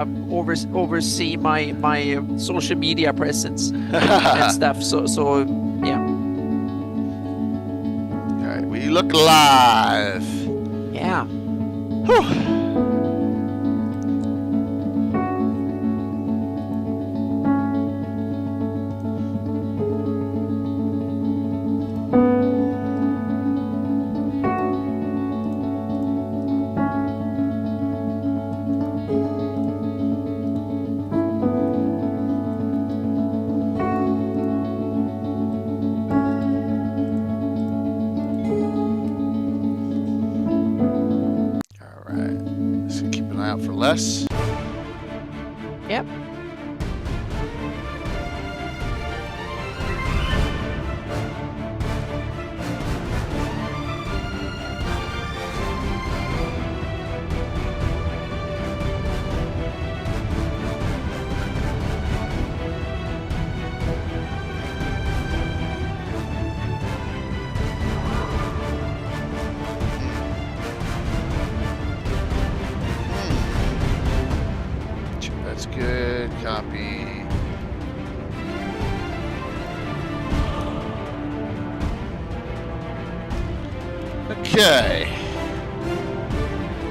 oversee my social media presence and stuff. So yeah. All right, we look live. Yeah. Whew. Out for less. Yep. Good copy. Okay.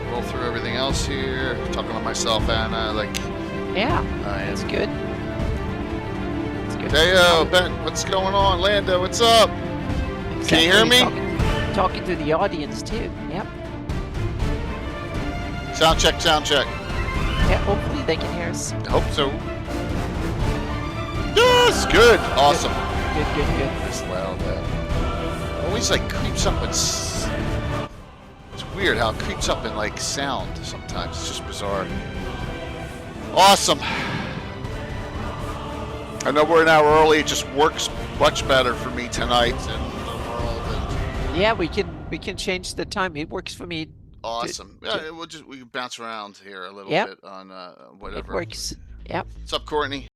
Roll through everything else here. Talking to myself, Anna. Like. Yeah. That's good. That's good. Deo, Ben, what's going on? Lando, what's up? Can you hear me? Talking to the audience too. Yep. Sound check. Sound check. Yeah, hopefully they can hear us. I hope so. Yes, good, awesome. Good. This loud. Always like creeps up and. It's weird how it creeps up in like sound sometimes. It's just bizarre. Awesome. I know we're an hour early. It just works much better for me tonight and the world. And... Yeah, we can change the time. It works for me. Awesome. Yeah, we can bounce around here a little bit on whatever. It works. Yep. What's up, Courtney?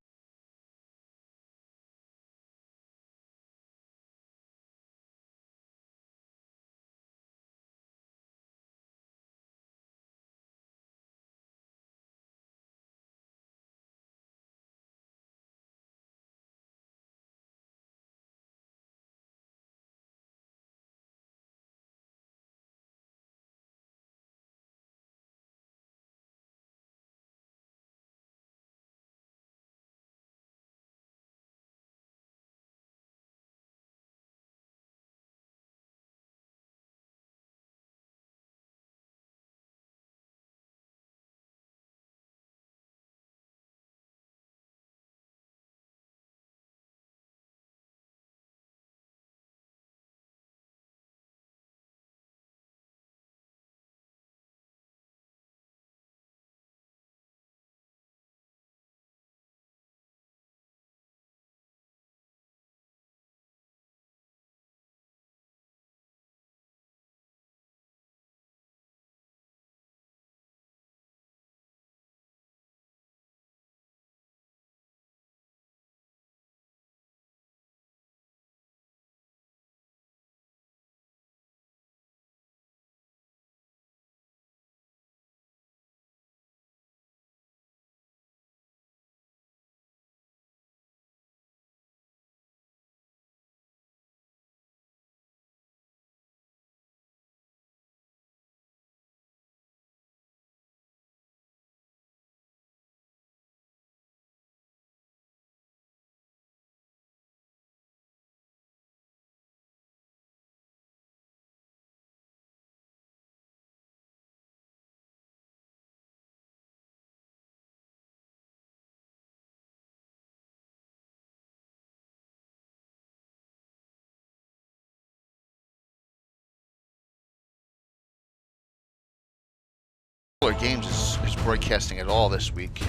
Games is broadcasting at all this week.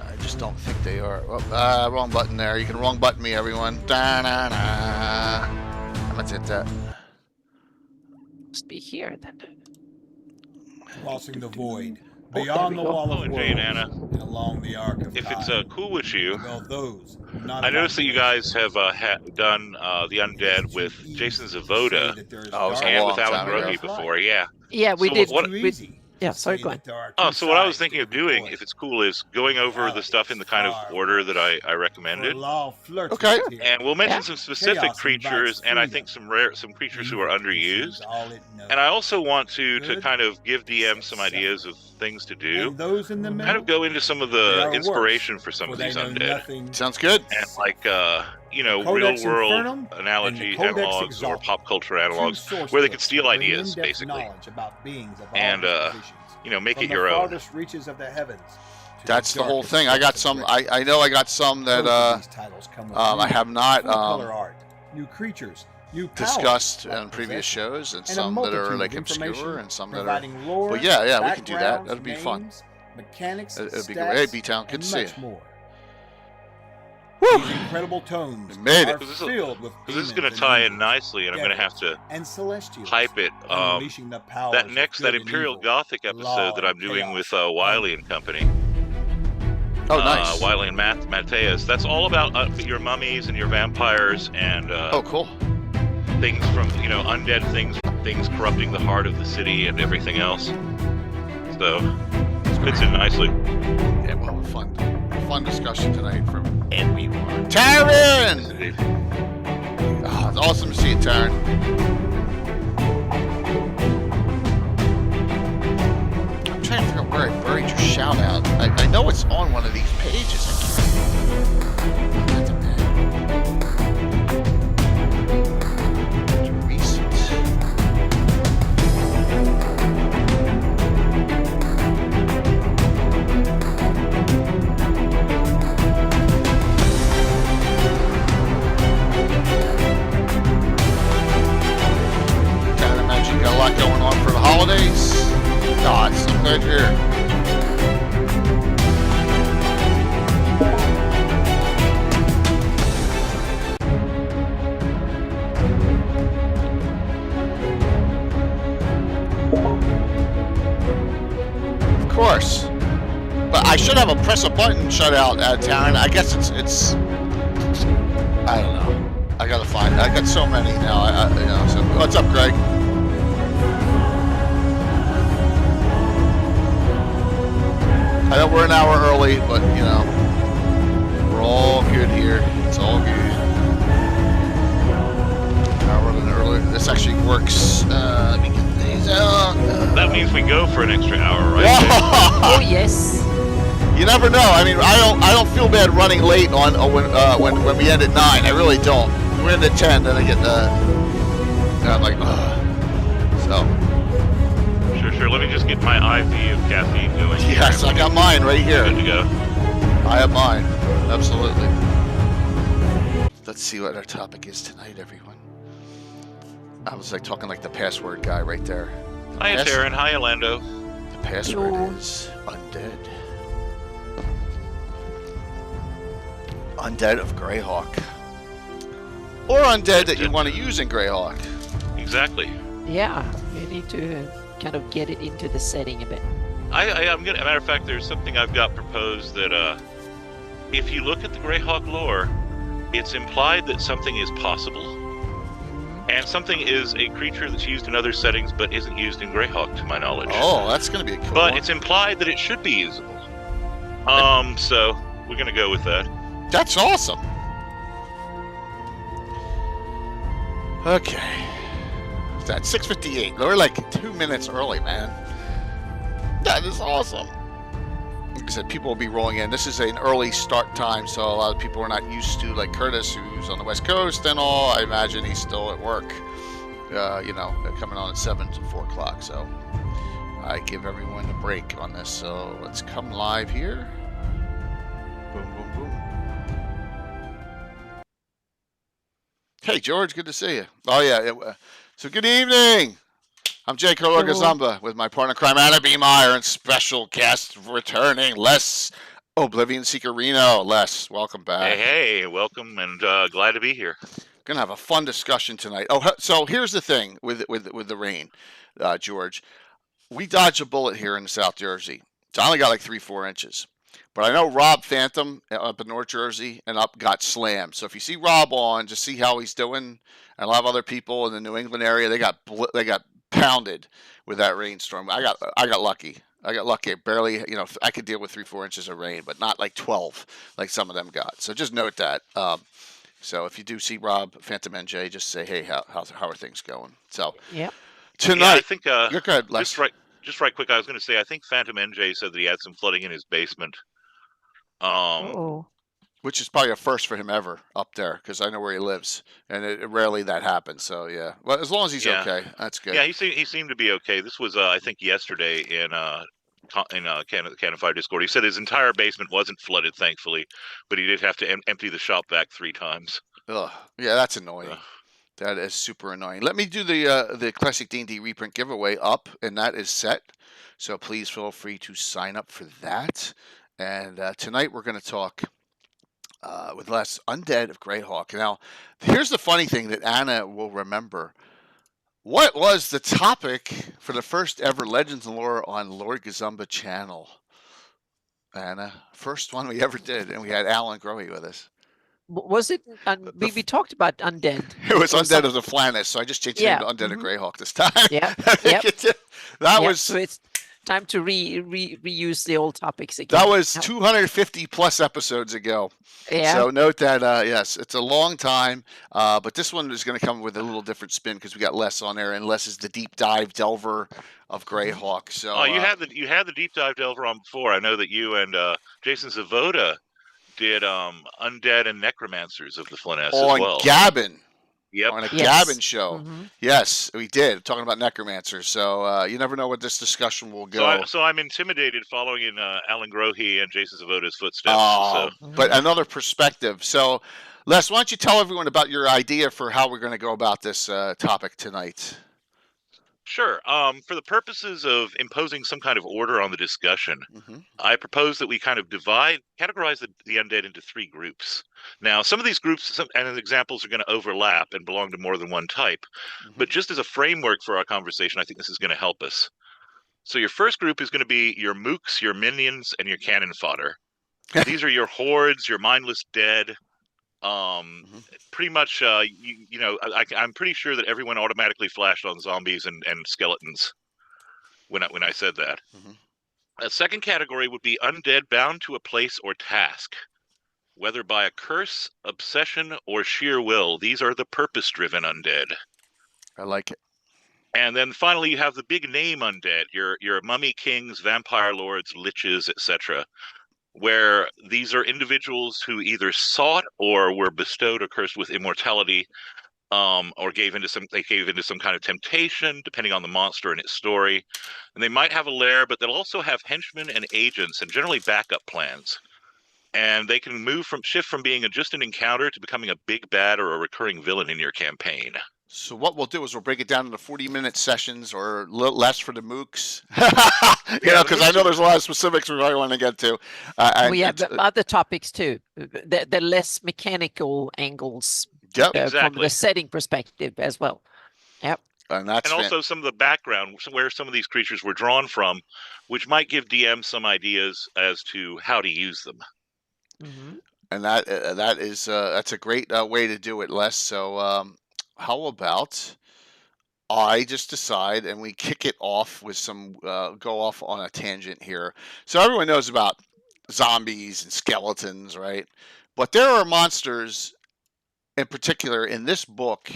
I just don't think they are. Oh, wrong button there. You can wrong button me, everyone. Da-na-na. I'm gonna hit that. Must be here then. Crossing the void, beyond the wall of worlds, and along the arc of If time. it's cool with you, those I noticed that you guys have done the Undead with Jason Zavoda Oh, and with Alan Brody before, yeah. Yeah, we So did. what- We Yeah, sorry, go on. Oh, so what I was thinking of doing, if it's cool, is going over the stuff in the kind of order that I recommended. Okay. And we'll mention Yeah. some specific creatures, and I think some creatures who are underused. And I also want to kind of give DM some ideas of things to do. Kind of go into some of the inspiration for some of these undead. Sounds good. And like, real world analogs or pop culture analogs where they could steal ideas, basically. And, make it your own. That's the whole thing. I got some. I know I got some that I have not new creatures, discussed in previous shows, and some that are like obscure, and some that are. But yeah, we can do that. That'd be fun. It'd be great. Hey, B-Town, good to see you. These incredible tomes made it. Filled with this is going to tie in nicely, and I'm going to have to hype it. That Imperial Gothic episode that I'm doing with Wiley and Company. Oh, nice. Wiley and Mateus. That's all about your mummies and your vampires and cool. Things from undead things corrupting the heart of the city and everything else. So it fits in nicely. Yeah, well, fun discussion tonight from everyone. Taryn! It's awesome to see you, Taryn. I'm trying to figure out where I buried your shout out. I know it's on one of these pages. That's a man. Recent. Got a lot going on for the holidays. God, it's so glad you're here. Of course. But I should have a press a button shutout out of town. I guess it's I don't know. I gotta find. I got so many now. So what's up, Greg? I know we're an hour early, but we're all good here. It's all good. An hour early. This actually works. Let me get these out. That means we go for an extra hour, right? Oh yes. You never know. I mean, I don't feel bad running late on when we end at 9. I really don't. We end at 10, then I get I'm like, so. Sure. Let me just get my IV of caffeine going. Yes, I got mine right here. Good to go. I have mine. Absolutely. Let's see what our topic is tonight, everyone. I was like talking like the password guy right there. Hi, Taryn. Hi, Orlando. The password is Undead. Undead of Greyhawk. Or undead that you want to use in Greyhawk. Exactly. Yeah, you need to kind of get it into the setting a bit. I'm gonna. As a matter of fact, there's something I've got proposed that if you look at the Greyhawk lore, it's implied that something is possible, and something is a creature that's used in other settings but isn't used in Greyhawk, to my knowledge. Oh, that's gonna be a cool But one. it's implied that it should be usable. So we're gonna go with that. That's awesome. Okay. That's 6:58. We're like 2 minutes early, man. That is awesome. Like I said, people will be rolling in. This is an early start time, so a lot of people are not used to, like Curtis, who's on the West Coast and all. I imagine he's still at work, coming on at 7 to 4 o'clock. So I give everyone a break on this. So let's come live here. Boom, boom, boom. Hey, George, good to see you. Oh, yeah. So good evening. I'm Jay Gazumba with my partner crime, Anna B. Meyer, and special guest returning, Les Oblivion Seeker Reno. Les, welcome back. Hey, welcome, and glad to be here. Gonna have a fun discussion tonight. Oh, so here's the thing with the rain, George. We dodged a bullet here in South Jersey. So I only got like 3-4 inches. But I know Rob Phantom up in North Jersey and up got slammed. So if you see Rob on, just see how he's doing. And a lot of other people in the New England area, they got pounded with that rainstorm. I got lucky. I got lucky. Barely, I could deal with 3-4 inches of rain, but not like 12 like some of them got. So just note that. So if you do see Rob Phantom NJ, just say, hey, how are things going? So Yep. tonight, Yeah, I think go ahead, Les. just right quick. I was going to say, I think Phantom NJ said that he had some flooding in his basement. Which is probably a first for him ever up there, because I know where he lives, and it rarely that happens. So yeah, well, as long as he's okay, that's good. Yeah, he seemed to be okay. This was I think yesterday in Canon 5 Discord. He said his entire basement wasn't flooded, thankfully, but he did have to empty the shop vac 3 times. Ugh, yeah, that's annoying. That is super annoying. Let me do the classic D&D reprint giveaway up, and that is set. So please feel free to sign up for that. And tonight we're going to talk with Les, Undead of Greyhawk. Now, here's the funny thing that Anna will remember. What was the topic for the first ever Legends and Lore on Lord Gazumba channel? Anna, first one we ever did, and we had Alan Grohe with us. Was it? We talked about Undead. It was Undead of the Flannis, so I just changed the name to Undead of Greyhawk this time. Yeah. That was. So it's time to reuse the old topics again. That was 250 plus episodes ago. Yeah. So note that, yes, it's a long time, but this one is going to come with a little different spin because we got Les on there, and Les is the deep dive delver of Greyhawk. So you had the deep dive delver on before. I know that you and Jason Zavoda did Undead and Necromancers of the Flaness as well. On Gabbin. Yep. On a Gabbin show. Yes, we did. Talking about Necromancers. So you never know what this discussion will go. So I'm intimidated following in Alan Grohe and Jason Zavoda's footsteps. But another perspective. So, Les, why don't you tell everyone about your idea for how we're going to go about this topic tonight? Sure. For the purposes of imposing some kind of order on the discussion, I propose that we kind of categorize the undead into 3 groups. Now, some of these groups and examples are going to overlap and belong to more than one type, but just as a framework for our conversation, I think this is going to help us. So your first group is going to be your mooks, your minions, and your cannon fodder. These are your hordes, your mindless dead. Pretty much, I'm pretty sure that everyone automatically flashed on zombies and skeletons when I said that. A second category would be undead bound to a place or task, whether by a curse, obsession, or sheer will. These are the purpose-driven undead. I like it. And then finally, you have the big name undead, your mummy kings, vampire lords, liches, etc., where these are individuals who either sought or were bestowed or cursed with immortality, or gave into some kind of temptation, depending on the monster and its story. And they might have a lair, but they'll also have henchmen and agents, and generally backup plans. And they can shift from being just an encounter to becoming a big bad or a recurring villain in your campaign. So what we'll do is we'll break it down into 40-minute sessions, or less for the mooks. Because I know there's a lot of specifics we really want to get to. We have other topics too. The less mechanical angles from the setting perspective as well. Yep. And also some of the background, where some of these creatures were drawn from, which might give DMs some ideas as to how to use them. And that's a great way to do it, Les. So how about I just decide and we kick it off with some go off on a tangent here. So everyone knows about zombies and skeletons, right? But there are monsters in particular in this book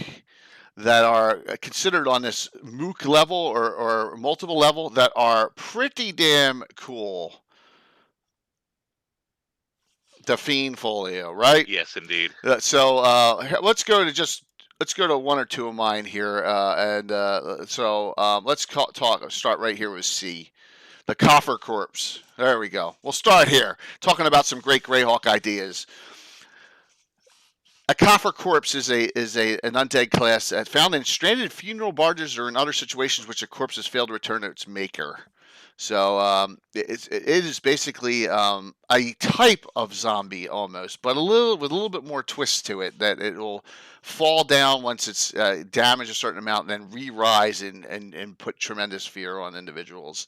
that are considered on this mook level or multiple level that are pretty damn cool. The Fiend Folio, right? Yes, indeed. So let's go to one or two of mine here, let's start right here with C, the Coffer Corpse. There we go. We'll start here, talking about some great Greyhawk ideas. A Coffer Corpse is an undead class found in stranded funeral barges or in other situations which a corpse has failed to return to its maker. So it is basically a type of zombie almost, but with a little bit more twist to it, that it will fall down once it's damaged a certain amount and then re-rise and put tremendous fear on individuals.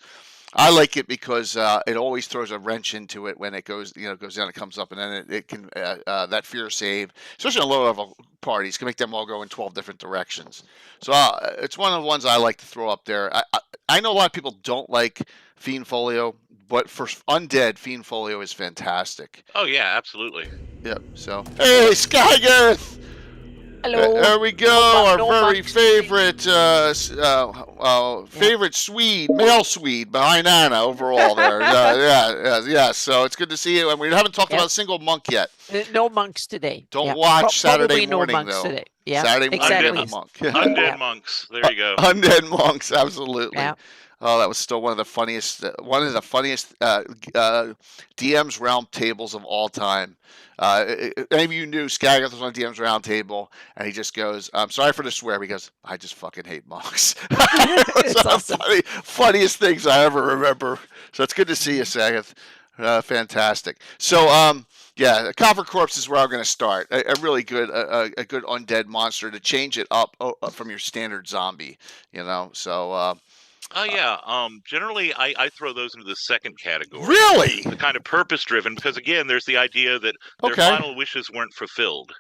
I like it because it always throws a wrench into it when it goes down, it comes up, and then it can that fear save, especially on low level parties, can make them all go in 12 different directions. So it's one of the ones I like to throw up there. I know a lot of people don't like Fiend Folio, but for Undead, Fiend Folio is fantastic. Oh yeah, absolutely. Yep. So hey, Skygarth. Hello. There we go. Our very favorite favorite Swede, male Swede behind Anna overall there. Yeah. So it's good to see you. And we haven't talked about a single monk yet. No monks today. Don't watch Saturday Probably morning, no monks though. today. Yeah, Saturday morning, exactly. monk. Undead monks. There you go. Undead monks, absolutely. Yeah. Oh, that was still one of the funniest DM's round tables of all time. Any of you knew Skaggs was on DM's round table, and he just goes, "I'm sorry for the swear." He goes, "I just fucking hate monks." It's one of the funniest things I ever remember. So it's good to see you, Skaggs. Fantastic. So, yeah, Copper Corpse is where I'm going to start. A really good, a good undead monster to change it up from your standard zombie. So. Generally, I throw those into the second category. Really? The kind of purpose-driven, because again, there's the idea that their final wishes weren't fulfilled.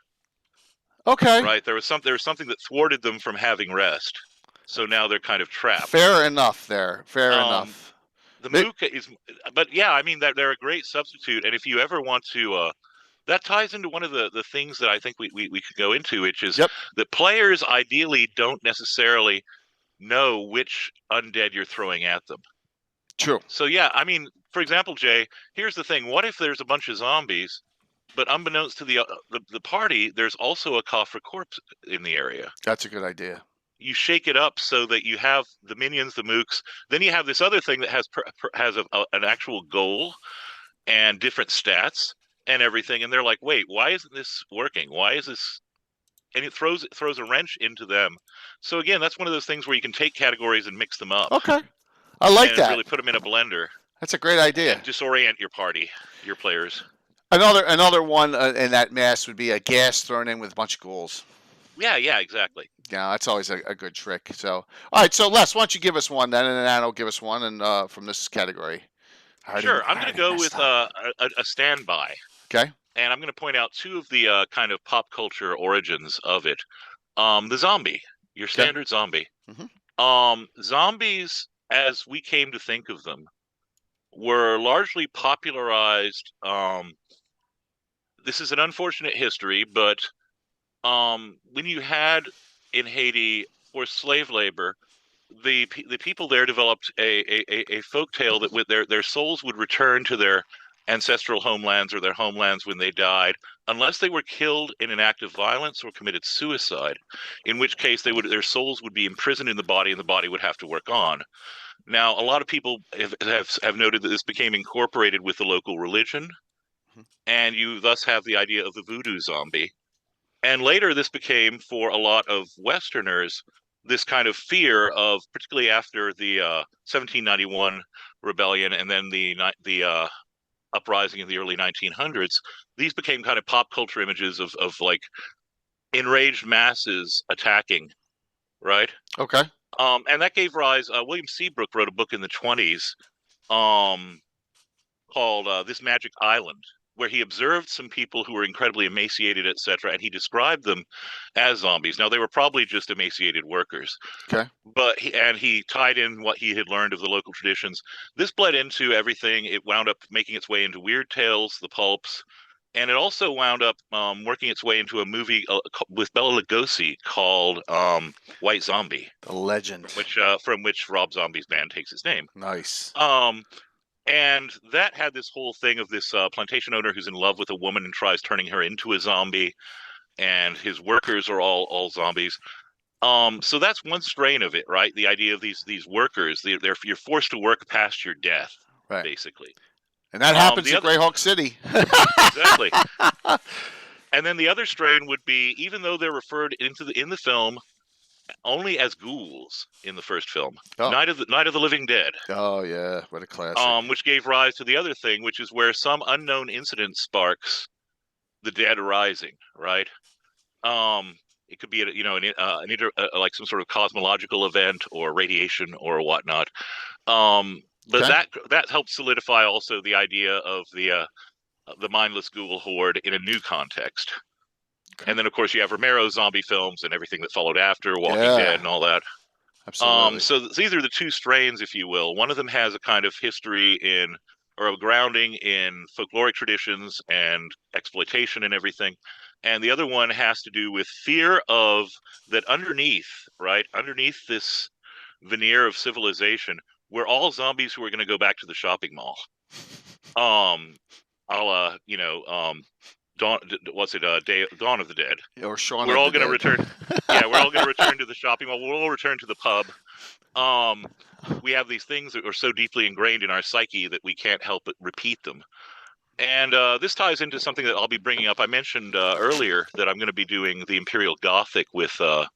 Okay. Right? There was something that thwarted them from having rest, so now they're kind of trapped. Fair enough. There. Fair enough. The Mook is, but yeah, I mean they're a great substitute, and if you ever want to. That ties into one of the things that I think we could go into, which is that players ideally don't necessarily know which undead you're throwing at them. True. So yeah, I mean, for example, Jay, here's the thing: what if there's a bunch of zombies, but unbeknownst to the party, there's also a coffer corpse in the area? That's a good idea. You shake it up so that you have the minions, the mooks. Then you have this other thing that has an actual goal and different stats and everything. And they're like, wait, why isn't this working? Why is this? And it throws a wrench into them. So again, that's one of those things where you can take categories and mix them up. Okay, I like that. Really put them in a blender. That's a great idea. And disorient your party, your players. Another one in that mass would be a gas thrown in with a bunch of ghouls. Yeah, exactly. Yeah, that's always a good trick. So, all right, so Les, why don't you give us one then, and then Anna will give us one, and from this category. Sure, I'm going to go with a standby. Okay. And I'm going to point out two of the kind of pop culture origins of it. The zombie, your standard zombie. Mm-hmm. Zombies, as we came to think of them, were largely popularized. This is an unfortunate history, but when you had in Haiti forced slave labor, the people there developed a folktale that with their souls would return to their ancestral homelands or their homelands when they died, unless they were killed in an act of violence or committed suicide, in which case their souls would be imprisoned in the body and the body would have to work on. Now, a lot of people have noted that this became incorporated with the local religion, and you thus have the idea of the voodoo zombie. And later this became, for a lot of Westerners, this kind of fear of, particularly after the 1791 rebellion and then the uprising in the early 1900s, these became kind of pop culture images of like enraged masses attacking, right? Okay. And that gave rise, William Seabrook wrote a book in the 1920s called This Magic Island, where he observed some people who were incredibly emaciated, etc., and he described them as zombies. Now, they were probably just emaciated workers. Okay. But he tied in what he had learned of the local traditions. This bled into everything. It wound up making its way into Weird Tales, the pulps, and it also wound up working its way into a movie with Bela Lugosi called White Zombie. The legend. From which Rob Zombie's band takes its name. Nice. And that had this whole thing of this plantation owner who's in love with a woman and tries turning her into a zombie, and his workers are all zombies. So that's one strain of it, right? The idea of these workers, you're forced to work past your death, right, basically. And that happens in Greyhawk City. Exactly. And then the other strain would be, even though they're referred in the film only as ghouls in the first film, Night of the Living Dead. Oh yeah, what a classic! Which gave rise to the other thing, which is where some unknown incident sparks the dead arising. Right? It could be like some sort of cosmological event or radiation or whatnot. But that helps solidify also the idea of the mindless ghoul horde in a new context. Okay. And then, of course, you have Romero's zombie films and everything that followed after, Walking Dead and all that. Absolutely. So these are the two strains, if you will. One of them has a kind of history or a grounding in folkloric traditions and exploitation and everything. And the other one has to do with fear of that underneath this veneer of civilization, we're all zombies who are going to go back to the shopping mall. Dawn of the Dead. Or Shaun we're all going to return. Yeah, we're all going to return to the shopping mall. We'll all return to the pub. We have these things that are so deeply ingrained in our psyche that we can't help but repeat them. And this ties into something that I'll be bringing up. I mentioned earlier that I'm going to be doing the Imperial Gothic with on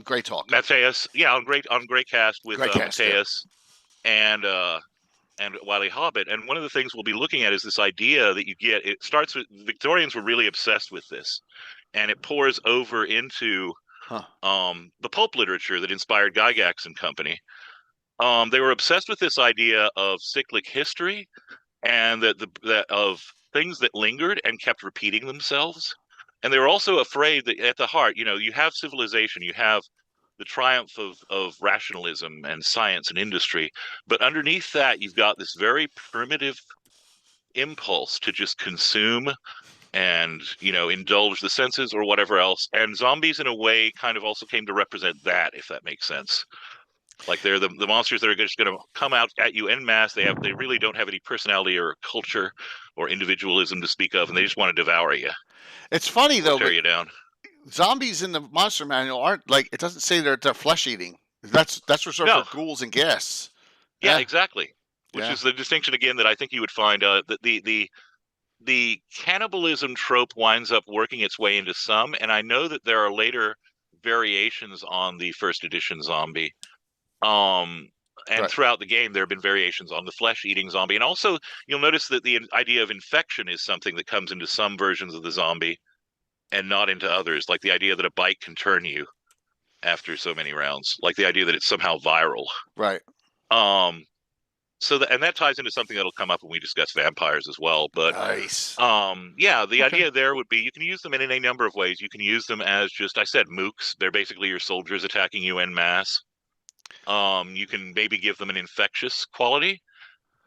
Greyhawk. Mateus, on Greycast with Mateus and Wily Hobbit. And one of the things we'll be looking at is this idea that you get. It starts with Victorians were really obsessed with this, and it pours over into the pulp literature that inspired Gygax and company. They were obsessed with this idea of cyclic history, and that of things that lingered and kept repeating themselves. And they were also afraid that at the heart, you have civilization, you have the triumph of rationalism and science and industry, but underneath that, you've got this very primitive impulse to just consume and indulge the senses or whatever else. And zombies, in a way, kind of also came to represent that, if that makes sense. Like they're the monsters that are just going to come out at you en masse. They really don't have any personality or culture or individualism to speak of, and they just want to devour you. It's funny though. Tear you down. Zombies in the monster manual aren't it doesn't say they're flesh eating. That's reserved for ghouls and ghasts. Yeah, exactly. Which is the distinction again that I think you would find that the cannibalism trope winds up working its way into some, and I know that there are later variations on the first edition zombie. And throughout the game, there have been variations on the flesh-eating zombie. And also, you'll notice that the idea of infection is something that comes into some versions of the zombie and not into others. Like the idea that a bite can turn you after so many rounds. Like the idea that it's somehow viral. Right. And that ties into something that'll come up when we discuss vampires as well. But nice. The idea there would be you can use them in any number of ways. You can use them as just, I said, mooks. They're basically your soldiers attacking you en masse. You can maybe give them an infectious quality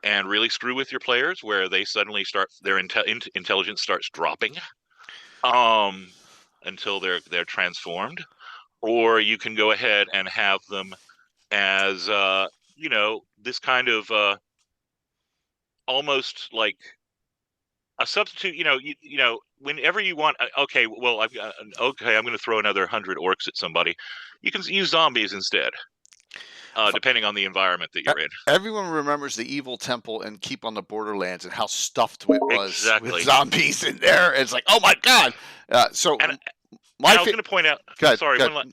and really screw with your players where they suddenly start their intelligence starts dropping until they're transformed. Or you can go ahead and have them as this kind of almost like a substitute. Whenever you want. I'm going to throw another 100 orcs at somebody. You can use zombies instead. Depending on the environment that you're in. Everyone remembers the evil temple in Keep on the Borderlands and how stuffed it was with zombies in there. It's like, oh my god! I was going to point out.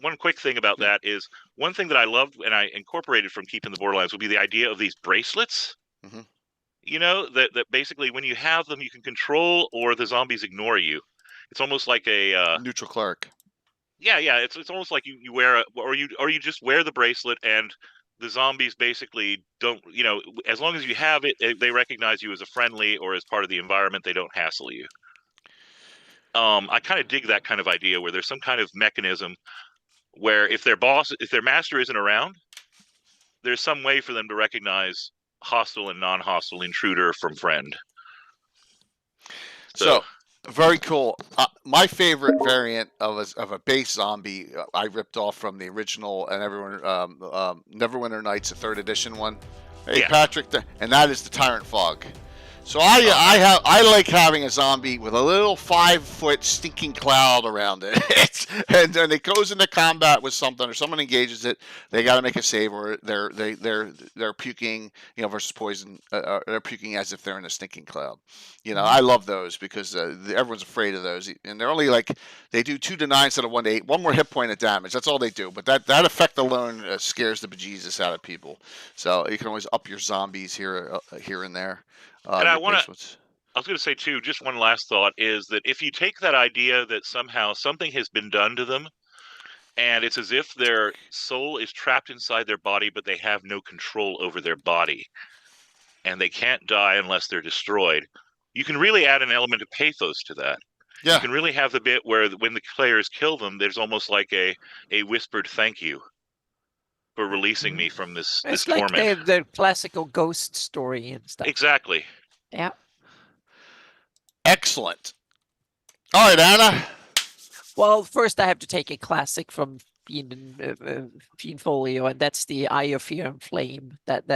One quick thing about that is one thing that I loved and I incorporated from Keep on the Borderlands would be the idea of these bracelets. Mm-hmm. That basically when you have them, you can control or the zombies ignore you. It's almost like a neutral cleric. Yeah. It's almost like you wear or you just wear the bracelet, and the zombies basically don't. As long as you have it, they recognize you as a friendly or as part of the environment. They don't hassle you. I kind of dig that kind of idea where there's some kind of mechanism where if their master isn't around, there's some way for them to recognize hostile and non-hostile intruder from friend. So very cool. My favorite variant of a base zombie I ripped off from the original and everyone Neverwinter Nights, the 3rd edition one. Hey, Patrick, and that is the Tyrant Fog. So I like having a zombie with a little 5-foot stinking cloud around it, and then it goes into combat with something, or someone engages it. They got to make a save, or they're puking, versus poison. They're puking as if they're in a stinking cloud. I love those because everyone's afraid of those, and they're only they do 2 to 9 instead of 1 to 8, 1 more hit point of damage. That's all they do, but that effect alone scares the bejesus out of people. So you can always up your zombies here and there. And I was going to say too, just one last thought is that if you take that idea that somehow something has been done to them And it's as if their soul is trapped inside their body, but they have no control over their body. And they can't die unless they're destroyed. You can really add an element of pathos to that. Yeah. You can really have the bit where when the players kill them, there's almost like a whispered thank you for releasing me from this torment. It's like the classical ghost story and stuff. Exactly. Yeah. Excellent. All right, Anna. Well, first I have to take a classic from Fiend Folio, and that's the Eye of Fear and Flame. That's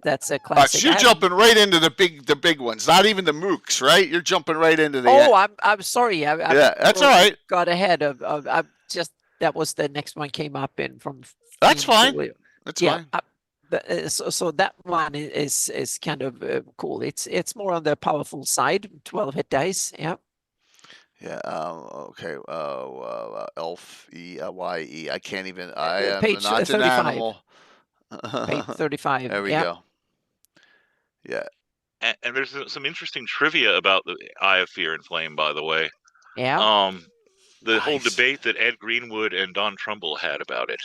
that's a classic. So you're jumping right into the big ones, not even the mooks, right? You're jumping right into the. Oh, I'm sorry. Yeah, that's all right. Got ahead of. I just that was the next one came up in from. That's fine. Folio. That's fine. So that one is kind of cool. It's more on the powerful side. 12 hit dice. Yeah. Yeah. Okay. Elf EYE. I can't even. I am page not 35. an animal. Page 35. There we go. Yeah. And there's some interesting trivia about the Eye of Fear and Flame, by the way. Yeah. The whole debate that Ed Greenwood and Don Trumbull had about it.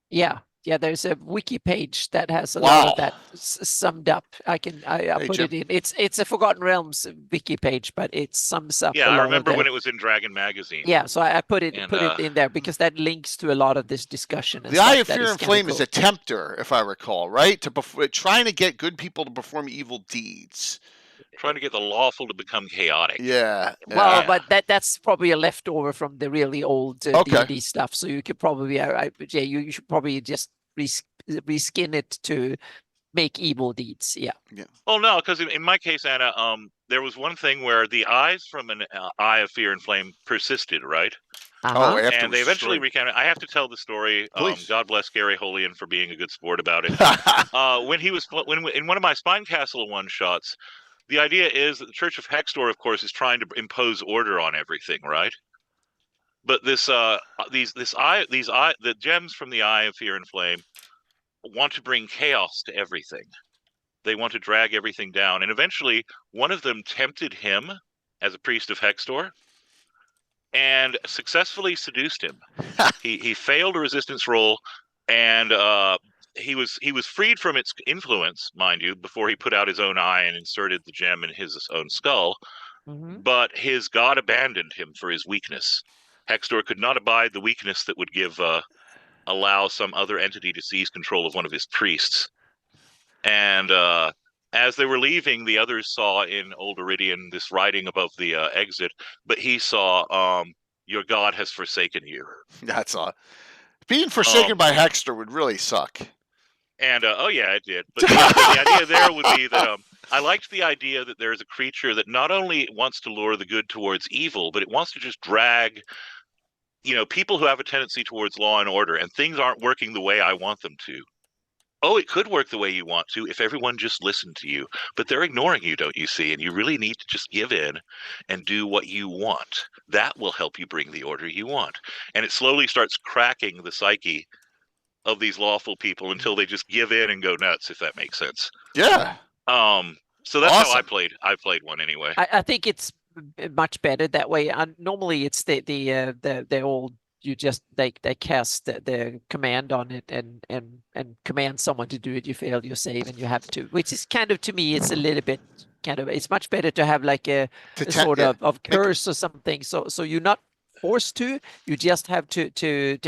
Yeah. Yeah, there's a wiki page that has a lot of that summed up. I put Jim. it in. It's a Forgotten Realms wiki page, but it sums up. Yeah, I remember when it was in Dragon Magazine. Yeah, so I put it in there because that links to a lot of this discussion. The Eye of Fear and Flame is a tempter, if I recall, right? Trying to get good people to perform evil deeds. Trying to get the lawful to become chaotic. Yeah. Well, but that's probably a leftover from the really old D&D stuff. So you could probably, you should probably just reskin it to make evil deeds. Yeah. Oh no, because in my case, Anna, there was one thing where the eyes from an Eye of Fear and Flame persisted, right? Uh-huh. And they eventually recounted. I have to tell the story. God bless Gary Holian for being a good sport about it. When in one of my Spine Castle one shots. The idea is that the Church of Hextor, of course, is trying to impose order on everything, right? But the gems from the Eye of Fear and Flame want to bring chaos to everything. They want to drag everything down, and eventually, one of them tempted him as a priest of Hextor, and successfully seduced him. He failed a resistance roll, and he was freed from its influence, mind you, before he put out his own eye and inserted the gem in his own skull. Mm-hmm. But his god abandoned him for his weakness. Hextor could not abide the weakness that would allow some other entity to seize control of one of his priests. And as they were leaving, the others saw in Old Iridian this writing above the exit, but he saw, "Your god has forsaken you." That's all. Being forsaken by Hextor would really suck. And it did. But the idea there would be that I liked the idea that there is a creature that not only wants to lure the good towards evil, but it wants to just drag, people who have a tendency towards law and order, and things aren't working the way I want them to. Oh, it could work the way you want to if everyone just listened to you, but they're ignoring you, don't you see? And you really need to just give in and do what you want. That will help you bring the order you want. And it slowly starts cracking the psyche of these lawful people until they just give in and go nuts, if that makes sense. Yeah. So that's how I played one anyway. I think it's much better that way. Normally it's the old, they cast the command on it and command someone to do it. You fail, you save, and you have to, which is kind of, to me, it's a little bit it's much better to have like a sort of curse or something. So you're not forced to, you just have to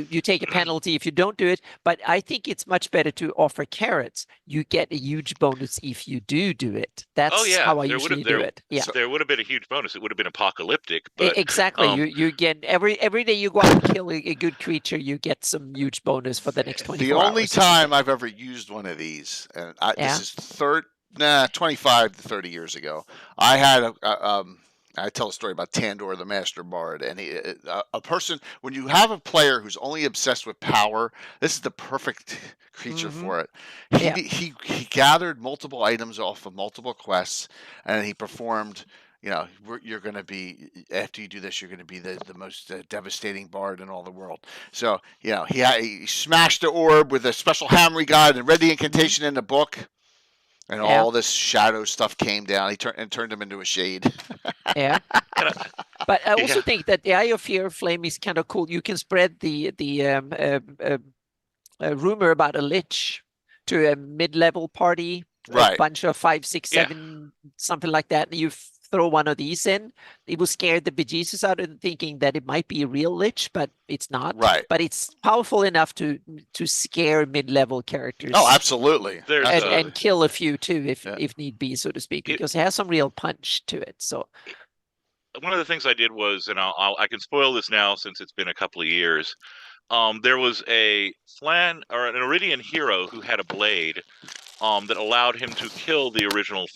you take a penalty if you don't do it, but I think it's much better to offer carrots. You get a huge bonus if you do it. That's how I usually do it. Yeah, there would have been a huge bonus. It would have been apocalyptic. But, exactly. You get every day you go out and kill a good creature, you get some huge bonus for the next 24 hours. The only time I've ever used one of these, and this is 25 to 30 years ago, I had I tell a story about Tandor, the Master Bard, and a person, when you have a player who's only obsessed with power, this is the perfect creature for it. He gathered multiple items off of multiple quests, and he performed, you're going to be, after you do this, you're going to be the most devastating bard in all the world. So, he smashed the orb with a special hammer he got and read the incantation in the book. And all this shadow stuff came down. He turned him into a shade. Yeah. But I also Yeah. think that the Eye of Fear Flame is kind of cool. You can spread the rumor about a lich to a mid-level party, a Right. bunch of 5, 6, Yeah. 7, something like that, and you throw one of these in. It will scare the bejesus out of them, thinking that it might be a real lich, but it's not. Right. But it's powerful enough to scare mid-level characters. Oh, absolutely. There's, Absolutely. And kill a few too, Yeah. if need be, so to speak, It- because it has some real punch to it. So one of the things I did was, and I can spoil this now since it's been a couple of years. There was a Flan or an Iridian hero who had a blade that allowed him to kill the original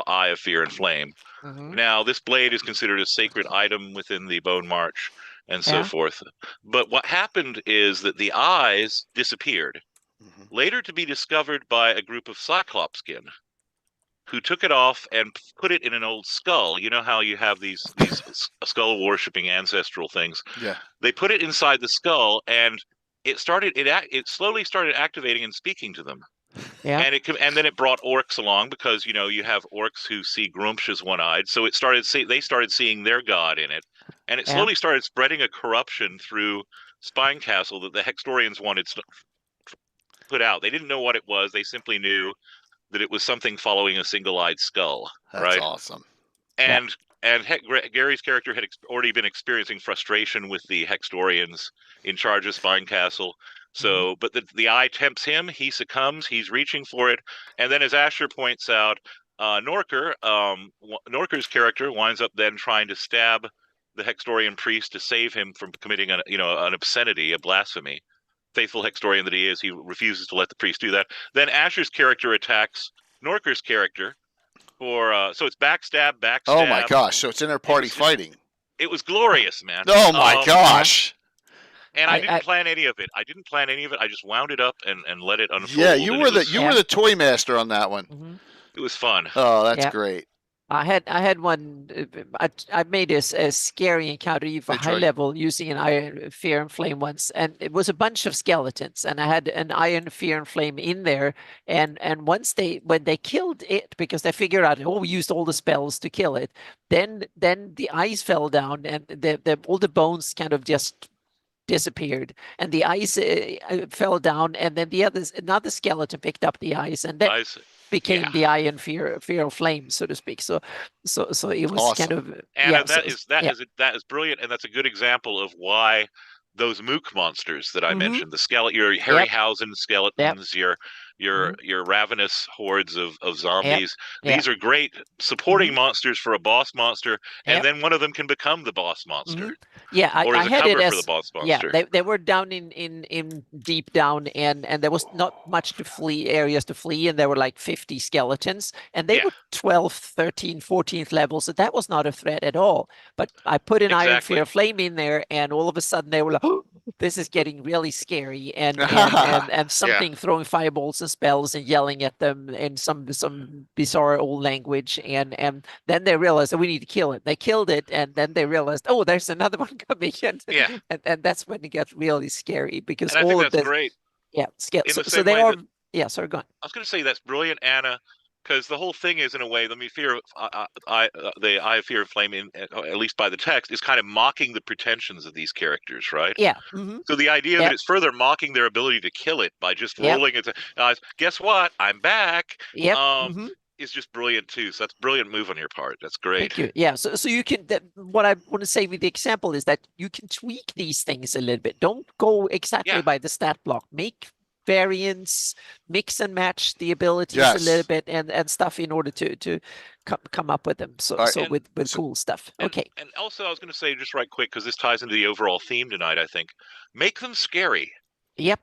Eye of Fear and Flame. Now, this blade is considered a sacred item within the Bone March and so Yeah. forth. But what happened is that the eyes disappeared, Mhm. later to be discovered by a group of Cyclops skin, who took it off and put it in an old skull. You know how you have these skull worshipping ancestral things. Yeah. They put it inside the skull, and it slowly started activating and speaking to them. yeah, And then it brought orcs along, because you have orcs who see Gruumsh as one-eyed. So they started seeing their god in it, and it Yeah. slowly started spreading a corruption through Spine Castle that the Hextorians wanted to put out. They didn't know what it was. They simply knew that it was something following a single-eyed skull. That's right? awesome. And Gary's character had already been experiencing frustration with the Hextorians in charge of Spine Castle. So, but the eye tempts him. He succumbs. He's reaching for it, and then, as Asher points out, Norker's character winds up then trying to stab the Hextorian priest to save him from committing an obscenity, a blasphemy. Faithful Hextorian that he is, he refuses to let the priest do that. Then Asher's character attacks Norker's character for so it's backstab. Oh my gosh! So it's inter-party fighting. It was glorious, man. Oh my gosh! And I didn't plan any of it. I just wound it up and let it unfold. Yeah, you were the toy master on that one. It was fun. Oh, that's great. I had one. I made a scary encounter for high level using an Iron Fear and Flame once, and it was a bunch of skeletons, and I had an Iron Fear and Flame in there, and once when they killed it, because they figured out, we used all the spells to kill it, then the eyes fell down, and all the bones kind of just disappeared, and the eyes fell down, and then another skeleton picked up the eyes, and then became the Iron Fear of Flame, so to speak. So it was awesome. kind of Anna, that is brilliant, and that's a good example of why those mook monsters that I mentioned, your Harryhausen skeletons, your ravenous hordes of zombies. These are great supporting monsters for a boss monster, and then one of them can become the boss monster. Yeah, I had it as for the boss monster. Yeah, they were down in deep down, and there was not much areas to flee, and there were like 50 skeletons, and they were 12th, 13th, 14th level, so that was not a threat at all. But I put an Iron Fear Flame in there, and all of a sudden they were like, oh, this is getting really scary, and something throwing fireballs and spells and yelling at them in some bizarre old language, and then they realized that we need to kill it. They killed it, and then they realized, oh, there's another one coming in. And that's when it got really scary, because and all I think of that's this great. So they are sorry, go on. I was going to say that's brilliant, Anna, because the whole thing is, in a way, the Eye of Fear and Flame, at least by the text, is kind of mocking the pretensions of these characters, right? Yeah. So the idea that it's further mocking their ability to kill it by just rolling it. Guess what? I'm back. Is just brilliant too. So that's a brilliant move on your part. That's great. Thank you. Yeah. So you can. What I want to say with the example is that you can tweak these things a little bit. Don't go exactly by the stat block. Make variants, mix and match the abilities a little bit, and stuff in order to come up with them. So with cool stuff. Okay. And also, I was going to say just right quick, because this ties into the overall theme tonight. I think make them scary. Yep.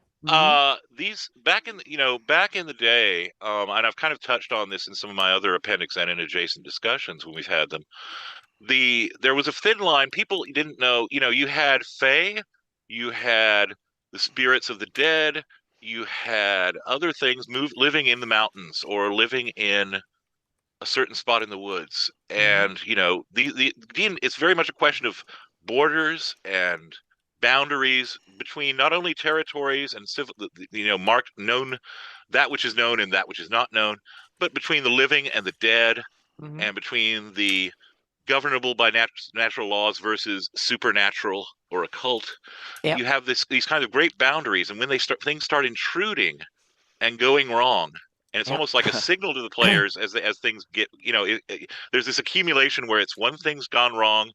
These back in the day, and I've kind of touched on this in some of my other appendix and in adjacent discussions when we've had them. There was a thin line. People didn't know. You had Fae, you had the spirits of the dead, you had other things living in the mountains or living in a certain spot in the woods, and it's very much a question of borders and boundaries between not only territories and civil, marked known, that which is known and that which is not known, but between the living and the dead, and between the governable by natural laws versus supernatural or occult. Yep. You have these kind of great boundaries, and when things start intruding and going wrong, and it's Yep. almost like a signal to the players as things get, there's this accumulation where it's one thing's gone wrong,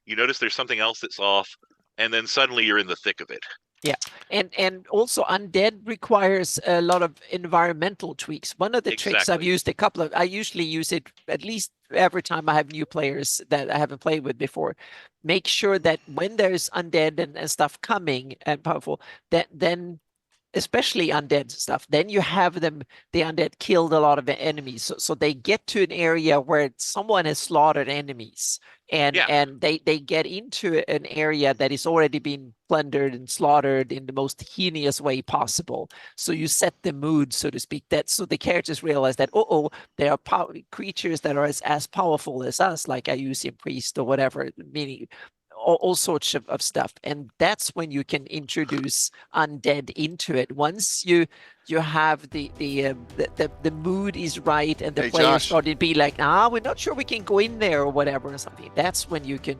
you notice there's something else that's off, and then suddenly you're in the thick of it. Yeah, and also Undead requires a lot of environmental tweaks. One of the tricks I've used I usually use it at least every time I have new players that I haven't played with before. Make sure that when there's Undead and stuff coming and powerful, that then especially undead stuff, then you have the undead killed a lot of enemies. So they get to an area where someone has slaughtered enemies, and they get into an area that is already been plundered and slaughtered in the most heinous way possible. So you set the mood, so to speak, that so the characters realize that, there are creatures that are as powerful as us, like a Ayusian priest or whatever, meaning all sorts of stuff. And that's when you can introduce Undead into it. Once you have the mood is right, and the players start to be like, we're not sure we can go in there or whatever or something. That's when you can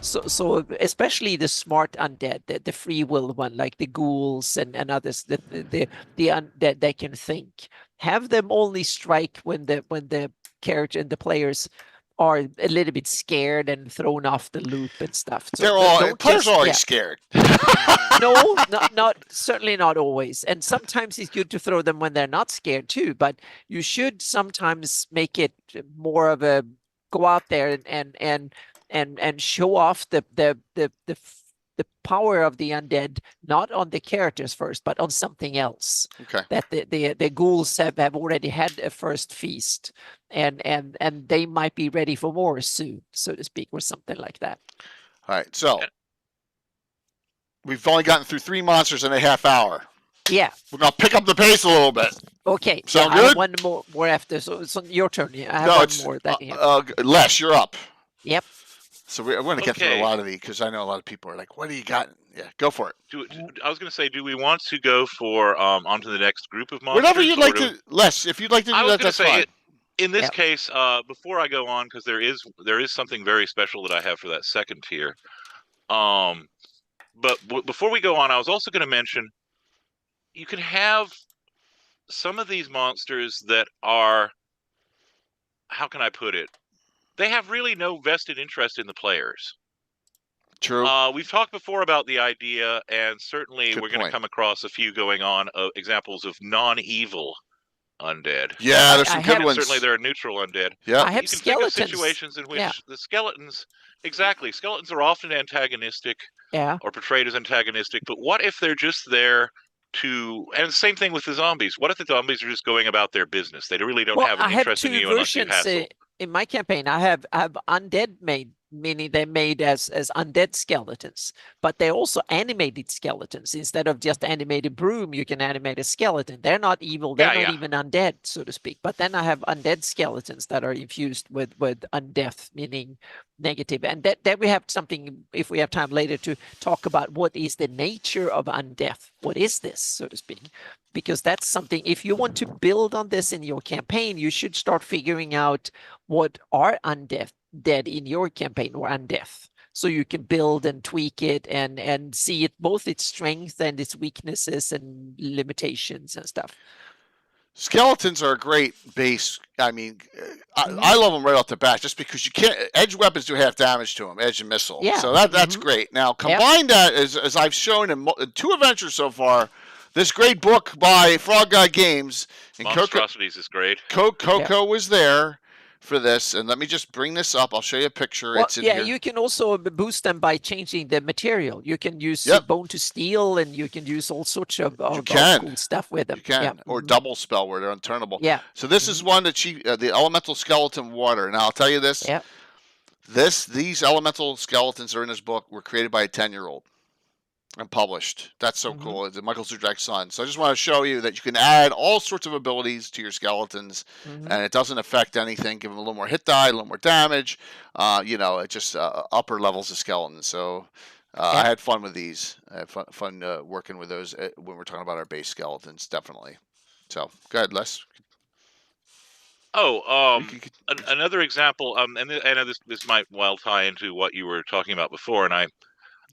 so especially the smart Undead, the free will one, like the ghouls and others, the Undead that can think. Have them only strike when the character and the players are a little bit scared and thrown off the loop and stuff. So players are always scared. No, not certainly not always. And sometimes it's good to throw them when they're not scared too. But you should sometimes make it more of a go out there and show off the power of the undead, not on the characters first, but on something else. Okay. That the ghouls have already had a first feast, and they might be ready for more soon, so to speak, or something like that. All right, so we've only gotten through 3 monsters in a half hour. Yeah. We're gonna pick up the pace a little bit. Okay. Sound I good? have one more after. So it's your turn. I have one more. Les, you're up. Yep. So we're going to get through a lot of these because I know a lot of people are like, "What do you got?" Yeah, go for it. I was going to say, do we want to go for onto the next group of monsters? Whatever you'd like to, Les. If you'd like to do that, that's fine. In this case, before I go on, because there is something very special that I have for that second tier. But before we go on, I was also going to mention you can have some of these monsters that are, how can I put it? They have really no vested interest in the players. True. We've talked before about the idea, and certainly we're going to come across a few going on examples of non-evil undead. Yeah, there's some good ones. Certainly, there are neutral undead. Yeah, I have you can skeletons. think of situations in which the skeletons, skeletons are often antagonistic, or portrayed as antagonistic. But what if they're just there to? And the same thing with the zombies. What if the zombies are just going about their business? They really don't have an interest in you unless you hassle. In my campaign, I have undead made, meaning they're made as undead skeletons, but they're also animated skeletons. Instead of just animated broom, you can animate a skeleton. They're not evil. They're not even undead, so to speak. But then I have undead skeletons that are infused with undeath, meaning negative. And that we have something, if we have time later, to talk about what is the nature of undeath. What is this, so to speak? Because that's something, if you want to build on this in your campaign, you should start figuring out what are undead in your campaign, or undeath, so you can build and tweak it and see it, both its strength and its weaknesses and limitations and stuff. Skeletons are a great base. I mean, I love them right off the bat, just because you can't. Edge weapons do half damage to them, edge and missile. Yeah. So that's great. Now combine that, as I've shown in 2 adventures so far. This great book by Frog Guy Games. And Monstrosities is great. Coco was there for this, and let me just bring this up. I'll show you a picture. Well, it's in here. You can also boost them by changing the material. You can use bone to steel, and you can use all sorts of cool stuff with them. You can, or double spell where they're unturnable. Yeah. So this is one that the elemental skeleton water. Now I'll tell you this. Yeah. These elemental skeletons that are in this book were created by a 10-year-old. And published. That's so cool. It's Michael Zudrak's son. So I just want to show you that you can add all sorts of abilities to your skeletons, and it doesn't affect anything. Give them a little more hit die, a little more damage. It just upper levels of skeletons. So I had fun with these. I had fun working with those when we're talking about our base skeletons, definitely. So go ahead, Les. Oh, You could- another example. I know this might well tie into what you were talking about before, and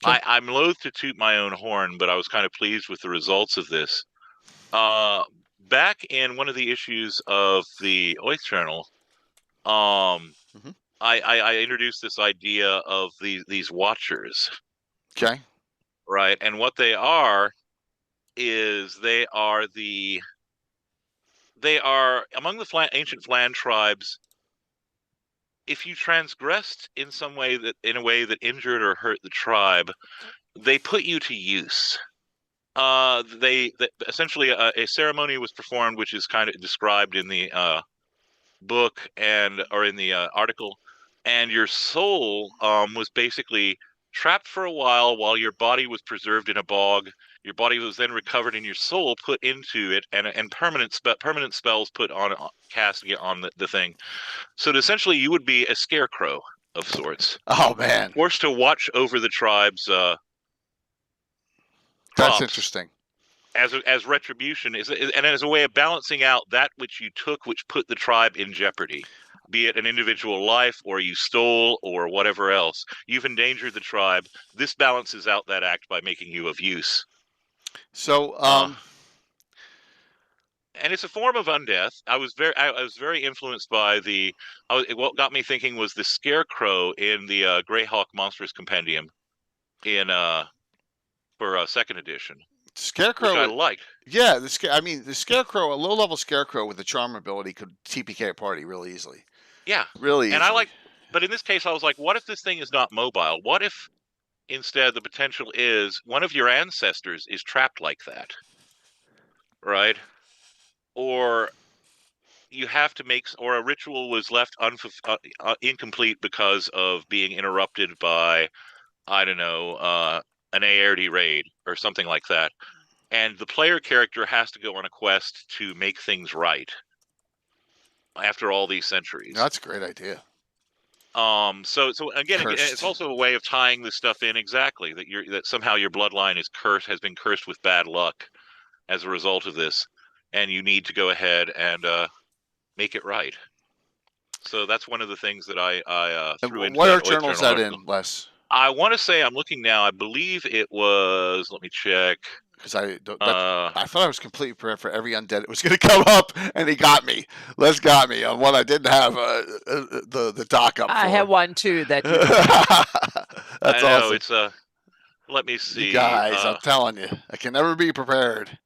I'm loath to toot my own horn, but I was kind of pleased with the results of this. Back in one of the issues of the Oath Journal, Mhm. I introduced this idea of these Watchers, Okay. right? And what they are is they are among the ancient Flan tribes. If you transgressed in some way in a way that injured or hurt the tribe, they put you to use. Essentially a ceremony was performed, which is kind of described in the book or in the article, and your soul was basically trapped for a while your body was preserved in a bog. Your body was then recovered, and your soul put into it, and permanent spells put on cast on the thing. So essentially, you would be a scarecrow of sorts, Oh man, forced to watch over the tribe's that's crops interesting. as retribution, and as a way of balancing out that which you took, which put the tribe in jeopardy, be it an individual life or you stole or whatever else. You've endangered the tribe. This balances out that act by making you of use. So, and it's a form of undeath. I was very influenced by what got me thinking was the scarecrow in the Greyhawk Monstrous Compendium for second edition, Scarecrow, which I liked. Yeah, the Scarecrow, a low-level Scarecrow with a charm ability could TPK a party really easily. Yeah, really easily. And but in this case, I was like, what if this thing is not mobile? What if instead the potential is one of your ancestors is trapped like that, right? Or you have to or a ritual was left incomplete because of being interrupted by, I don't know, an ARD raid or something like that. And the player character has to go on a quest to make things right after all these centuries. That's a great idea. So again, it's also a way of tying this stuff in exactly that somehow your bloodline has been cursed with bad luck as a result of this, and you need to go ahead and make it right. So that's one of the things that I threw into. What What journal is that in, Les? I want to say, I'm looking now. I believe it was. Let me check. Because I thought I was completely prepared for every undead that was going to come up, and he got me. Les got me on one I didn't have the doc up for. I have one too that. That's I know, awesome. It's let me see. You guys, I'm telling you, I can never be prepared.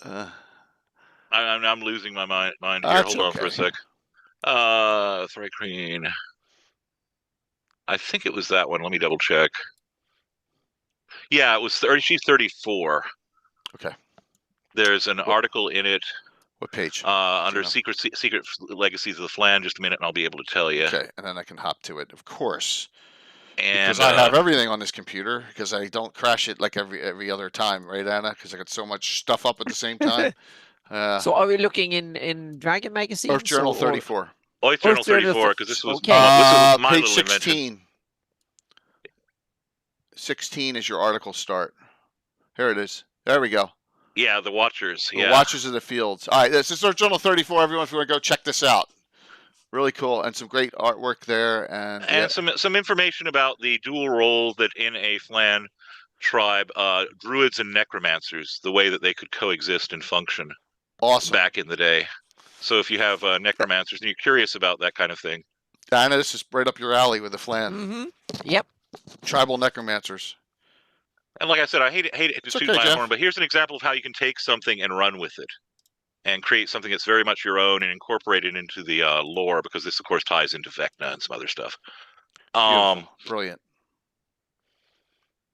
I'm losing my mind here. Hold on for a sec. Thread Queen. I think it was that one. Let me double check. Yeah, it was 30. She's 34. Okay. There's an article in it. What page? Under Secret Legacies of the Flan. Just a minute, and I'll be able to tell you. Okay, and then I can hop to it, of course. And because I have everything on this computer, because I don't crash it like every other time, right, Anna? Because I got so much stuff up at the same time. So are we looking in Dragon Magazine? Earth Journal 34. Earth Journal 34, because this was my page little 16. invention. 16 is your article start. Here it is. There we go. Yeah, the Watchers. The Watchers of the Fields. All right, this is Earth Journal 34, everyone, if you want to go check this out. Really cool, and some great artwork there. And some information about the dual role that in a Flan tribe, druids and necromancers, the way that they could coexist and function. Awesome. Back in the day. So if you have necromancers and you're curious about that kind of thing. Anna, this is right up your alley with the Flan. Mm-hmm. Yep. Tribal necromancers. And like I said, I hate it to toot my horn, but here's an example of how you can take something and run with it and create something that's very much your own and incorporate it into the lore, because this, of course, ties into Vecna and some other stuff. Brilliant.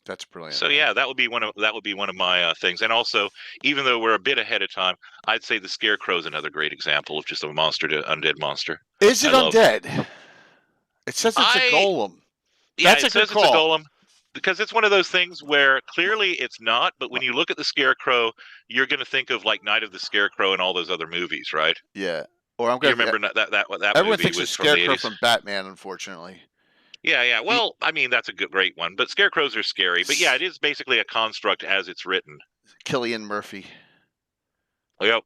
That's brilliant. So yeah, that would be one of my things. And also, even though we're a bit ahead of time, I'd say the Scarecrow is another great example of just a monster to undead monster. Is it undead? It says it's a golem. Yeah, it says it's a golem, because it's one of those things where clearly it's not, but when you look at the Scarecrow, you're going to think of like Night of the Scarecrow and all those other movies, right? Yeah. Or I'm going to remember that everyone movie thinks was it's from the Scarecrow 80s. from Batman, unfortunately. Yeah. Well, I mean, that's a great one, but Scarecrows are scary. But yeah, it is basically a construct as it's written. Cillian Murphy. Yep.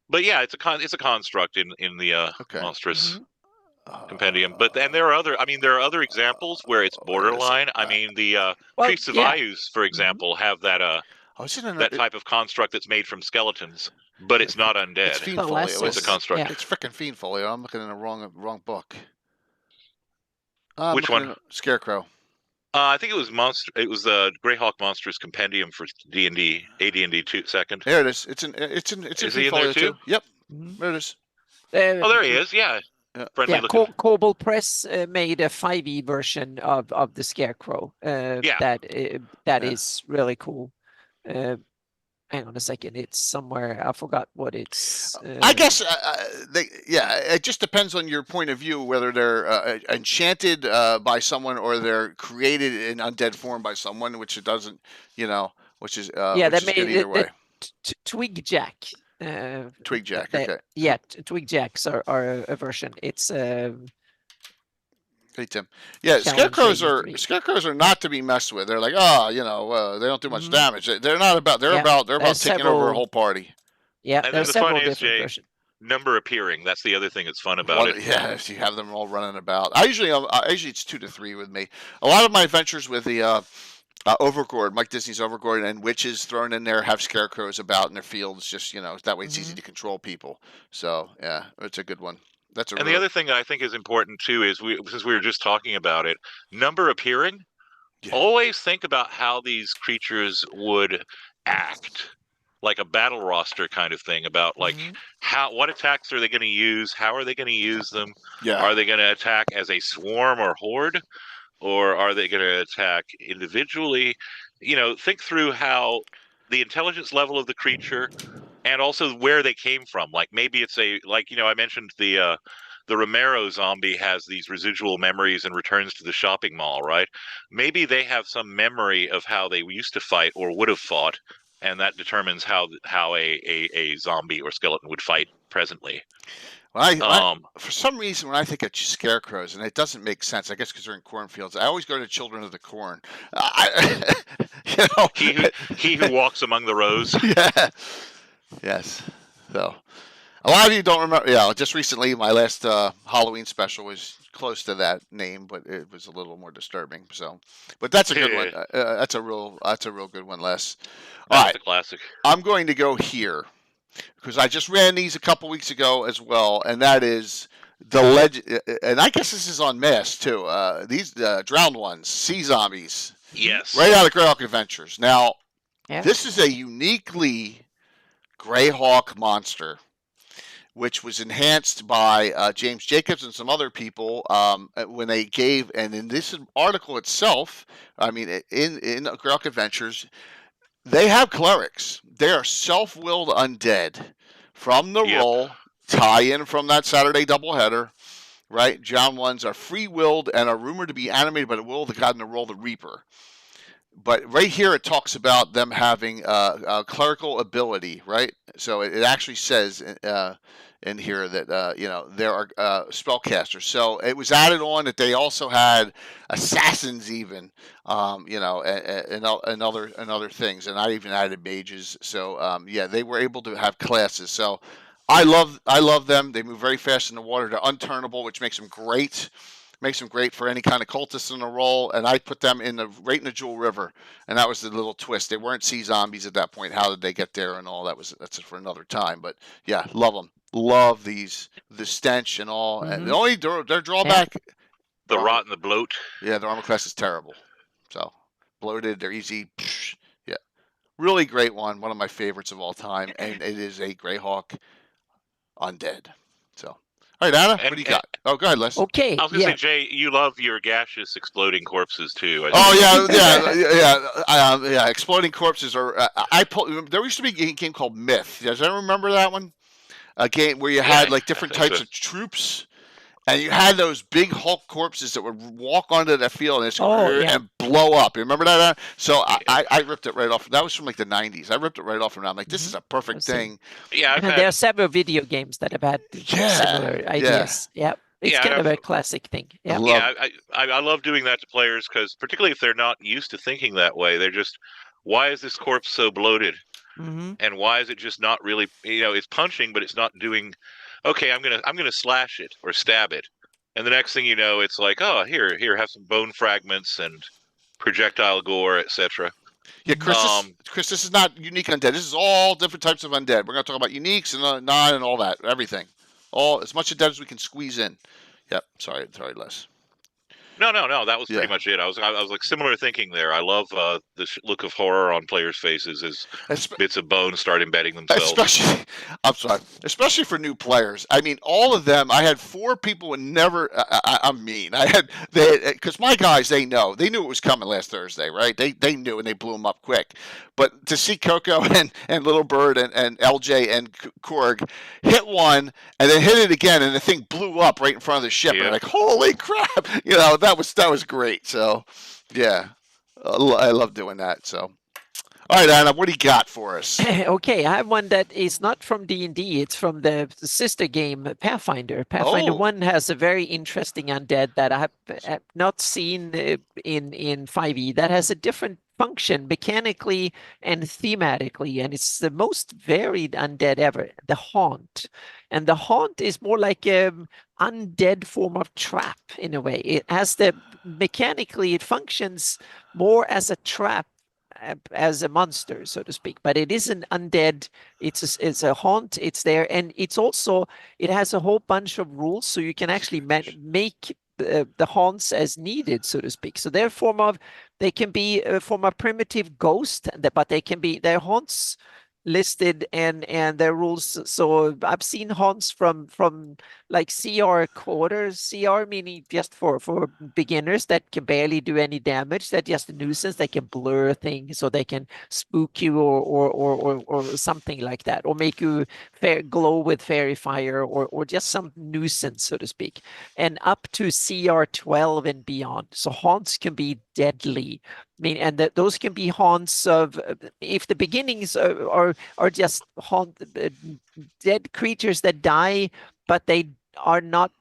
But yeah, it's a construct in the Okay. monstrous compendium. But then there are other examples where it's borderline. I mean, the priests of Ayus, for example, have that that type of construct that's made from skeletons, but it's not undead. It's Fiend Folio. It's a construct. It's frickin' Fiend Folio. I'm looking in the wrong book. Which one? Scarecrow. I think it was the Greyhawk Monsters Compendium for D&D, AD&D 2nd. There it is. It's in Fiend Folio too. Yep. There it is. Oh, there he is. Yeah. Kobold Press made a 5e version of the Scarecrow. That is really cool. Hang on a second, it's somewhere. I forgot what it's. I guess it just depends on your point of view whether they're enchanted by someone or they're created in undead form by someone, which it doesn't, which is which is good either way. Twig Jack. Twig Jack. Okay. Yeah, Twig Jacks are a version. It's. Hey Tim. Yeah, scarecrows are not to be messed with. They're like, they don't do much damage. They're not about. They're about taking over a whole party. Yeah, and there's the several fun is, different Jay, versions. Number appearing. That's the other thing that's fun about it. Yeah, if you have them all running about. Usually it's 2 to 3 with me. A lot of my adventures with the Overgord, Mike Disney's Overgord, and witches thrown in there have scarecrows about in their fields. Just that way it's easy to control people. So yeah, it's a good one. The other thing that I think is important too is since we were just talking about it, number appearing. Yeah. Always think about how these creatures would act, like a battle roster kind of thing. About like what attacks are they going to use? How are they going to use them? Yeah. Are they going to attack as a swarm or horde, or are they going to attack individually? Think through how the intelligence level of the creature. And also where they came from. Like maybe it's I mentioned the Romero zombie has these residual memories and returns to the shopping mall, right? Maybe they have some memory of how they used to fight or would have fought, and that determines how a zombie or skeleton would fight presently. Well, for some reason, when I think of scarecrows, and it doesn't make sense, I guess because they're in cornfields, I always go to Children of the Corn. He who walks among the rows. Yeah. Yes. So, a lot of you don't remember. Yeah, just recently, my last Halloween special was close to that name, but it was a little more disturbing. So, but that's a good one. That's a real good one, Les. All right, a classic. I'm going to go here because I just ran these a couple weeks ago as well, and that is the legend. And I guess this is on Mass too. These drowned ones, sea zombies. Yes. Right out of Greyhawk Adventures. Now, this is a uniquely Greyhawk monster, which was enhanced by James Jacobs and some other people when they gave, and in this article itself, I mean, in Greyhawk Adventures, they have clerics. They are self-willed undead from the role tie-in from that Saturday doubleheader, right? John ones are free-willed and are rumored to be animated by the will of the god in the role, the Reaper. But right here it talks about them having a clerical ability, right? So it actually says in here that there are spellcasters. So it was added on that they also had assassins, even and other things. And I even added mages. So they were able to have classes. So I love them. They move very fast in the water. They're unturnable, which makes them great. Makes them great for any kind of cultist in a role, and I put them right in the Jewel River, and that was the little twist. They weren't sea zombies at that point. How did they get there and all? That's for another time. But yeah, love them. Love the stench and all. And the only their drawback, the rot and the bloat. Yeah, their armor class is terrible. So bloated. They're easy. Yeah, really great one. One of my favorites of all time, and it is a Greyhawk undead. So. All right, Anna, what do you got? Go ahead, Les. Okay. I was going to say, Jay, you love your gaseous exploding corpses too. Exploding corpses are. There used to be a game called Myth. Does anyone remember that one? A game where you had like different types of troops, and you had those big Hulk corpses that would walk onto the field and blow up. You remember that? So I ripped it right off. That was from like the 90s. I ripped it right off, and I'm like, this is a perfect thing. Yeah, there are several video games that have had similar ideas. Yeah. It's kind of a classic thing. Yeah, I love doing that to players because particularly if they're not used to thinking that way, they're just, why is this corpse so bloated? And why is it just not really? It's punching, but it's not doing. Okay, I'm gonna slash it or stab it, and the next thing you know, it's like, oh, here, have some bone fragments and projectile gore, etc. Yeah, Chris, this is not unique undead. This is all different types of undead. We're going to talk about uniques and non and all that, everything. All as much undead as we can squeeze in. Yep. Sorry, Les. No. That was pretty much it. I was like similar thinking there. I love the look of horror on players' faces as bits of bone start embedding themselves. Especially for new players. I mean, all of them. I had 4 people who never. I'm mean. Because my guys, they knew it was coming last Thursday, right? They knew and they blew them up quick. But to see Coco and Little Bird and LJ and Korg hit one and then hit it again and the thing blew up right in front of the ship. And like, holy crap! That was great. So, yeah, I love doing that. So, all right, Anna, what do you got for us? Okay, I have one that is not from D&D. It's from the sister game Pathfinder. Pathfinder 1 has a very interesting undead that I have not seen in 5e. That has a different function mechanically and thematically, and it's the most varied undead ever, the Haunt. And the Haunt is more like an undead form of trap in a way. It has mechanically, it functions more as a trap as a monster, so to speak, but it isn't undead. It's a haunt. It's there, and it has a whole bunch of rules, so you can actually make the haunts as needed, so to speak. So they can be a form of primitive ghost, but their haunts listed and their rules. So I've seen haunts from like CR quarters, CR meaning just for beginners that can barely do any damage. They're just a nuisance. They can blur things, so they can spook you or something like that, or make you glow with fairy fire, or just some nuisance, so to speak. And up to CR 12 and beyond. So haunts can be deadly. I mean, and those can be haunts of, if the beginnings are just dead creatures that die, but they are not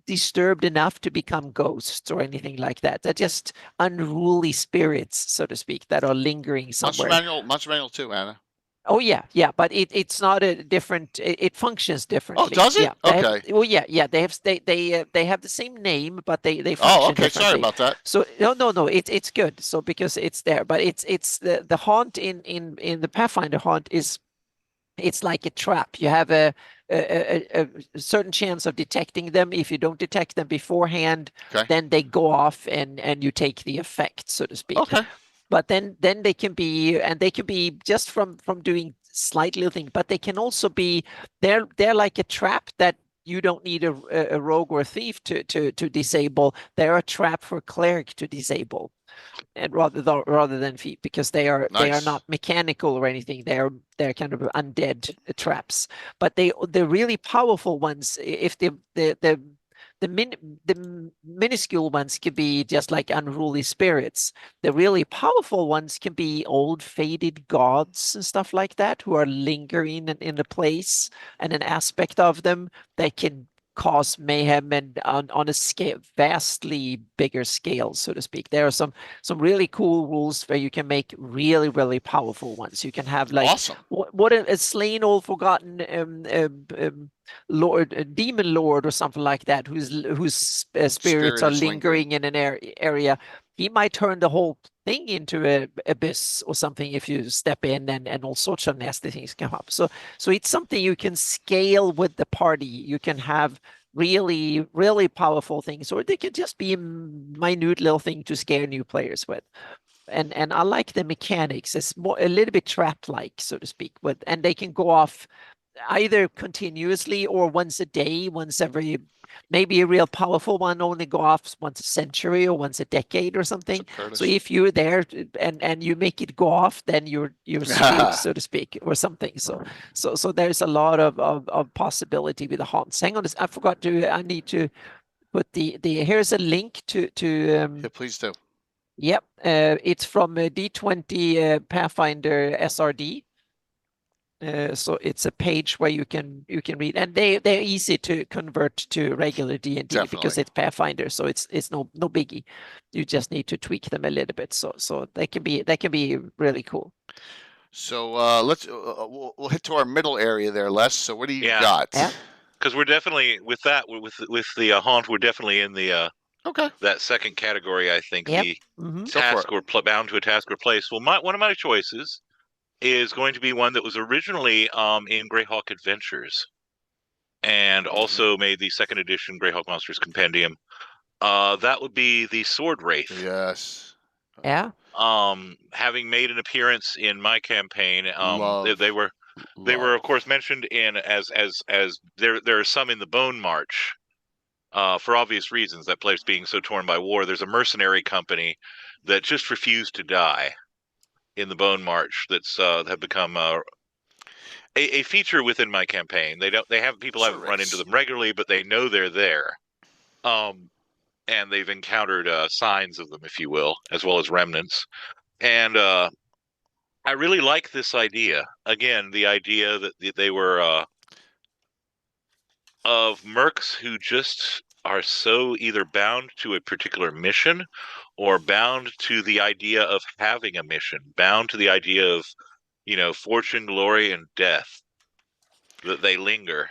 disturbed enough to become ghosts or anything like that. They're just unruly spirits, so to speak, that are lingering somewhere. Monster Manual 2, Anna. Oh yeah, but it's not a different. It functions differently. Oh, does it? Yeah. Okay. They have the same name, but they function. Oh, okay. Sorry about that. So no. It's good. So because it's there, but it's the haunt in the Pathfinder haunt it's like a trap. You have a certain chance of detecting them. If you don't detect them beforehand, then they go off and you take the effect, so to speak. Okay. But then they can be just from doing slight little things, but they can also be, they're like a trap that you don't need a rogue or a thief to disable. They're a trap for cleric to disable, and rather than feet, because they are not mechanical or anything. They're kind of undead traps. But the really powerful ones, if the minuscule ones can be just like unruly spirits. The really powerful ones can be old faded gods and stuff like that, who are lingering in a place and an aspect of them that can cause mayhem and on a scale, vastly bigger scale, so to speak. There are some really cool rules where you can make really, really powerful ones. You can have like awesome. what a slain old forgotten lord, demon lord or something like that, whose spirits are lingering in an area. He might turn the whole thing into a abyss or something if you step in, and all sorts of nasty things come up. So it's something you can scale with the party. You can have really, really powerful things, or they could just be a minute little thing to scare new players with. And I like the mechanics. It's a little bit trap-like, so to speak, and they can go off either continuously or once a day, once every, maybe a real powerful one only go off once a century or once a decade or something. So if you're there and you make it go off, then you're screwed, so to speak, or something. So there's a lot of possibility with the haunts. Hang on, I need to put here's a link to yeah, please do. Yep, it's from D20 Pathfinder SRD. So it's a page where you can read, and they're easy to convert to regular D&D because it's Pathfinder, so it's no biggie. You just need to tweak them a little bit, so they can be really cool. So let's we'll hit to our middle area there, Les. So what do you Yeah. got? Yeah. Because we're definitely with that with the haunt, we're definitely in the Okay. that second category. I think Yep. the Mm-hmm. Go for task or bound to a task or place. Well, one of my choices is going to be one that was originally in Greyhawk Adventures, and also made the second edition Greyhawk Monsters Compendium. That would be the Sword Wraith. Yes. Yeah. Having made an appearance in my campaign, Love. they were of course mentioned in as there are some in the Bone March. For obvious reasons, that place being so torn by war, there's a mercenary company that just refused to die in the Bone March. That's have become a feature within my campaign. They have people haven't run into them regularly, but they know they're there. And they've encountered signs of them, if you will, as well as remnants. And I really like this idea. Again, the idea that they were of mercs who just are so either bound to a particular mission or bound to the idea of having a mission, bound to the idea of, fortune, glory, and death, that they linger.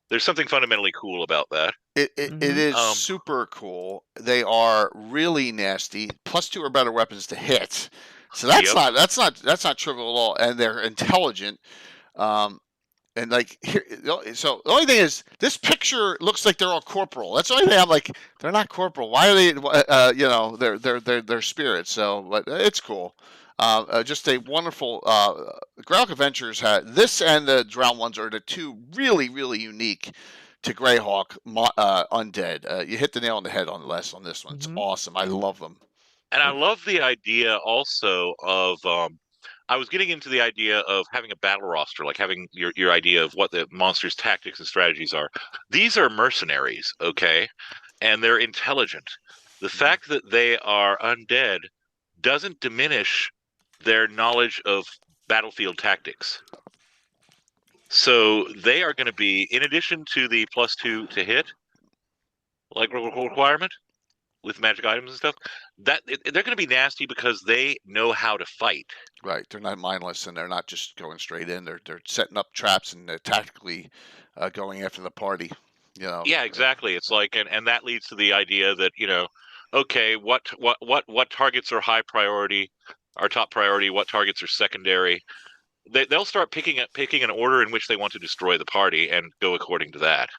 There's something fundamentally cool about that. It is Um, super cool. They are really nasty. +2 or better weapons to hit. So that's Yep. not trivial at all. And they're intelligent. And like here, so the only thing is this picture looks like they're all corporal. That's the only thing I'm like, they're not corporal. Why are they? They're spirits. So, but it's cool. Just a wonderful. Greyhawk Adventures had this, and the Drowned ones are the two really unique to Greyhawk Undead. You hit the nail on the head on this one. It's awesome. I love them. And I love the idea also of I was getting into the idea of having a battle roster, like having your idea of what the monster's tactics and strategies are. These are mercenaries, okay? And they're intelligent. The fact that they are undead doesn't diminish their knowledge of battlefield tactics. So they are going to be, in addition to the +2 to hit, like requirement with magic items and stuff, that they're going to be nasty because they know how to fight. Right, they're not mindless, and they're not just going straight in. They're setting up traps and they're tactically going after the party. Yeah, exactly. It's like, and that leads to the idea that okay, what targets are high priority, are top priority, what targets are secondary. They'll start picking an order in which they want to destroy the party and go according to that.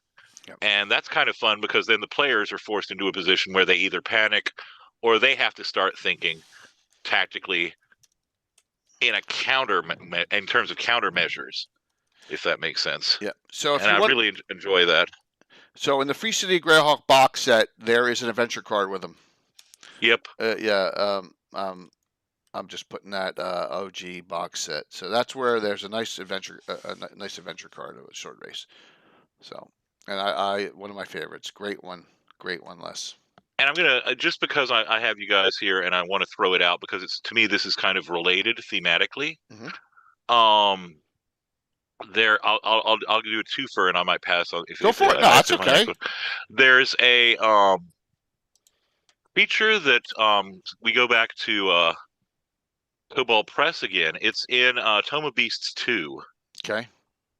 Yep. And that's kind of fun because then the players are forced into a position where they either panic or they have to start thinking tactically in terms of countermeasures, if that makes sense. Yeah. So I really enjoy that. So in the Free City Greyhawk box set, there is an adventure card with them. Yep. I'm just putting that OG box set. So that's where there's a nice adventure card of a short race. So, and I one of my favorites. Great one, Les. And I'm gonna just because I have you guys here, and I want to throw it out because it's, to me, this is kind of related thematically. Mm-hmm. I'll do a twofer, and I might pass on. Go for it. No, that's okay. There's a feature that we go back to Cobalt Press again. It's in Tome of Beasts 2. Okay.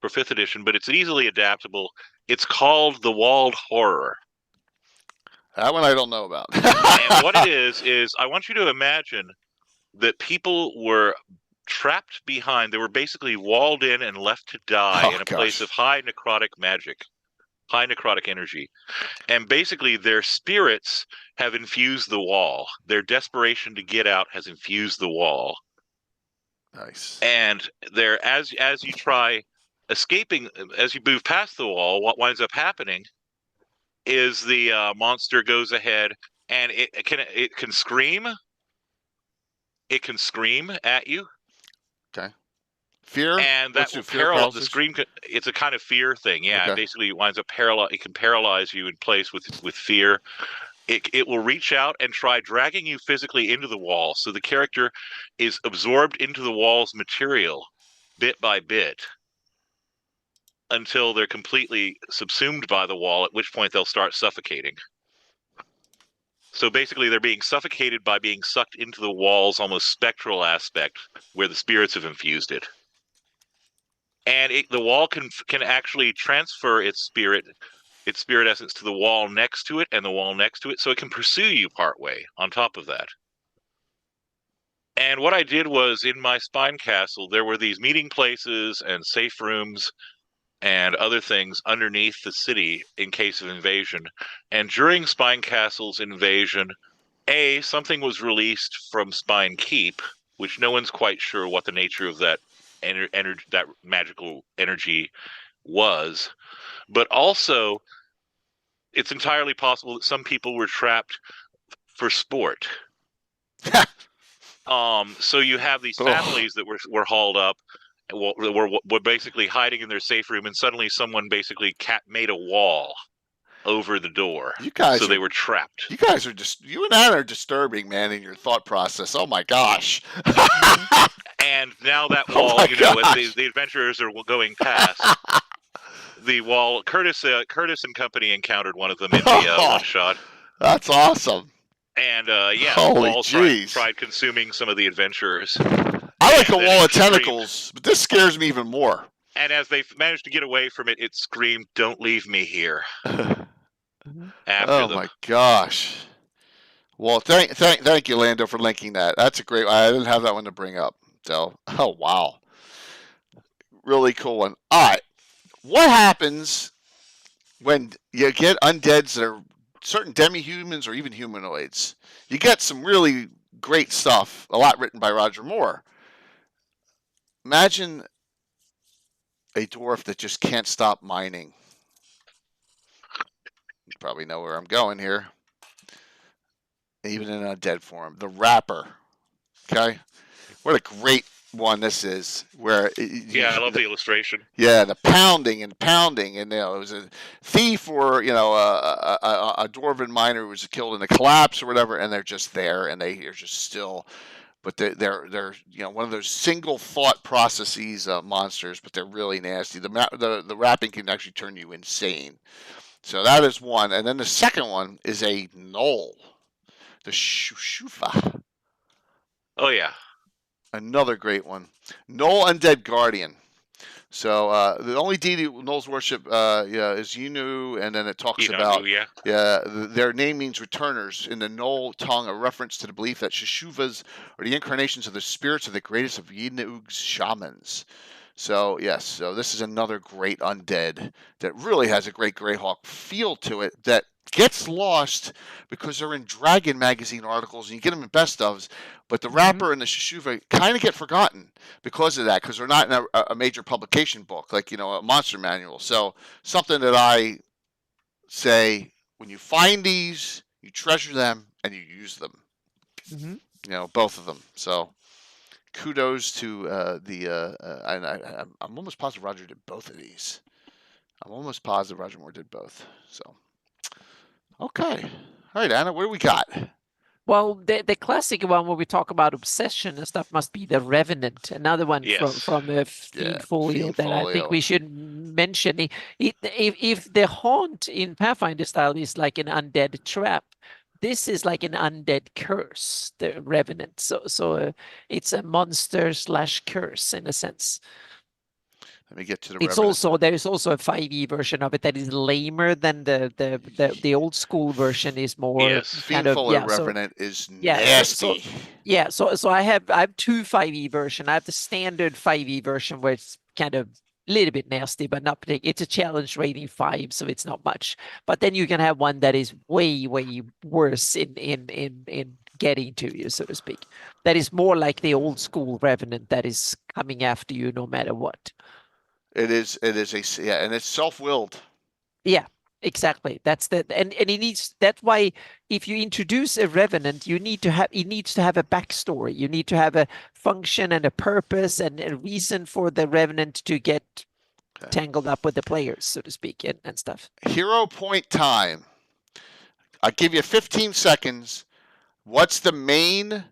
For 5th edition, but it's easily adaptable. It's called The Walled Horror. That one I don't know about. And what it is I want you to imagine that people were trapped behind. They were basically walled in and left to die in a place of high necrotic magic, high necrotic energy. And basically their spirits have infused the wall. Their desperation to get out has infused the wall. Nice. And there, as you try escaping, as you move past the wall, what winds up happening is the monster goes ahead and it can scream. It can scream at you. Okay. Fear. And that will paralyze the scream. It's a kind of fear thing. Yeah. Okay. Basically, it winds up it can paralyze you in place with fear. It will reach out and try dragging you physically into the wall. So the character is absorbed into the wall's material bit by bit until they're completely subsumed by the wall, at which point they'll start suffocating. So basically, they're being suffocated by being sucked into the wall's almost spectral aspect, where the spirits have infused it. And the wall can actually transfer its spirit essence to the wall next to it and the wall next to it, so it can pursue you partway on top of that. And what I did was, in my spine castle, there were these meeting places and safe rooms and other things underneath the city in case of invasion. And during Spine Castle's invasion, something was released from Spine Keep, which no one's quite sure what the nature of that that magical energy was. But also, it's entirely possible that some people were trapped for sport. So you have these families that were hauled up, were basically hiding in their safe room, and suddenly someone basically made a wall over the door. So they were trapped. You guys are just, you and Anna are disturbing, man, in your thought process. Oh my gosh. And now that wall, as the adventurers are going past, the wall, Curtis and company encountered one of them in the one shot. That's awesome. And the wall tried consuming some of the adventurers. I like a wall of tentacles, but this scares me even more. And as they managed to get away from it, it screamed, "Don't leave me here." My gosh. Well, thank you, Lando, for linking that. That's a great. I didn't have that one to bring up. So, oh wow, really cool one. All right, what happens when you get undeads that are certain demi-humans or even humanoids? You get some really great stuff. A lot written by Roger Moore. Imagine a dwarf that just can't stop mining. You probably know where I'm going here. Even in a dead form. The Rapper. Okay? What a great one this is. Where I love the illustration. Yeah, the pounding. And it was a thief or a dwarven miner who was killed in a collapse or whatever, and they're just there and they're just still. But they're one of those single thought processes monsters, but they're really nasty. The wrapping can actually turn you insane. So that is one, and then the second one is a gnoll, the Shufa. Oh yeah, another great one. Gnoll Undead Guardian. So the only deity gnolls worship is Yunu, and then it talks about their name means returners in the Gnoll tongue, a reference to the belief that Shishuvas are the incarnations of the spirits of the greatest of Yinu's shamans. So yes, so this is another great undead that really has a great Greyhawk feel to it that gets lost because they're in Dragon magazine articles and you get them in best ofs, but the Rapper and the Shishuva kind of get forgotten because of that, because they're not in a major publication book like a monster manual. So something that I say, when you find these, you treasure them and you use them. Both of them. So kudos to I'm almost positive Roger did both of these. I'm almost positive Roger Moore did both. So, okay. All right, Anna, what do we got? Well, the classic one where we talk about obsession and stuff must be the Revenant. Another one from Fiend Folio that I think we should mention. If the haunt in Pathfinder style is like an undead trap, this is like an undead curse, the Revenant. So it's a monster / curse in a sense. Let me get to the Revenant. There is also a 5e version of it that is lamer than the old school version is more kind of Revenant is nasty. So I have 2 5e version. I have the standard 5e version where it's kind of a little bit nasty, but not particular. It's a challenge rating 5, so it's not much. But then you can have one that is way worse in getting to you, so to speak. That is more like the old school Revenant that is coming after you no matter what. It is and it's self-willed. Yeah, exactly. That's and it needs. That's why if you introduce a Revenant, it needs to have a backstory. You need to have a function and a purpose and a reason for the Revenant to get tangled up with the players, so to speak, and stuff. Hero point time. I'll give you 15 seconds. What's the main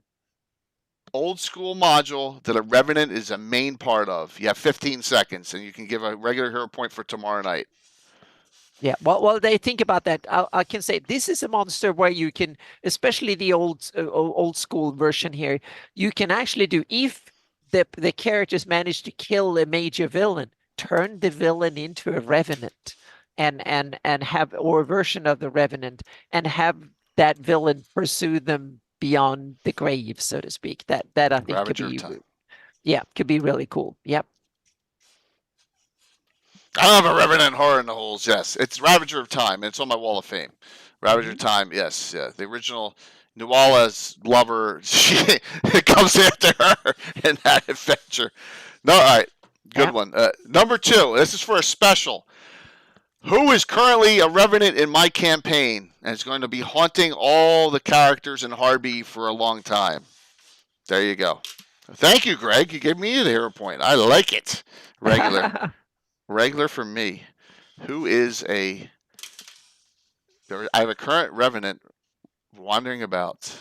old school module that a Revenant is a main part of? You have 15 seconds, and you can give a regular hero point for tomorrow night. Yeah, well, they think about that. I can say this is a monster where you can, especially the old school version here, you can actually do if the characters manage to kill a major villain, turn the villain into a revenant, and have or a version of the revenant, and have that villain pursue them beyond the grave, so to speak. That I think could Ravager of be, Time. yeah, could be really cool. Yep. I love a Revenant Horror in the Holes. Yes, it's Ravager of Time. It's on my wall of fame. Ravager of Time. Yes, yeah. The original Nuala's lover. She comes after her in that adventure. No, all right, good Yeah. one. Number 2. This is for a special. Who is currently a Revenant in my campaign and is going to be haunting all the characters in Harby for a long time? There you go. Thank you, Greg. You gave me the hero point. I like it. Regular. Regular for me. Who is I have a current Revenant wandering about.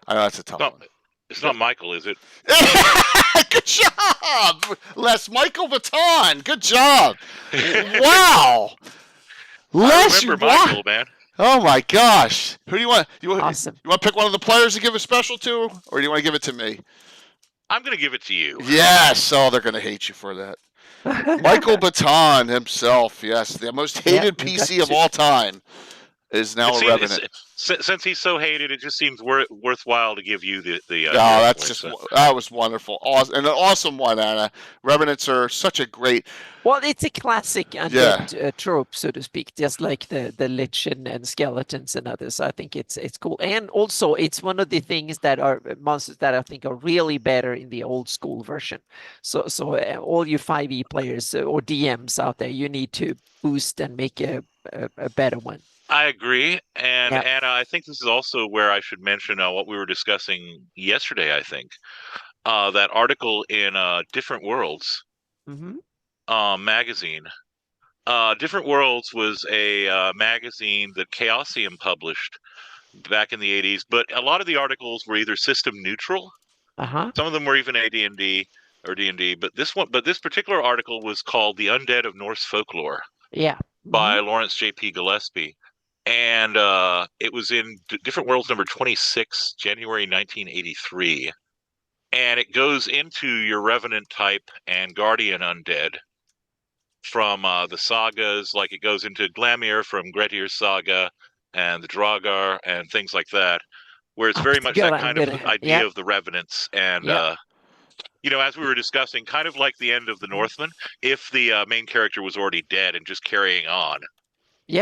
I know that's a tough one. It's not Michael, is it? Good job, Michael Baton. Good job. Wow. I remember Michael, man. Oh my gosh. Who do you want? Awesome. You want to pick one of the players to give a special to, or do you want to give it to me? I'm going to give it to you. Yes. Oh, they're going to hate you for that. Michael Baton himself, yes, the most hated PC of all time, is now a Revenant. Since he's so hated, it just seems worthwhile to give you the. That was wonderful, awesome, and an awesome one, Anna. Revenants are such a great. Well, it's a classic undead trope, so to speak, just like the lich and skeletons and others. I think it's cool, and also it's one of the things that are monsters that I think are really better in the old school version. So all you 5e players or DMs out there, you need to boost and make a better one. I agree, and Anna, I think this is also where I should mention what we were discussing yesterday. I think that article in Different Worlds. Magazine. Different Worlds was a magazine that Chaosium published back in the 80s, but a lot of the articles were either system neutral. Some of them were even AD&D or D&D, but this particular article was called "The Undead of Norse Folklore." Yeah. By Lawrence J.P. Gillespie, and it was in Different Worlds number 26, January 1983, and it goes into your Revenant type and Guardian undead from the sagas, like it goes into Glamir from Grettir's saga and the Dragar and things like that, where it's very much that kind of idea of the Revenants. And, as we were discussing, kind of like the end of the Northman, if the main character was already dead and just carrying on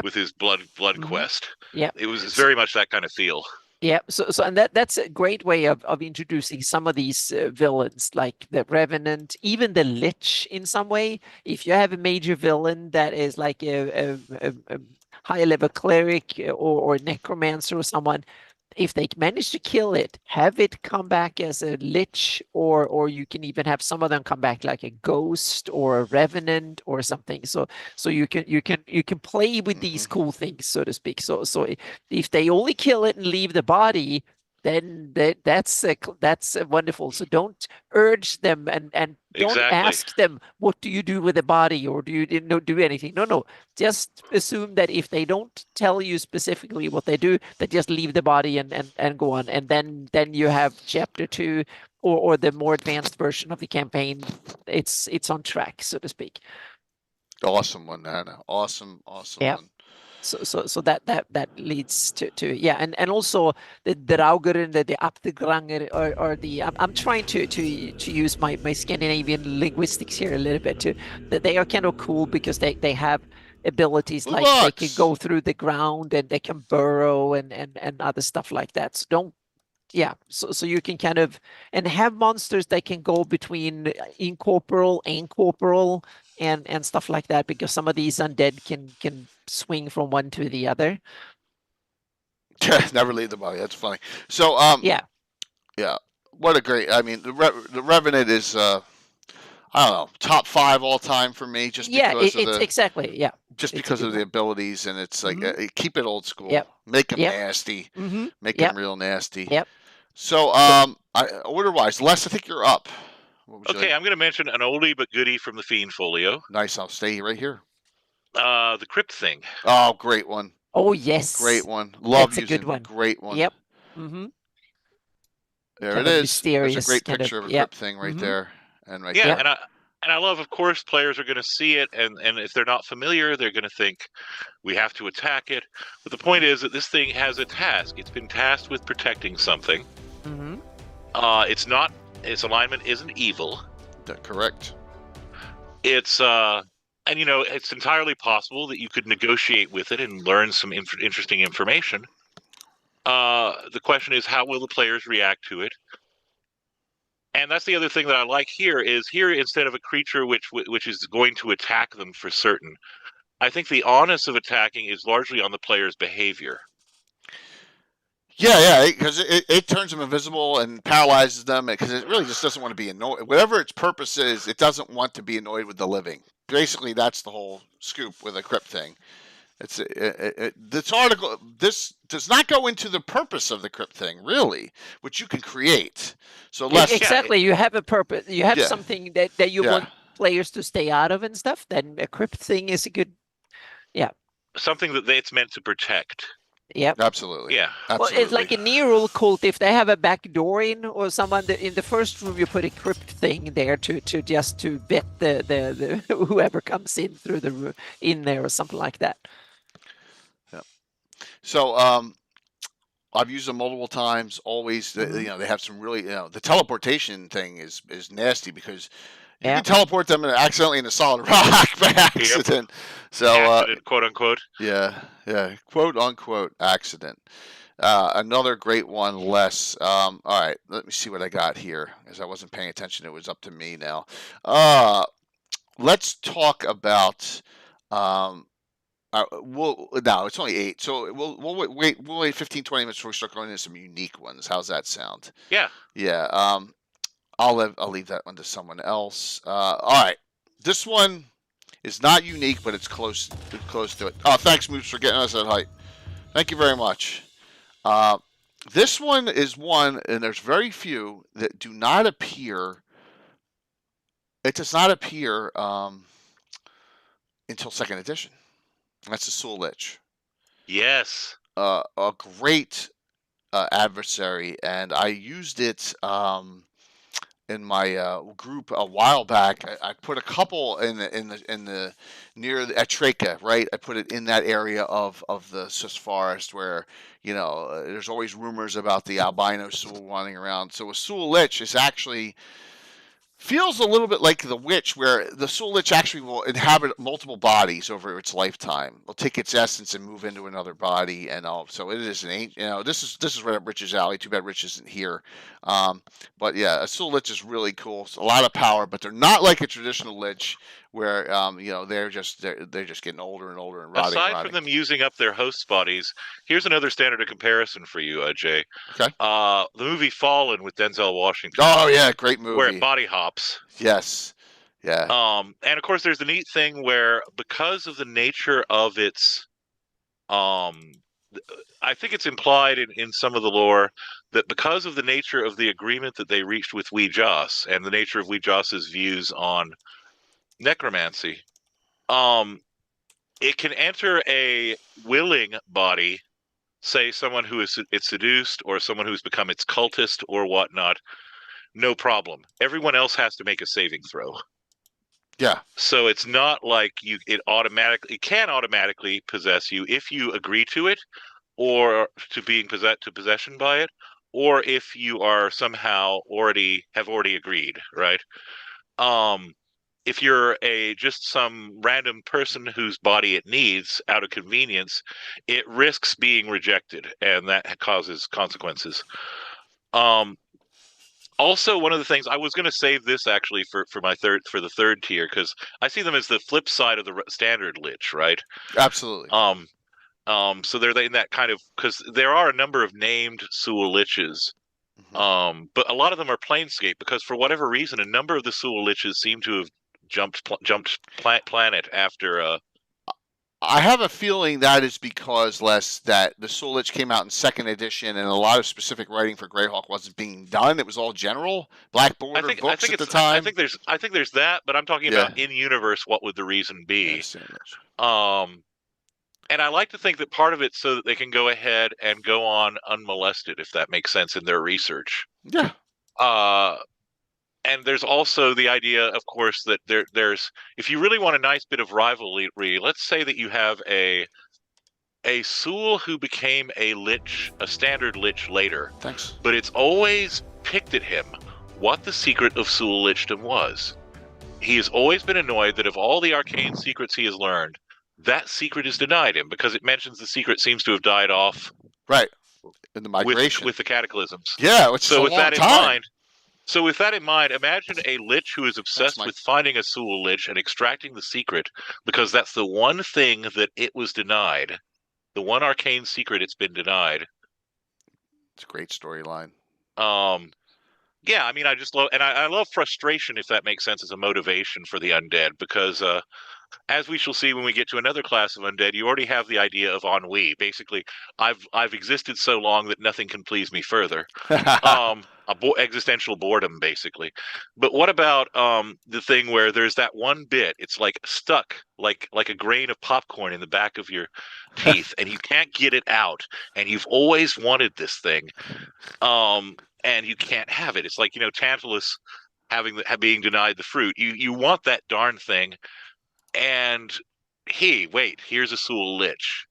with his blood quest. It was very much that kind of feel. Yeah, so and that's a great way of introducing some of these villains, like the Revenant, even the Lich in some way. If you have a major villain that is like a high-level cleric or necromancer or someone, if they manage to kill it, have it come back as a lich, or you can even have some of them come back like a ghost or a revenant or something. So you can play with these cool things, so to speak. So if they only kill it and leave the body, then that's wonderful. So don't urge them and don't ask them, what do you do with the body, or do you do anything? No. Just assume that if they don't tell you specifically what they do, they just leave the body and go on. And then you have chapter 2 or the more advanced version of the campaign. It's on track, so to speak. Awesome one, Anna. Awesome one. So that leads to and also the Rauger and the Aptegranger or the I'm trying to use my Scandinavian linguistics here a little bit too. That they are kind of cool because they have abilities like they can go through the ground and they can burrow and other stuff like that. So you can kind of and have monsters that can go between incorporeal and corporeal and stuff like that, because some of these undead can swing from one to the other. Never leave the body. That's funny. So yeah. What a great. I mean, the Revenant is I don't know, top 5 all time for me. Just because of exactly. Just because of the abilities, and it's like keep it old school. Make them nasty. Make them real nasty. So order-wise, Les, I think you're up. Okay, I'm going to mention an oldie but goodie from the Fiend Folio. Nice. I'll stay right here. The crypt thing. Oh, great one. Oh yes, Great one. Love that's a using good one. Great one. Yep. Mm-hmm. There Kind it of is. There's a mysterious, great kind of. picture of a Yep. crypt thing right Mm-hmm. there, and right Yeah, there. and I love, of course, players are going to see it, and if they're not familiar, they're going to think we have to attack it. But the point is that this thing has a task. It's been tasked with protecting something. Mm-hmm. It's not. Its alignment isn't evil. Correct. It's and it's entirely possible that you could negotiate with it and learn some interesting information. The question is, how will the players react to it? And that's the other thing that I like here is instead of a creature which is going to attack them for certain, I think the onus of attacking is largely on the player's behavior. Yeah, because it turns them invisible and paralyzes them because it really just doesn't want to be annoyed. Whatever its purpose is, it doesn't want to be annoyed with the living. Basically, that's the whole scoop with a crypt thing. This article. This does not go into the purpose of the crypt thing, really, which you can create. So Exactly, you have a purpose. You have Yeah. something that you want players to stay out of and stuff. Then a crypt thing is a good. Yeah. Something that it's meant to protect. Yep. Absolutely. Yeah. Absolutely. Well, it's like a Nero cult. If they have a back door in, or someone in the first room, you put a crypt thing there to vet the whoever comes in through the room in there or something like that. Yeah. So I've used them multiple times. Always, they have some really, the teleportation thing is nasty because you can teleport them accidentally in a solid rock by accident. Yep. So accident, quote unquote. Yeah, quote unquote accident. Another great one, Les. All right, let me see what I got here, as I wasn't paying attention. It was up to me now. Let's talk about. No, it's only 8, so we'll wait 15, 20 minutes before we start going into some unique ones. How's that sound? Yeah. Yeah. I'll leave that one to someone else. All right, this one is not unique, but it's close to it. Oh, thanks, Moops, for getting us that height. Thank you very much. This one is one, and there's very few that do not appear. It does not appear until 2nd edition. That's the Soul Lich. Yes. A great adversary, and I used it in my group a while back. I put a couple in the near the Atreka, right? I put it in that area of the Sus Forest where there's always rumors about the albino Soul running around. So a Soul Lich is actually feels a little bit like the Witch, where the Soul Lich actually will inhabit multiple bodies over its lifetime. It'll take its essence and move into another body, and so it is an ancient. This is right up Rich's alley. Too bad Rich isn't here. But yeah, a Soul Lich is really cool. It's a lot of power, but they're not like a traditional Lich, where they're just getting older and older and rotting. Aside from them using up their host bodies, here's another standard of comparison for you, Jay. Okay. The movie Fallen with Denzel Washington. Oh yeah, great movie. Where it body hops. Yes. Yeah. And of course, there's the neat thing where, because of the nature of its, I think it's implied in some of the lore that because of the nature of the agreement that they reached with Wee Joss and the nature of Wee Joss's views on necromancy, it can enter a willing body, say someone who is it's seduced or someone who's become its cultist or whatnot, no problem. Everyone else has to make a saving throw. Yeah. So it's not like it can automatically possess you if you agree to it, or to being possession by it, or if you are somehow already agreed, right? If you're just some random person whose body it needs out of convenience, it risks being rejected, and that causes consequences. Also, one of the things I was going to save this actually for the third tier, because I see them as the flip side of the standard Lich, right? Absolutely. So they're in that kind of, because there are a number of named Soul Liches. But a lot of them are Planescape, because for whatever reason, a number of the Soul Liches seem to have jumped planet after. I have a feeling that is because, Les, that the Soul Lich came out in 2nd edition, and a lot of specific writing for Greyhawk wasn't being done. It was all general, Black Border books at the time. I think there's that, but I'm talking about in universe. What would the reason be? And I like to think that part of it's so that they can go ahead and go on unmolested, if that makes sense, in their research. Yeah. And there's also the idea, of course, that there's if you really want a nice bit of rivalry, let's say that you have a Soul who became a Lich, a standard Lich later. Thanks. But it's always picked at him what the secret of Soul Lichdom was. He has always been annoyed that of all the arcane secrets he has learned, that secret is denied him because it mentions the secret seems to have died off. Right. In the migration. With the cataclysms. Yeah, which so is a with long that time. in mind, So with that in mind, imagine a Lich who is obsessed with finding a Soul Lich and extracting the secret because that's the one thing that it was denied. The one arcane secret it's been denied. It's a great storyline. Yeah, I mean, I just love, and I love frustration, if that makes sense, as a motivation for the undead, because as we shall see when we get to another class of undead, you already have the idea of ennui. Basically, I've existed so long that nothing can please me further. Existential boredom, basically. But what about the thing where there's that one bit? It's like stuck, like a grain of popcorn in the back of your teeth, and you can't get it out, and you've always wanted this thing. And you can't have it. It's like, Tantalus being denied the fruit. You want that darn thing, and here's a Soul Lich.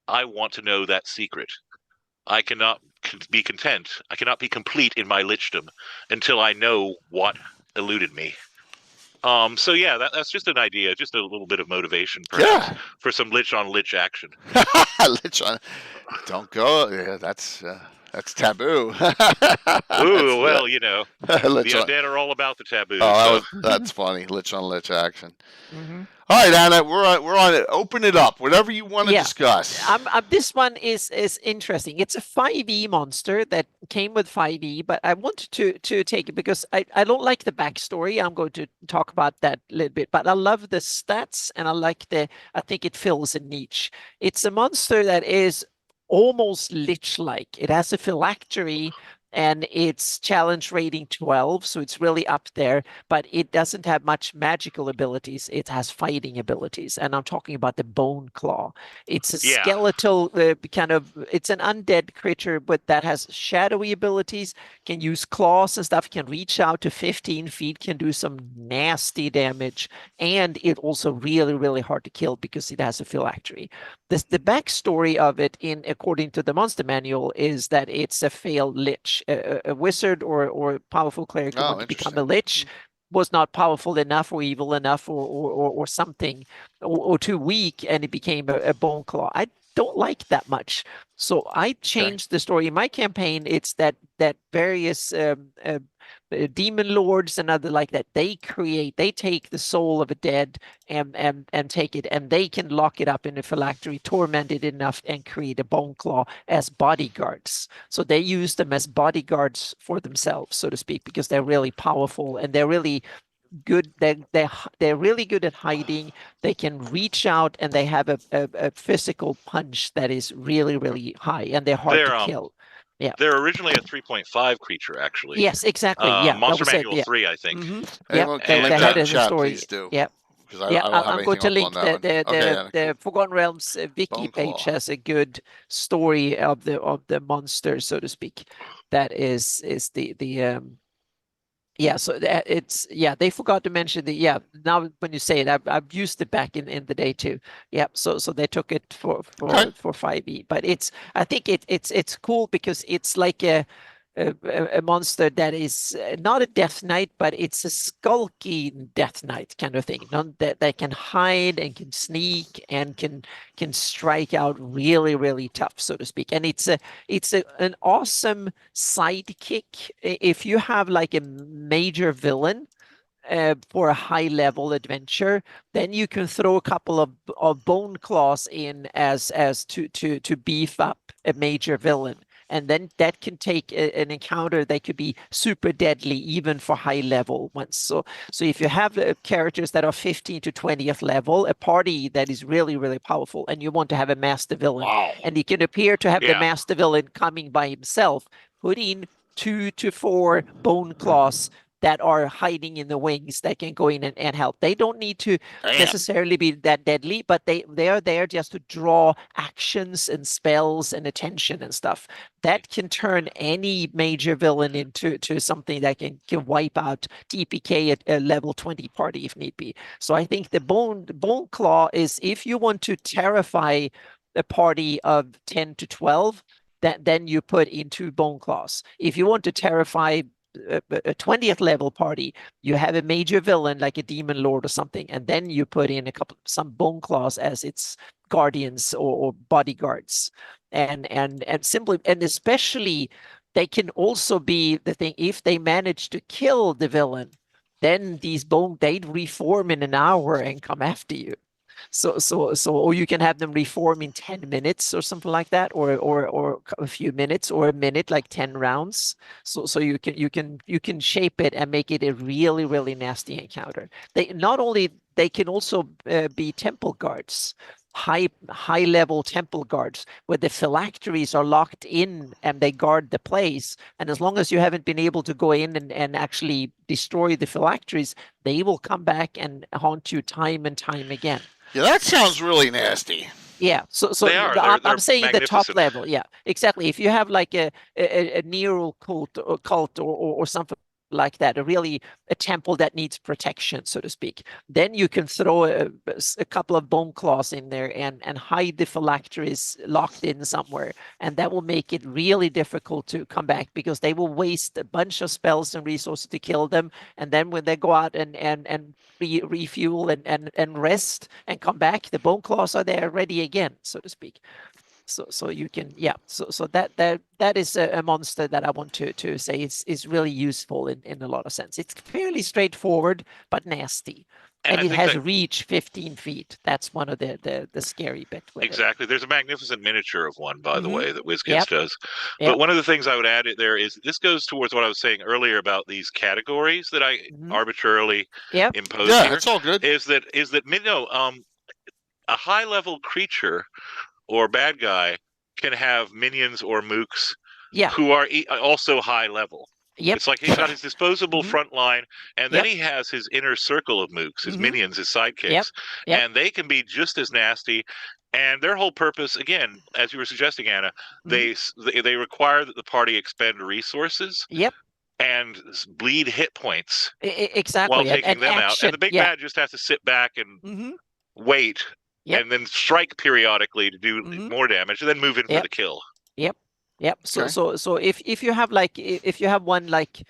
I want to know that secret. I cannot be content. I cannot be complete in my lichdom until I know what eluded me. So yeah, that's just an idea, just a little bit of motivation perhaps for some Lich on Lich action. Lich on, don't go. Yeah, that's taboo. Ooh, well, the undead are all about the taboo. Oh, that's funny. Lich on Lich action. Mm-hmm. All right, Anna, we're on it. Open it up. Whatever you want to discuss. This one is interesting. It's a 5e monster that came with 5e, but I wanted to take it because I don't like the backstory. I'm going to talk about that a little bit, but I love the stats and I think it fills a niche. It's a monster that is almost lich-like. It has a phylactery and it's challenge rating 12, so it's really up there, but it doesn't have much magical abilities. It has fighting abilities, and I'm talking about the Bone Claw. It's a skeletal it's an undead creature, but that has shadowy abilities, can use claws and stuff, can reach out to 15 feet, can do some nasty damage, and it also really, really hard to kill because it has a phylactery. The backstory of it, according to the monster manual, is that it's a failed lich. A wizard or powerful cleric who wanted to become a lich was not powerful enough or evil enough or something or too weak, and it became a bone claw. I don't like that much, so I changed the story in my campaign. It's that various demon lords and other like that, they take the soul of a dead and take it, and they can lock it up in a phylactery, torment it enough, and create a bone claw as bodyguards. So they use them as bodyguards for themselves, so to speak, because they're really powerful and they're really good. They're really good at hiding. They can reach out, and they have a physical punch that is really, really high, and they're hard to kill. Yeah, they're originally a 3.5 creature, actually. Yes, exactly. Monster Manual 3, I think. Mm-hmm. Yeah, they had in the story. Yeah. I'm going to link the Forgotten Realms wiki page has a good story of the monster, so to speak. That is the so they forgot to mention now when you say it, I've used it back in the day too. So they took it for 5e, but I think it's cool because it's like a monster that is not a death knight, but it's a skulky death knight kind of thing. That can hide and can sneak and can strike out really, really tough, so to speak. And it's an awesome sidekick if you have like a major villain for a high level adventure. Then you can throw a couple of bone claws in as to beef up a major villain. and then that can take an encounter that could be super deadly even for high level ones. So if you have characters that are 15 to 20th level, a party that is really, really powerful, and you want to have a master villain, Wow. and he can appear to have the Yeah. master villain coming by himself, put in 2 to 4 bone claws that are hiding in the wings that can go in and help. They don't need to necessarily be that deadly, but they are there just to draw actions and spells and attention and stuff. That can turn any major villain into something that can wipe out TPK at a level 20 party if need be. So I think the bone claw is, if you want to terrify a party of 10 to 12, then you put into bone claws. If you want to terrify a 20th level party, you have a major villain like a demon lord or something, and then you put in some bone claws as its guardians or bodyguards, and simply, and especially they can also be the thing, if they manage to kill the villain, then these they'd reform in an hour and come after you. So, or you can have them reform in 10 minutes or something like that, or a few minutes, or a minute, like 10 rounds. So you can shape it and make it a really, really nasty encounter. They can also be temple guards, high level temple guards, where the phylacteries are locked in and they guard the place. And as long as you haven't been able to go in and actually destroy the phylacteries, they will come back and haunt you time and time again. Yeah, that sounds really nasty. Yeah, so They're I'm saying the top magnificent. level. Yeah, exactly. If you have like a Nero cult or something like that, a temple that needs protection, so to speak, then you can throw a couple of bone claws in there and hide the phylacteries locked in somewhere, and that will make it really difficult to come back, because they will waste a bunch of spells and resources to kill them, and then when they go out and refuel and rest and come back, the bone claws are there ready again, so to speak. So you can, yeah. So that is a monster that I want to say is really useful in a lot of sense. It's fairly straightforward but nasty, and it has reach 15 feet. That's one of the scary bit with exactly. There's a magnificent miniature of one, by the way, that WizKids Yep. does. Yep. But one of the things I would add there is this goes towards what I was saying earlier about these categories that I arbitrarily impose Yeah, here. it's all good. Is that a high level creature or bad guy can have minions or mooks who are also high level. Yep. It's like he's got his disposable front line, and then he has his inner circle of mooks, his minions, his sidekicks, and they can be just as nasty. And their whole purpose, again, as you were suggesting, Anna, they require that the party expend resources. Yep. And bleed hit points. Exactly. While taking them action. out, and the big bad just has to sit back and wait. Yep. And then strike periodically to do more damage, and then move in for the kill. Yep. So if you have one like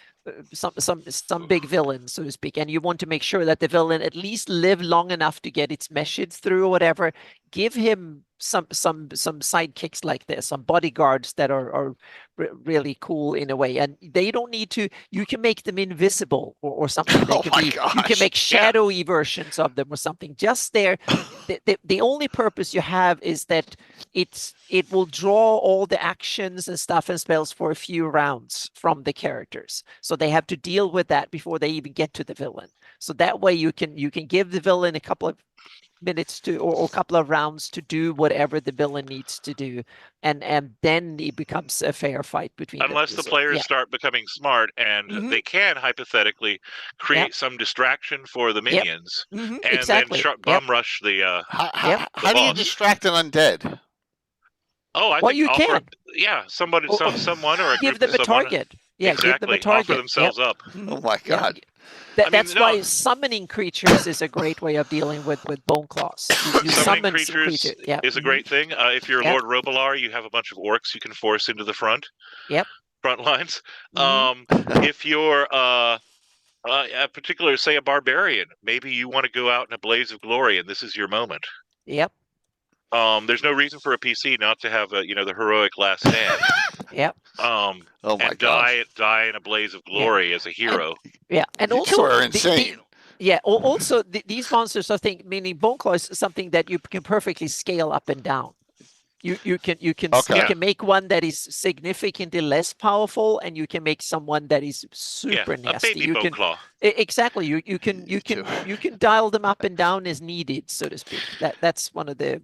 some big villain, so to speak, and you want to make sure that the villain at least live long enough to get its message through or whatever, give him some sidekicks like this, some bodyguards that are really cool in a way, and they don't need to. You can make them invisible or something. You can make shadowy versions of them or something. Just there, the only purpose you have is that it will draw all the actions and stuff and spells for a few rounds from the characters, so they have to deal with that before they even get to the villain. So that way you can give the villain a couple of minutes to or a couple of rounds to do whatever the villain needs to do, and then it becomes a fair fight between unless the players start becoming smart, and they can hypothetically create some distraction for the minions and then bum rush the how do you distract an undead? I think you can someone or a give group them of a target. Exactly. Give them a target. Offer themselves up. Oh my god. That's why summoning creatures is a great way of dealing with bone claws. You summoning creatures is a great thing. If you're Lord Robilar, you have a bunch of orcs you can force into the front lines. If you're a particular, say, a barbarian, maybe you want to go out in a blaze of glory, and this is your moment. Yep. There's no reason for a PC not to have the heroic last stand. Yep. Oh my god. Die in a blaze of glory as a hero. And you also are insane. Also these monsters, I think, meaning bone claw is something that you can perfectly scale up and down. You Okay. can make one that is significantly less powerful, and you can make someone that is super a nasty. baby You can Bowclaw. exactly you can dial them up and down as needed, so to speak. That's one of the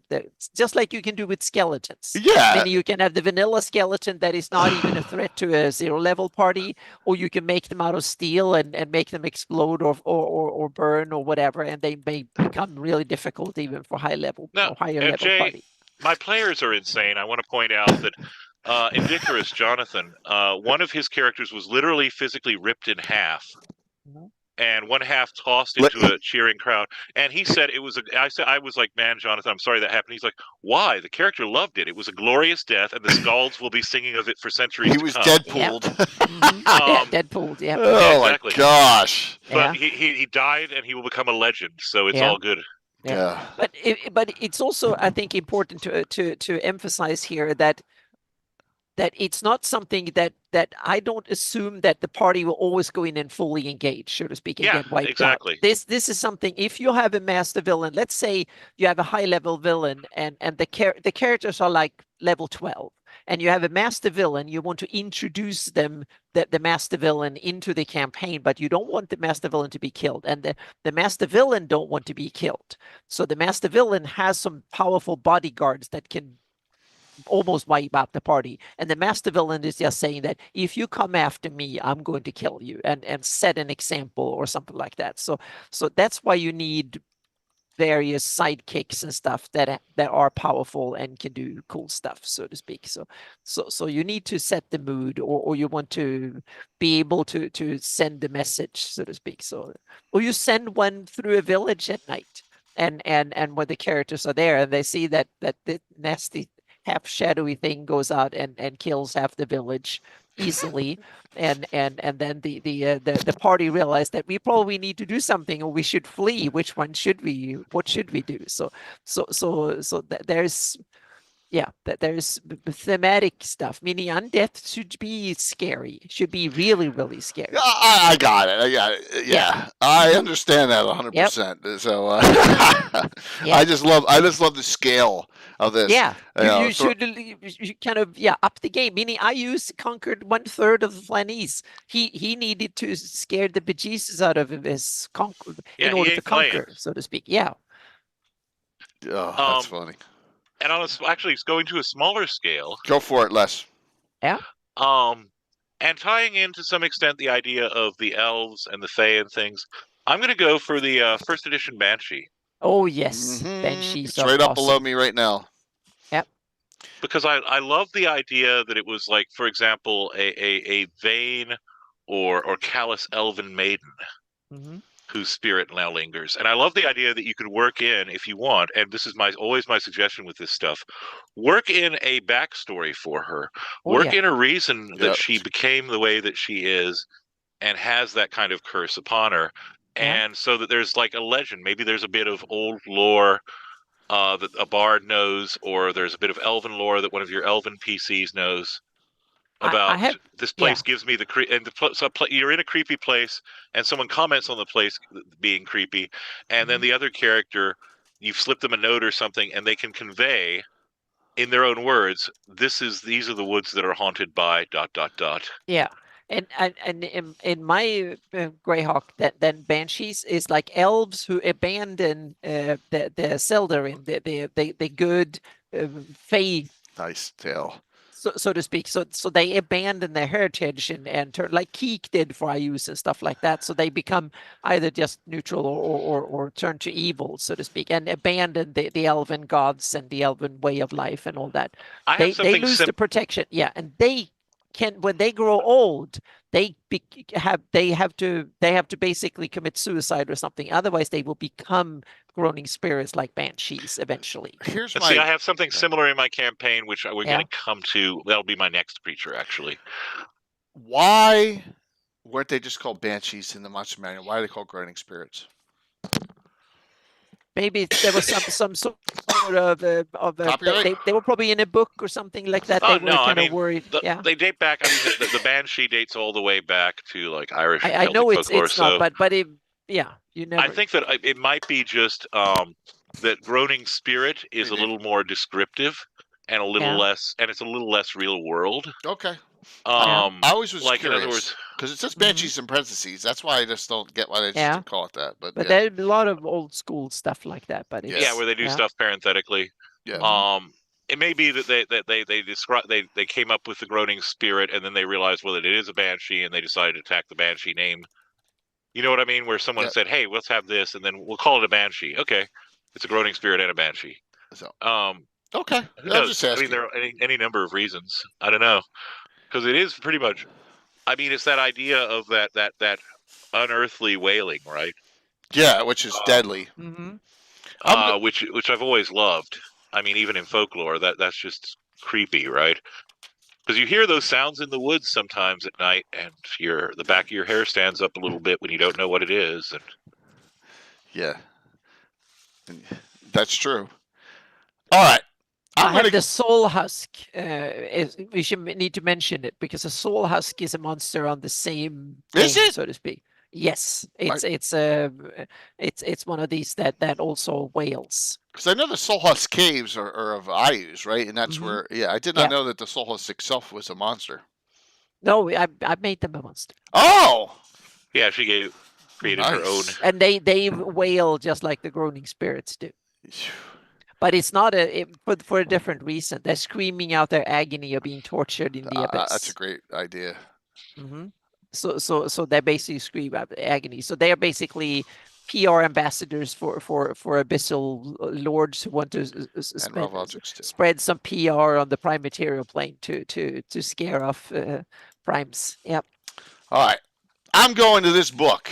just like you can do with skeletons. Yeah. Meaning you can have the vanilla skeleton that is not even a threat to a 0-level party, or you can make them out of steel and make them explode or burn or whatever, and they may become really difficult even for higher level Jay, party. my players are insane. I want to point out that Indicarus Jonathan, one of his characters was literally physically ripped in half, and one half tossed into a cheering crowd. And he said it was I was like, man, Jonathan, I'm sorry that happened. He's like, why? The character loved it. It was a glorious death, and the skalds will be singing of it for centuries He to was come. Deadpooled. Deadpooled, yeah. Oh exactly. my gosh. But he died, and he will become a legend, so it's all good. Yeah. But it's also, I think, important to emphasize here that it's not something that I don't assume that the party will always go in and fully engage, so to speak, and get wiped exactly. out. This is something, if you have a master villain, let's say you have a high level villain and the characters are like level 12, and you have a master villain, you want to introduce them, the master villain, into the campaign, but you don't want the master villain to be killed, and the master villain don't want to be killed. So the master villain has some powerful bodyguards that can almost wipe out the party, and the master villain is just saying that if you come after me, I'm going to kill you, and set an example or something like that. So that's why you need various sidekicks and stuff that are powerful and can do cool stuff, so to speak. So you need to set the mood, or you want to be able to send a message, so to speak. So, or you send one through a village at night, and when the characters are there and they see that the nasty half shadowy thing goes out and kills half the village easily, and then the party realized that we probably need to do something, or we should flee. Which one should we? What should we do? So there's there's thematic stuff, meaning undeath should be scary, should be really, really scary. I got it. Yeah. I understand that 100%. So I just love the scale of this. Yeah, you should kind of up the game. Meaning, I conquered 1/3 of the Flanese. He needed to scare the bejesus out of his in order to conquer, so to speak. Yeah. Oh, that's funny. And on actually going to a smaller scale. Go for it, Les. Yeah. And tying in to some extent the idea of the elves and the fae and things, I'm going to go for the first edition Banshee. Oh yes, Banshees. It's right up below me right now. Yep. Because I love the idea that it was like, for example, a vain or callous elven maiden. Whose spirit now lingers. And I love the idea that you could work in, if you want, and this is always my suggestion with this stuff, work in a backstory for her. Work in a reason that she became the way that she is and has that kind of curse upon her. And so that there's like a legend. Maybe there's a bit of old lore that a bard knows, or there's a bit of elven lore that one of your elven PCs knows. About this place gives me you're in a creepy place, and someone comments on the place being creepy, and then the other character, you've slipped them a note or something, and they can convey in their own words, these are the woods that are haunted by ... Yeah, and in my Greyhawk, then Banshees is like elves who abandon the Seldarin, the good fae. Nice tale. So to speak. So they abandon their heritage and turn, like Keek did for Ayus and stuff like that. So they become either just neutral or turn to evil, so to speak, and abandon the elven gods and the elven way of life and all that. They lose the protection. Yeah, and they can, when they grow old, they have to basically commit suicide or something. Otherwise, they will become groaning spirits like banshees eventually. I have something similar in my campaign, which we're going to come to. That'll be my next creature, actually. Why weren't they just called banshees in the monster manual? Why are they called groaning spirits? Maybe there was some sort of they were probably in a book or something like that. They were kind of worried. They date back. I mean, the banshee dates all the way back to like Irish. I know it's folklore, not, but you never. I think that it might be just that groaning spirit is a little more descriptive, and a little Yeah. less, and it's a little less real world. Okay. Yeah. I always was like curious in other words, because it says banshees in parentheses. That's why I just don't get why they just Yeah. didn't call it that. But But yeah, there's a lot of old school stuff like that. But it's, Yes. yeah, where they do yeah. stuff parenthetically. yeah. It may be that they describe they came up with the groaning spirit, and then they realized, well, that it is a banshee, and they decided to tack the banshee name. You know what I mean? Where someone Yeah. said, "Hey, let's have this," and then we'll call it a banshee. Okay, it's a groaning spirit and a banshee. So Who okay, I'm knows? just I asking. mean, there are any number of reasons. I don't know, because it is pretty much. I mean, it's that idea of that unearthly wailing, right? Yeah, which is deadly. Mm-hmm. Which I've always loved. I mean, even in folklore, that's just creepy, right? Because you hear those sounds in the woods sometimes at night, and the back of your hair stands up a little bit when you don't know what it is. And Yeah, that's true. All right, I have the soul husk. We should need to mention it because a soul husk is a monster on the same Is thing, it? so to speak. Yes, it's one of these that also wails. Because I know the Soul Husk caves are of Ayus, right? And that's Mhm. where. Yeah, I did not Yeah. know that the Soul Husk itself was a monster. No, I made them a monster. Oh, yeah, she created her own. nice. And they wail just like the groaning spirits do. But it's not for a different reason. They're screaming out their agony of being tortured in the abyss. That's a great idea. Mm-hmm. So they basically scream out agony. So they are basically PR ambassadors for abyssal lords who want to spread some PR on the prime material plane to scare off primes. Yep. All right, I'm going to this book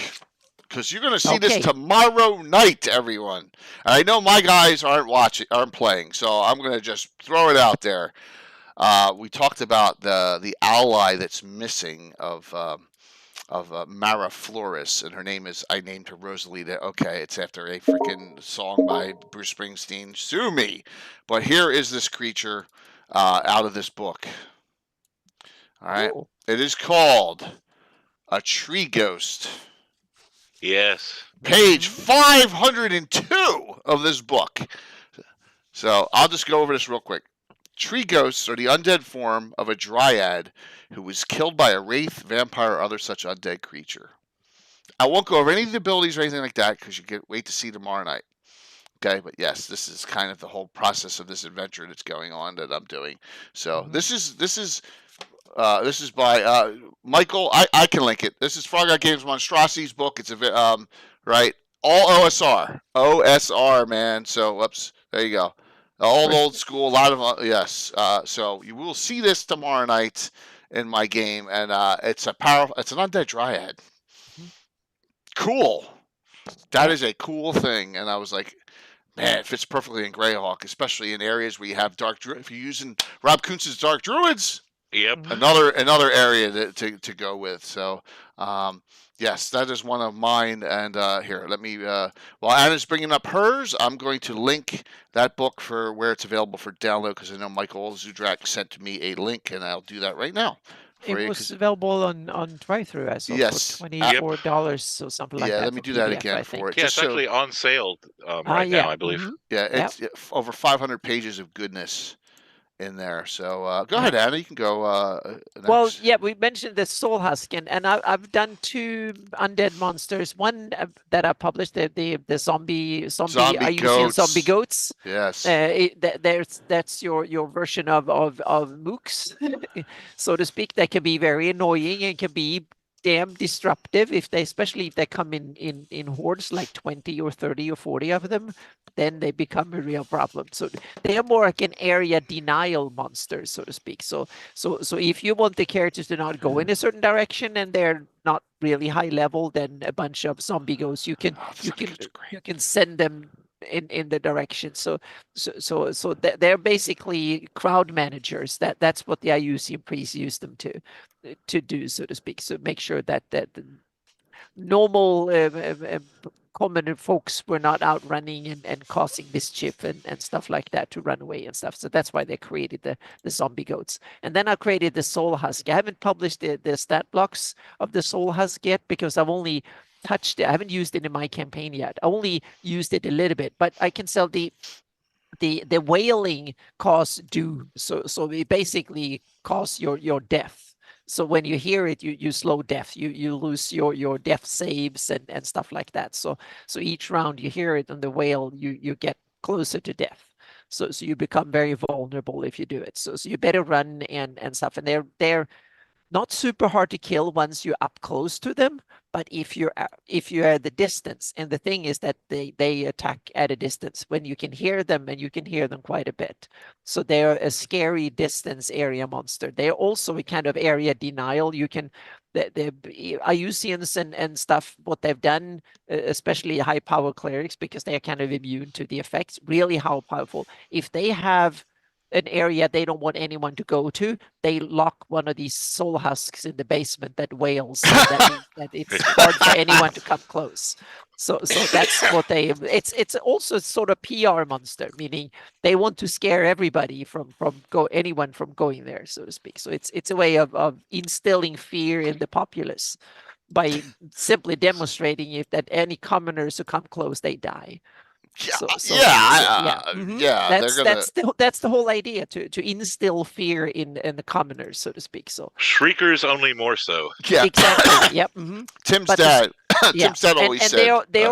because you're going to see this tomorrow night, everyone. I know my guys aren't playing, so I'm going to just throw it out there. We talked about the ally that's missing of Mara Flores, and her name is, I named her Rosalita. Okay, it's after a freaking song by Bruce Springsteen. Sue me. But here is this creature out of this book. All right. Ooh. It is called a tree ghost. Yes. Page 502 of this book. So I'll just go over this real quick. Tree ghosts are the undead form of a dryad who was killed by a wraith, vampire, or other such undead creature. I won't go over any of the abilities or anything like that because you can wait to see tomorrow night. Okay, but yes, this is kind of the whole process of this adventure that's going on that I'm doing. So this is by Michael. I can link it. This is Frog Out Games Monstrosity's book. It's a right, all OSR, man. So whoops, there you go. Old school, a lot of yes. So you will see this tomorrow night in my game, and it's an undead dryad. Cool. That is a cool thing, and I was like, man, it fits perfectly in Greyhawk, especially in areas where you have dark druid. If you're using Rob Kuntz's dark druids, yep, another area to go with. So. Yes, that is one of mine. And here, let me. While Anna's bringing up hers, I'm going to link that book for where it's available for download because I know Michael Zudrak sent me a link, and I'll do that right now. It was available on drive-thru as well for $24 or something like that. Yeah, let me do that again for it. Yeah, it's actually on sale right now, I believe. Mm-hmm. Yeah, it's over 500 pages of goodness in there. So go ahead, Anna. You can go next. Well, yeah, we mentioned the Soul Husk, and I've done 2 undead monsters. One that I published, the zombie goats. Zombie goats. Yes. That's your version of mooks, so to speak. That can be very annoying and can be damn disruptive especially if they come in hordes like 20 or 30 or 40 of them. Then they become a real problem. So they are more like an area denial monster, so to speak. So if you want the characters to not go in a certain direction and they're not really high level, then a bunch of zombie ghosts you can send them in the direction. So they're basically crowd managers. That's what the Iusian priests use them to do, so to speak. So make sure that the normal common folks were not out running and causing mischief and stuff like that to run away and stuff. So that's why they created the zombie goats. And then I created the Soul Husk. I haven't published the stat blocks of the Soul Husk yet because I've only touched it. I haven't used it in my campaign yet. I only used it a little bit, but I can sell the the wailing cause doom. So it basically cause your death. So when you hear it, you slow death. You lose your death saves and stuff like that. So each round you hear it on the wail, you get closer to death. So you become very vulnerable if you do it. So you better run and stuff. And they're not super hard to kill once you're up close to them, but if you're at the distance, and the thing is that they attack at a distance when you can hear them, and you can hear them quite a bit. So they're a scary distance area monster. They're also a kind of area denial. You can the Iusians and stuff, what they've done, especially high power clerics, because they are kind of immune to the effects, really how powerful. If they have an area they don't want anyone to go to, they lock one of these soul husks in the basement that wails. So that means that it's hard for anyone to come close. So that's what it's also sort of PR monster, meaning they want to scare everybody from anyone from going there, so to speak. So it's a way of instilling fear in the populace by simply demonstrating if that any commoners who come close, they die. Yeah, That's the whole idea, to instill fear in the commoners, so to speak. So Shriekers only more so. Yeah, exactly. Yep. Tim's dad. Tim's dad always said. They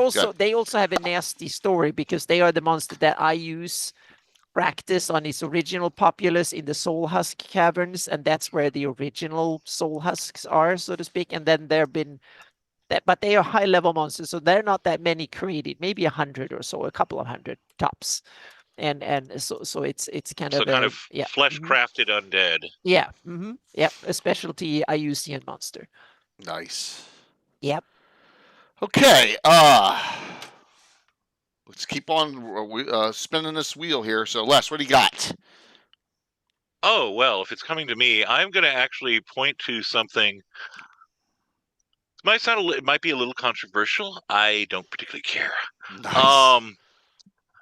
also have a nasty story, because they are the monster that I use practice on its original populace in the soul husk caverns, and that's where the original soul husks are, so to speak. And then there have been but they are high level monsters, so they're not that many created, maybe 100 or so, a couple of hundred tops. And so it's kind of flesh crafted undead. Yeah. Yep. A specialty Iusian monster. Nice. Yep. Okay. Let's keep on spinning this wheel here. So Les, what do you got? Oh, well, if it's coming to me, I'm going to actually point to something. It might be a little controversial. I don't particularly care. Nice.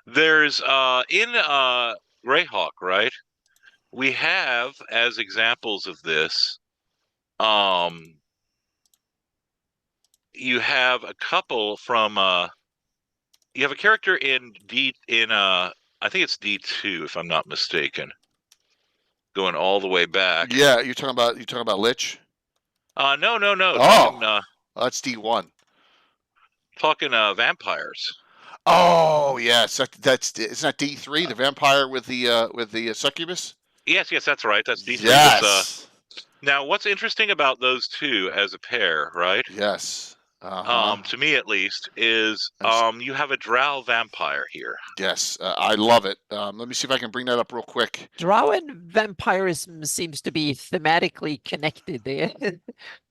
There's in Greyhawk, right? We have, as examples of this, you have a couple from you have a character in I think it's D2, if I'm not mistaken, going all the way back. Yeah, you're talking about Lich? No. Oh, talking, that's D1. Talking vampires. Oh yes, isn't that D3, the vampire with the succubus? Yes, that's right. That's D3. Yes. Now, what's interesting about those two as a pair, right? Yes. To me at least, is you have a drow vampire here. Yes, I love it. Let me see if I can bring that up real quick. Drow and vampirism seems to be thematically connected there.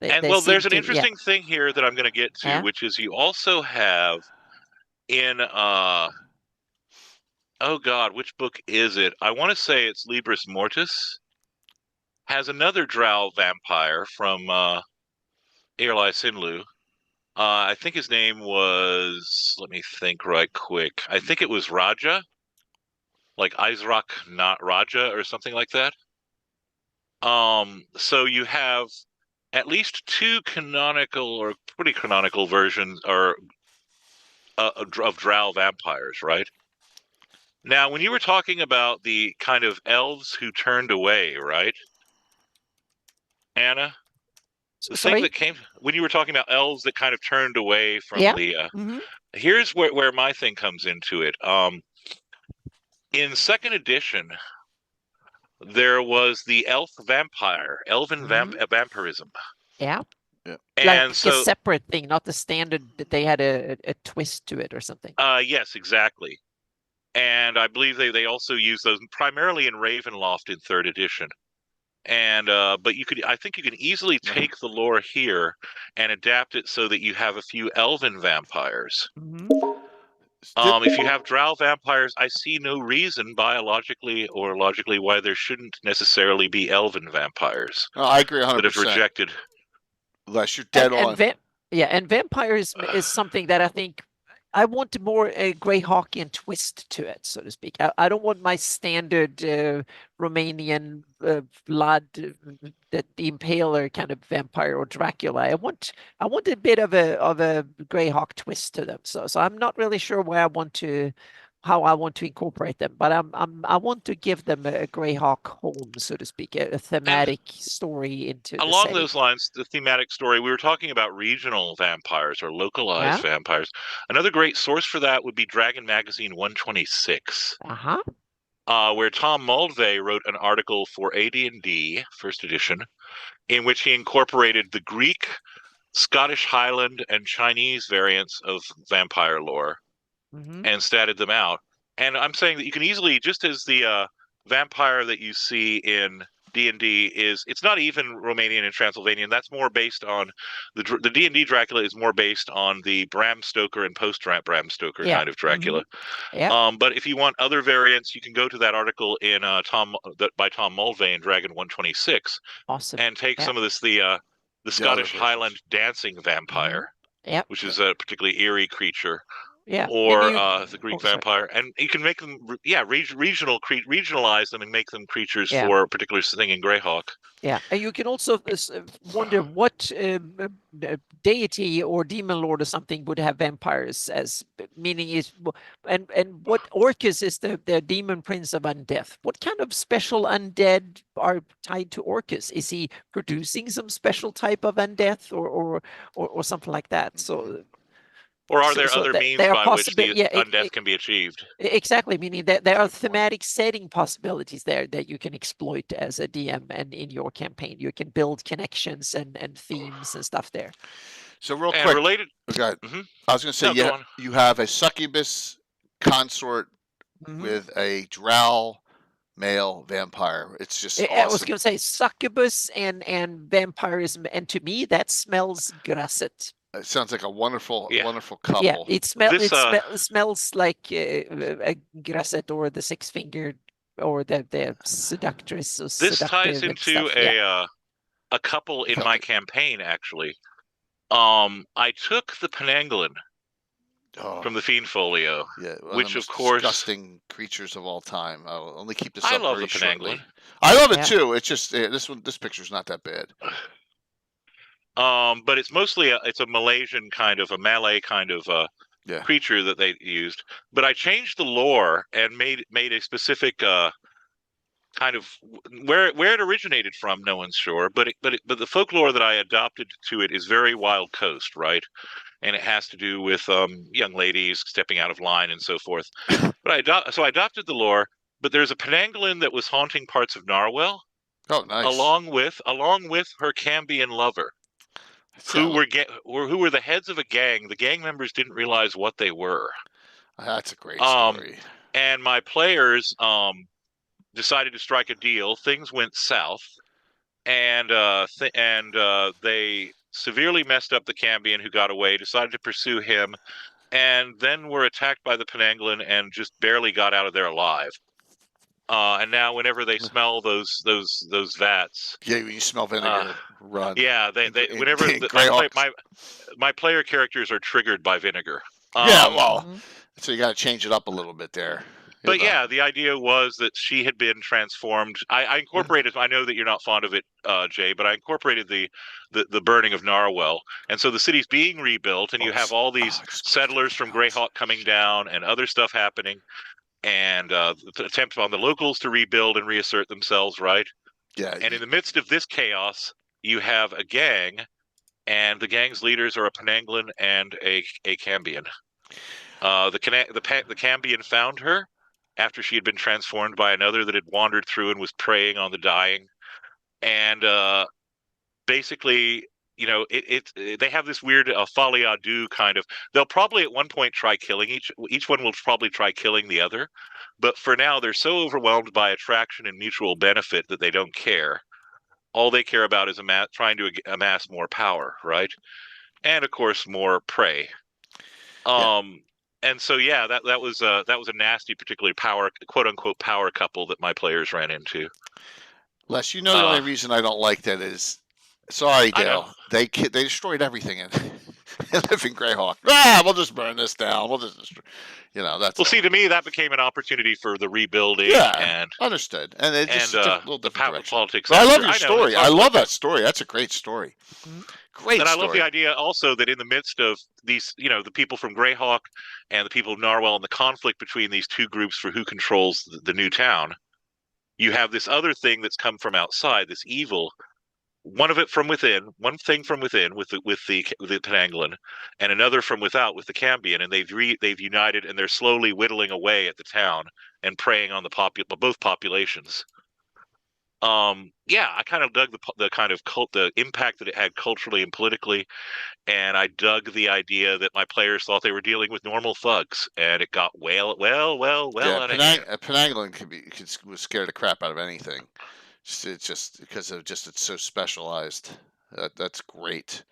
There's an interesting thing here that I'm going to get to, which is you also have in oh god, which book is it? I want to say it's Libris Mortis. Has another drow vampire from Airly Sinlu. I think his name was, let me think right quick. I think it was Raja, like Israk, not Raja, or something like that. So you have at least two canonical or pretty canonical versions of drow vampires, right? Now, when you were talking about the kind of elves who turned away, right, Anna? The thing that came when you were talking about elves that kind of turned away from the here's where my thing comes into it. In second edition, there was the elven vampirism. Yeah. And like so a separate thing, not the standard. They had a twist to it or something. Yes, exactly. And I believe they also use those primarily in Ravenloft in third edition. And but I think you can easily take the lore here and adapt it so that you have a few elven vampires. If you have drow vampires, I see no reason biologically or logically why there shouldn't necessarily be elven vampires. Oh, I agree 100%. That have rejected. Unless you're dead on. And vampires is something that I think I want more a Greyhawkian twist to it, so to speak. I don't want my standard Romanian Vlad, the Impaler kind of vampire or Dracula. I want a bit of a Greyhawk twist to them. So I'm not really sure where I want to how I want to incorporate them, but I want to give them a Greyhawk home, so to speak, a thematic story into the Along setting. those lines, the thematic story, we were talking about regional vampires or localized vampires. Another great source for that would be Dragon Magazine 126. Where Tom Mulvey wrote an article for AD&D, first edition, in which he incorporated the Greek, Scottish Highland, and Chinese variants of vampire lore and statted them out. And I'm saying that you can easily, just as the vampire that you see in D&D it's not even Romanian and Transylvanian. That's more based on the D&D Dracula is more based on the Bram Stoker and post-Bram Stoker kind of Dracula. But if you want other variants, you can go to that article in by Tom Mulvey in Dragon 126. Awesome. And take some of this the Scottish Highland dancing vampire, which is a particularly eerie creature. Or the Greek vampire, and you can make them, regionalize them and make them creatures for a particular thing in Greyhawk. Yeah, and you can also wonder what deity or demon lord or something would have vampires as meaning is, and what Orcus is the demon prince of undeath. What kind of special undead are tied to Orcus? Is he producing some special type of undeath or something like that? So. Or are there other means by which the undeath can be achieved? Exactly, meaning that there are thematic setting possibilities there that you can exploit as a DM and in your campaign. You can build connections and themes and stuff there. So real quick, related. I was going to say, you have a succubus consort with a drow male vampire. It's just awesome. I was going to say succubus and vampirism, and to me that smells grasset. It sounds like a wonderful couple. Yeah, it smells like a grasset or the six-fingered or the seductress. Or this ties into a couple in my campaign, actually. I took the Penangolin from the Fiend Folio, which of course disgusting creatures of all time. I'll only keep this up I love very the shortly. Penangolin. I love it too. It's just this picture's not that bad. But it's mostly it's a Malaysian kind of a Malay kind of creature that they used. But I changed the lore and made a specific kind of where it originated from. No one's sure, but the folklore that I adopted to it is very Wild Coast, right? And it has to do with young ladies stepping out of line and so forth. But I adopted the lore. But there's a Penangolin that was haunting parts of Narwhal. Oh, nice. Along with her Cambion lover. Who were the heads of a gang. The gang members didn't realize what they were. That's a great story. And my players decided to strike a deal. Things went south, and they severely messed up the Cambion, who got away. Decided to pursue him, and then were attacked by the Penangolin and just barely got out of there alive. And now, whenever they smell those vats, when you smell vinegar, run. Yeah, whenever my player characters are triggered by vinegar. So you got to change it up a little bit there. But the idea was that she had been transformed. I incorporated. I know that you're not fond of it, Jay, but I incorporated the burning of Narwhal, and so the city's being rebuilt, and you have all these settlers from Greyhawk coming down, and other stuff happening. And the attempt on the locals to rebuild and reassert themselves, right? Yeah. And in the midst of this chaos, you have a gang, and the gang's leaders are a Penangolin and a Cambion. The Cambion found her after she had been transformed by another that had wandered through and was preying on the dying, and basically. They have this weird folie à deux kind of. They'll probably at one point try killing each one will probably try killing the other, but for now they're so overwhelmed by attraction and mutual benefit that they don't care. All they care about is trying to amass more power, right? And of course more prey. And so that was a nasty, particularly quote unquote power couple that my players ran into. Les, the only reason I don't like that is. Sorry, Dale. They destroyed everything in live in Greyhawk. Ah, we'll just burn this down. We'll just, that's. Well, see, to me, that became an opportunity for the rebuilding and understood. And it just a little the different direction. politics. But I love after. your know, story. I love that story. That's a great story. Great And story. I love the idea also that in the midst of these, the people from Greyhawk and the people of Narwhal and the conflict between these two groups for who controls the new town, you have this other thing that's come from outside, this evil. One thing from within with the Penanglan, and another from without with the Cambion, and they've united, and they're slowly whittling away at the town and preying on both populations. I kind of dug the kind of the impact that it had culturally and politically, and I dug the idea that my players thought they were dealing with normal thugs, and it got well out of hand. Penanglan was scared the crap out of anything. It's just because of it's so specialized. That's great.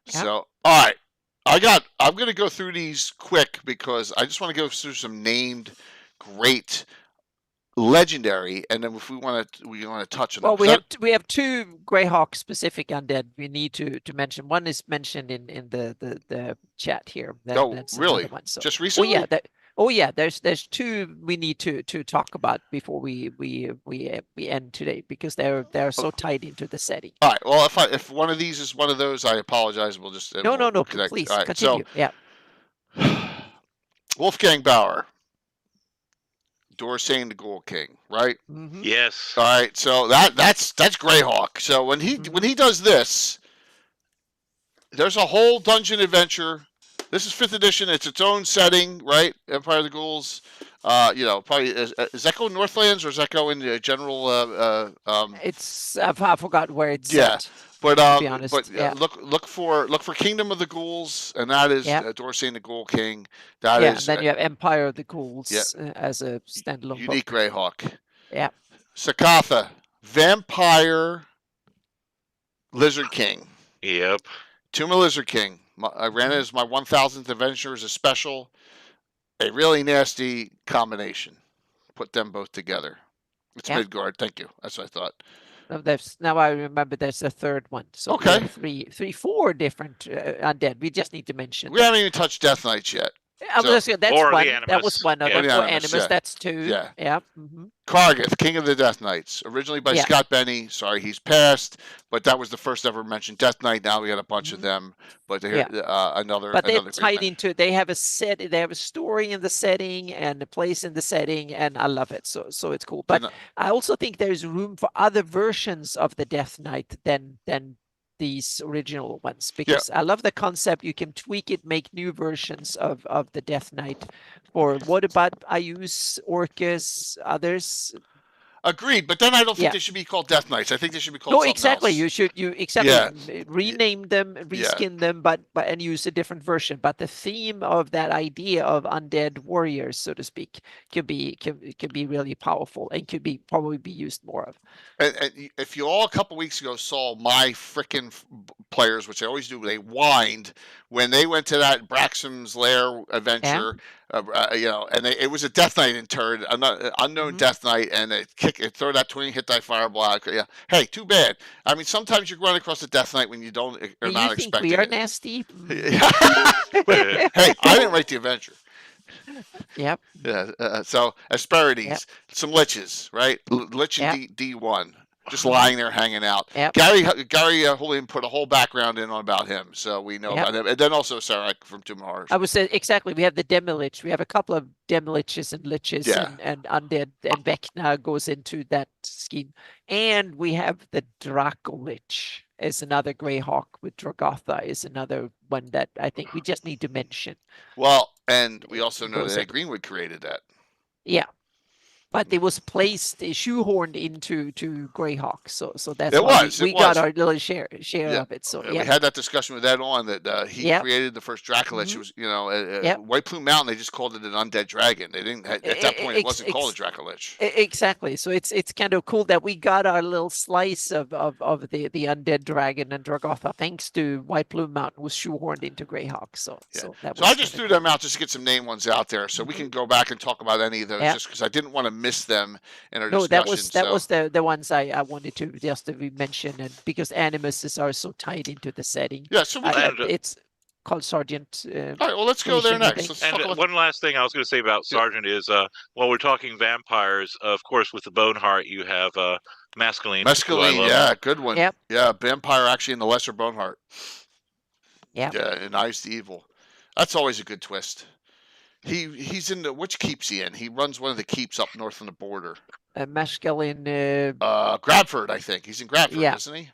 Yeah. So, all right, I'm going to go through these quick because I just want to go through some named great legendary, and then if we want to touch on. Well, we have two Greyhawk specific undead we need to mention. One is mentioned in the chat here. That's really? One, so. Just recently? There's two we need to talk about before we end today because they're so tied into the setting. All right. Well, if one of these is one of those, I apologize. We'll just no. Please right, continue. So, Wolfgang Bauer. Dorsane the Ghoul King, right? Mm-hmm. Yes. All right, so that's Greyhawk. So when he does this, there's a whole dungeon adventure. This is 5th edition. It's its own setting, right? Empire of the Ghouls. Probably is that go in Northlands or is that go in the general? It's I forgot where it's. Yeah. Set. But to be honest, look for Kingdom of the Ghouls, and that is Dorsane the Ghoul King. That is. And then you have Empire of the Ghouls as a standalone unique book. Greyhawk. Yeah. Sakatha, Vampire Lizard King. Yep. Tomb of Lizard King. I ran it as my 1000th adventure as a special. A really nasty combination. Put them both together. It's Midgard. Thank you. That's what I thought. Now I remember there's a third one. So okay, four different undead. We just need to mention. We haven't even touched Death Knights yet. That's one. That was one of them. Animus. That's two. Yeah. Mm-hmm. Kargath, King of the Death Knights, originally by Scott Benny. Sorry, he's passed, but that was the first ever mentioned Death Knight. Now we got a bunch of them, but another. But they're tied into. They have a set. They have a story in the setting and a place in the setting, and I love it. So it's cool. But I also think there's room for other versions of the Death Knight than these original ones, because I love the concept. You can tweak it, make new versions of the Death Knight. Or what about Ayus, Orcus, others? Agreed, but then I don't think they should be called Death Knights. I think they should be called exactly. Else. You rename them, reskin them, but and use a different version. But the theme of that idea of undead warriors, so to speak, can be really powerful and could probably be used more of. And if you all a couple weeks ago saw my frickin' players, which I always do, they whined when they went to that Braxham's Lair adventure. And it was a Death Knight interred, unknown Death Knight, and it throw that 20 hit die fireball out. Yeah. Hey, too bad. I mean, sometimes you run across a Death Knight when you don't are not expecting we are it. Nasty? Hey, I didn't write the adventure. Yep. Yeah. So Asperities, some liches, right? Lich and D1. Just lying there hanging out. Yep. Gary Julian put a whole background in on about him, so we know about him. And then also Sarek from Tomb of Horrors. I would say exactly. We have the Demilich. We have a couple of Demiliches and Liches and Undead, and Vecna goes into that scheme. And we have the Dracolich is another Greyhawk with Dragotha is another one that I think we just need to mention. Well, and we also know that Greenwood created that. Yeah. But it was shoehorned into Greyhawk, so that's why we got our little share of it. So we had that discussion with Ed on that he created the first Dracolich. It was White Plume Mountain. They just called it an undead dragon. They didn't at that point. It wasn't called a Dracolich. Exactly. So it's kind of cool that we got our little slice of the undead dragon and Dragotha thanks to White Plume Mountain was shoehorned into Greyhawk. So I just threw them out just to get some name ones out there, so we can go back and talk about any of those. Just because I didn't want to miss them in our discussion. That was the ones I wanted to just mention, and because animuses are so tied into the setting. Yeah, so called Sergeant. All right, well, let's go there Nation, I next. think. Let's And talk about one last thing I was going to say about Sergeant is, while we're talking vampires, of course, with the Boneheart, you have Mescaline. who I Mescaline. love. Yeah, good one. Yep. Yeah, vampire actually in the Lesser Boneheart. Yep. Yeah, and Eyes the Evil. That's always a good twist. He's in which keep's he in? He runs one of the keeps up north on the border. Mescaline. Grabford, I think. He's in Grabford, Yeah. isn't he?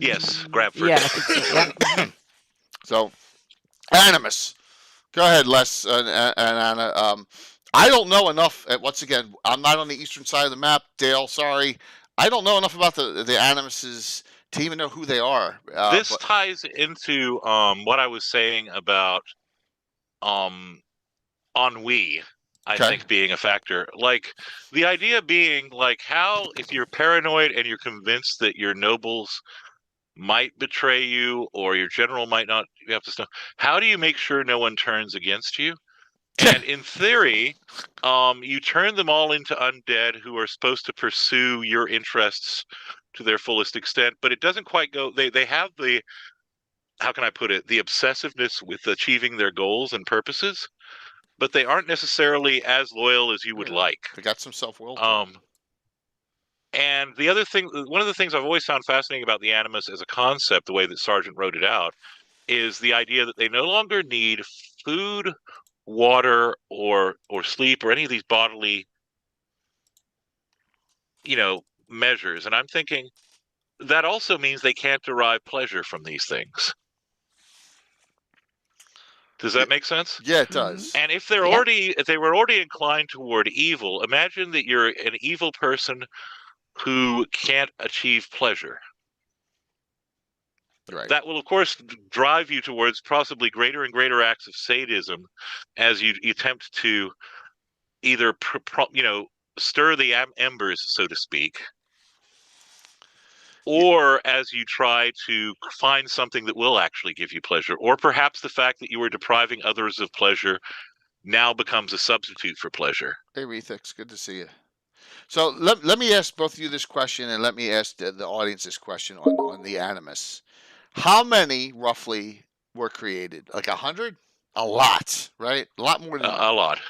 Yes, Grabford. Yeah, I think so. Yeah. So, Animus. Go ahead, Les and Anna. I don't know enough. Once again, I'm not on the eastern side of the map. Dale, sorry. I don't know enough about the Animuses to even know who they are. This ties into what I was saying about ennui, I think, being a factor. Like, the idea being, like, how, if you're paranoid and you're convinced that your nobles might betray you or your general might not, you have to stop, how do you make sure no one turns against you? And in theory, you turn them all into undead who are supposed to pursue your interests to their fullest extent, but it doesn't quite go. They have the, how can I put it, the obsessiveness with achieving their goals and purposes, but they aren't necessarily as loyal as you would like. They got some self-will. And the other thing, one of the things I've always found fascinating about the Animus as a concept, the way that Sargent wrote it out, is the idea that they no longer need food, water, or sleep, or any of these bodily, measures. And I'm thinking that also means they can't derive pleasure from these things. Does that make sense? Yeah, it does. And if they're if they were already inclined toward evil, imagine that you're an evil person who can't achieve pleasure. Right. That will, of course, drive you towards possibly greater and greater acts of sadism as you attempt to either, stir the embers, so to speak, or as you try to find something that will actually give you pleasure, or perhaps the fact that you are depriving others of pleasure now becomes a substitute for pleasure. Hey, Rethix, good to see you. So let me ask both of you this question, and let me ask the audience this question on the Animus. How many, roughly, were created? Like 100? A lot, right? A lot more than a lot.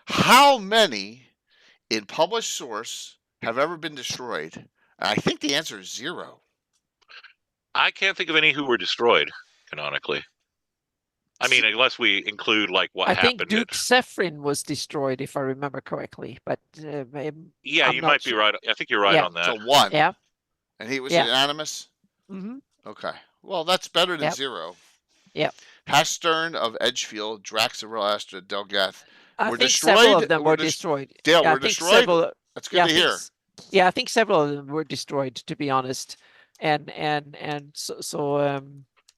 How many in published source have ever been destroyed? I think the answer is 0. I can't think of any who were destroyed, canonically. I mean, unless we include, like, what happened. I think Duke Zephyrin was destroyed, if I remember correctly. But yeah, you might be right. I think you're right on that. So 1. Yeah. And he was an Animus? Mm-hmm. Okay. Well, that's better than 0. Yep. Hastern of Edgefield, Drax of Relastra, Delgath. I were think destroyed? several of them were destroyed. Dale, yeah, were destroyed? That's good to hear. Yeah, I think several of them were destroyed, to be honest. And so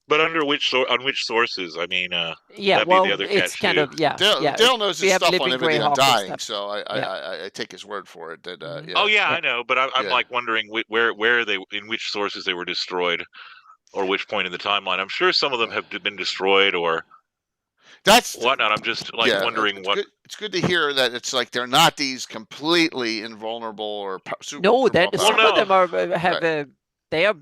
but on which sources? I mean, yeah, that'd well, be the other it's catch kind too. of Dale knows his stuff on Everything Undying, stuff. so I take his word for it. That Oh yeah, I know, but I'm like wondering where they, in which sources they were destroyed, or which point in the timeline. I'm sure some of them have been destroyed, or that's whatnot. I'm just like wondering what. It's good to hear that it's like they're not these completely invulnerable or super. No, that some of them are they are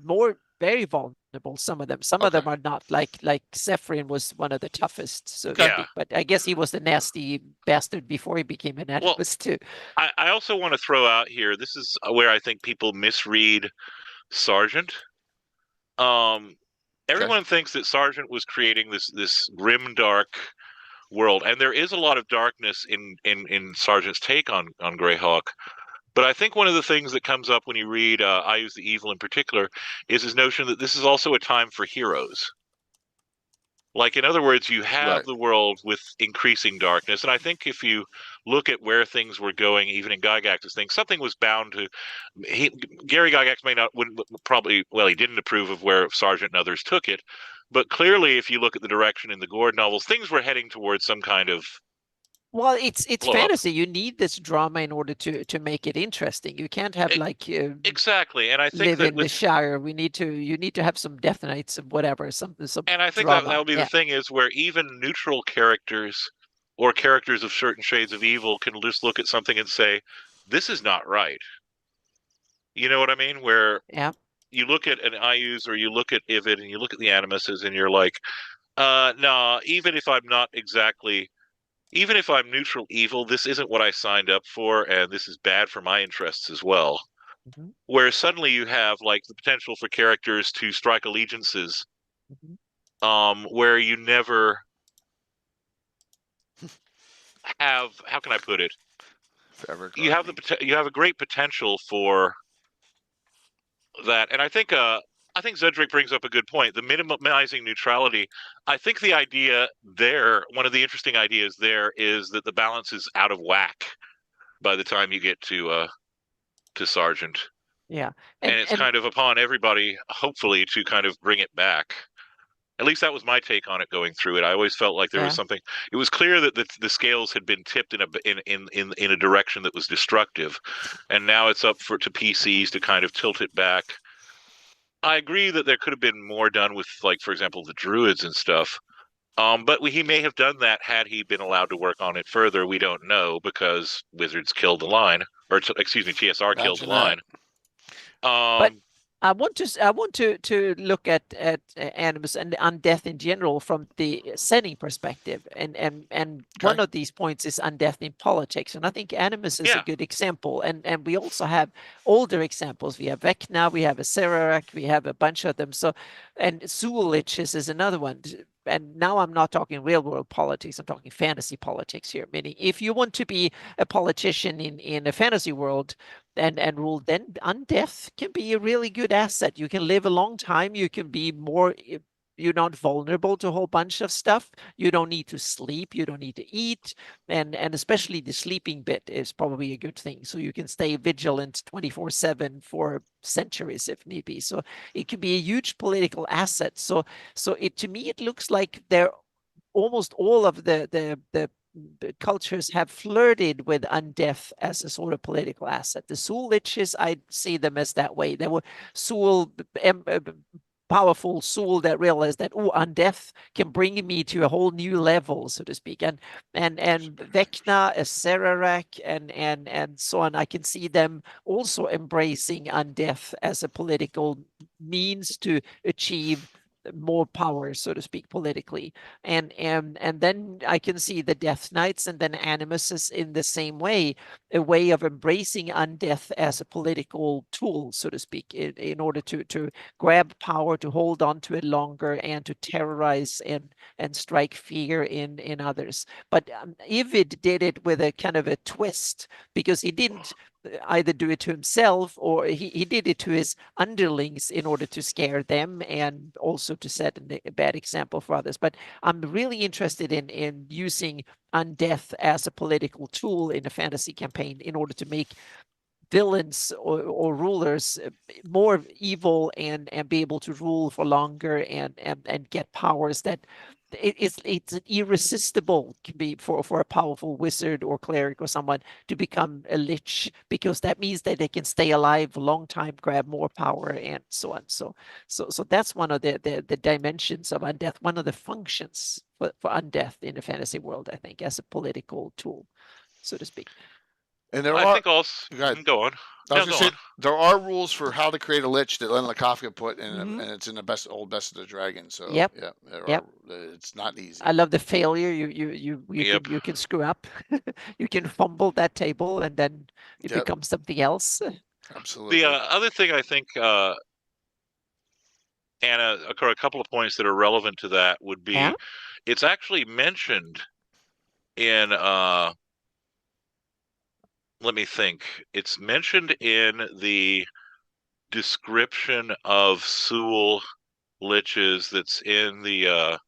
very vulnerable. Some of them are not. Like Zephyrin was one of the toughest. So but I guess he was the nasty bastard before he became an Animus too. I also want to throw out here. This is where I think people misread Sargent. Everyone thinks that Sargent was creating this grim, dark world, and there is a lot of darkness in Sargent's take on Greyhawk. But I think one of the things that comes up when you read I Use the Evil in particular is his notion that this is also a time for heroes. Like, in other words, you have the world with increasing darkness. And I think if you look at where things were going, even in Gygax's thing, something was bound to... Gary Gygax he didn't approve of where Sargent and others took it. But clearly, if you look at the direction in the Gord novels, things were heading towards some kind of... Well, it's fantasy. You need this drama in order to make it interesting. You can't have exactly. And I think live that in the Shire. You need to have some Death Knights and whatever. Some and I think drama. that'll be the thing, is where even neutral characters or characters of certain shades of evil can just look at something and say, "This is not right." You know what I mean? Where you look at an Ius or you look at Ivid and you look at the Animuses and you're like, No, even if I'm not exactly, even if I'm neutral evil, this isn't what I signed up for, and this is bad for my interests as well. Mm-hmm. Where suddenly you have like the potential for characters to strike allegiances, Mm-hmm. where you never have. How can I put it? Forever You have grinding. you have a great potential for that, and I think Zedric brings up a good point. The minimizing neutrality. I think the idea there, one of the interesting ideas there, is that the balance is out of whack by the time you get to Sergeant, Yeah. and it's And kind of upon everybody, hopefully, to kind of bring it back. At least that was my take on it going through it. I always felt like there was yeah. something. It was clear that the scales had been tipped in a direction that was destructive, and now it's up to PCs to kind of tilt it back. I agree that there could have been more done with, like, for example, the druids and stuff. But he may have done that had he been allowed to work on it further. We don't know because Wizards killed the line, or excuse me, TSR killed the Imagine that. line. But I want to look at Animus and Undeath in general from the setting perspective, and one of these points is Undeath in politics, and I think Animus is a Yeah. good example, and we also have older examples. We have Vecna, we have a Serarak, we have a bunch of them. So, and Zuliches is another one. And now I'm not talking real world politics, I'm talking fantasy politics here. Meaning, if you want to be a politician in a fantasy world, and rule, then undeath can be a really good asset. You can live a long time. You can be more, you're not vulnerable to a whole bunch of stuff. You don't need to sleep. You don't need to eat. And especially the sleeping bit is probably a good thing. So you can stay vigilant 24/7 for centuries if need be. So it can be a huge political asset. So it, to me, it looks like they're almost all of the cultures have flirted with undeath as a sort of political asset. The Sul Liches, I see them as that way. They were Sul, powerful Sul that realized that, oh, undeath can bring me to a whole new level, so to speak. And Vecna, Serarak, and so on. I can see them also embracing undeath as a political means to achieve more power, so to speak, politically. And then I can see the Death Knights and then Animus is in the same way, a way of embracing undeath as a political tool, so to speak, in order to grab power, to hold on to it longer, and to terrorize and strike fear in others. But Ivid did it with a kind of a twist, because he didn't either do it to himself, or he did it to his underlings in order to scare them and also to set a bad example for others. But I'm really interested in using undeath as a political tool in a fantasy campaign in order to make villains or rulers more evil and be able to rule for longer and get powers that it's irresistible, can be for a powerful wizard or cleric or someone to become a lich, because that means that they can stay alive a long time, grab more power, and so on. So that's one of the dimensions of undeath, one of the functions for undeath in the fantasy world, I think, as a political tool, so to speak. And there I are. think also. Go on. I was No, gonna go say on. there are rules for how to create a lich that Len Lakofka put in, Mhm. and it's in the best of the dragon. So Yep. yeah, there Yep. are. It's not easy. I love the failure. You Yep. can screw up. You can fumble that table and then it Yep, becomes something else. absolutely. The other thing I think, Anna, occur a couple of points that are relevant to that would be, Yeah. it's actually mentioned in let me think. It's mentioned in the description of Sul liches that's in the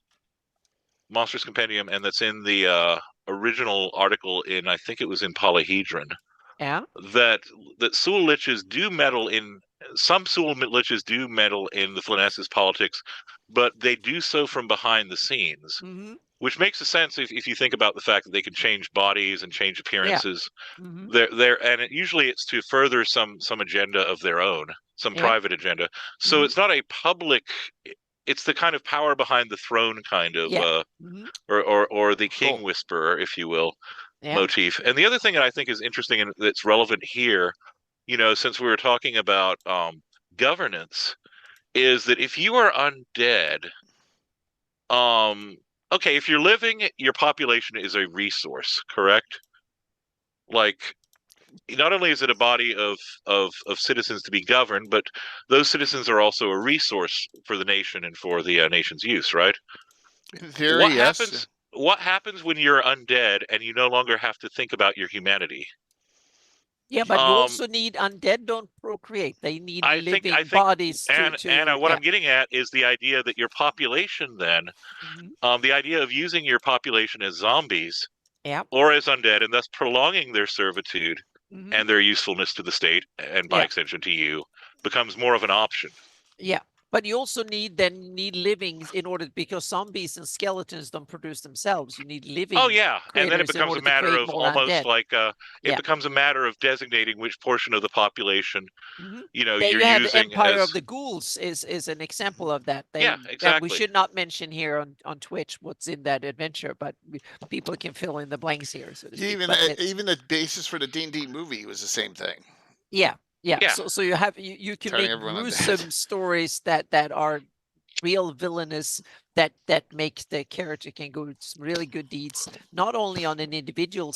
Monsters Compendium, and that's in the original article in, I think it was in Polyhedron, Yeah. that Sul liches do meddle in, some Sul liches do meddle in the Flenessus politics, but they do so from behind the scenes, Mm-hmm. which makes a sense if you think about the fact that they can change bodies and change appearances. Mm-hmm. And usually it's to further some agenda of their own, some Yeah. private agenda. So Mm-hmm. it's not a public. It's the kind of power behind the throne kind of, Yeah. Mm-hmm. or the king Cool. whisperer, if you will, Yeah. motif. And the other thing that I think is interesting and that's relevant here, since we were talking about governance, is that if you are undead, Okay, if you're living, your population is a resource, correct? Like, not only is it a body of citizens to be governed, but those citizens are also a resource for the nation and for the nation's use, right? In theory, What yes. happens? What happens when you're undead and you no longer have to think about your humanity? Yeah, but you Um, also need undead don't procreate. They need I living think, bodies and to what I'm getting at is the idea that your population then, Mhm. the idea of using your population as zombies Yeah. or as undead, and thus prolonging their servitude Mhm. and their usefulness to the state, and by Yeah. extension to you, becomes more of an option. Yeah. But you also need livings in order, because zombies and skeletons don't produce themselves. You need Oh living yeah, and then it critters in becomes a order to matter create of more almost undead. like it Yeah. becomes a matter of designating which portion of the population Mhm. There you're you have the using Empire as. of the Ghouls is an example of that. Yeah, And we exactly. should not mention here on Twitch what's in that adventure, but people can fill in the blanks here, so to speak. Even But it's even the basis for the D&D movie was the same thing. yeah, yeah. Yeah, So you can Turning make everyone gruesome undead. stories that are real villainous, that makes the character can go some really good deeds, not only on an individual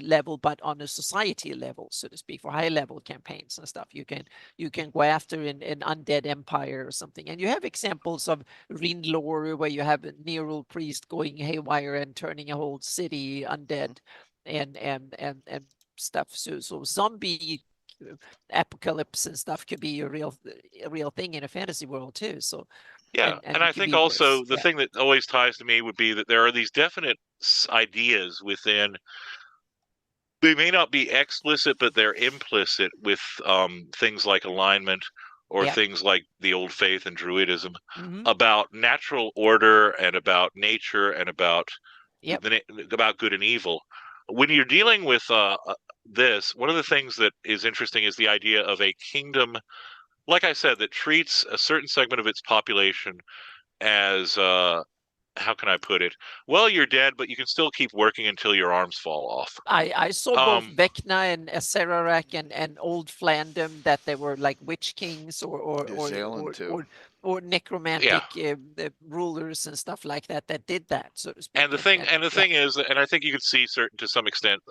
level, but on a society level, so to speak, for high level campaigns and stuff. You can go after an undead empire or something, and you have examples of Rin lore where you have a Nerul priest going haywire and turning a whole city undead, and stuff. So zombie apocalypse and stuff could be a real thing in a fantasy world too. So yeah. and And I it could think be worse. also the Yeah. thing that always ties to me would be that there are these definite ideas within. They may not be explicit, but they're implicit with things like alignment or Yeah. things like the old faith and druidism Mm-hmm. about natural order and about nature and about Yep. about good and evil. When you're dealing with this, one of the things that is interesting is the idea of a kingdom, like I said, that treats a certain segment of its population as how can I put it? Well, you're dead, but you can still keep working until your arms fall off. I saw both Um, Vecna and Serarak and Old Flandom, that they were like witch kings Zalen too. or yeah, necromantic rulers and stuff like that did that, so to speak. and the Yeah. thing is, and I think you could see certain to some extent,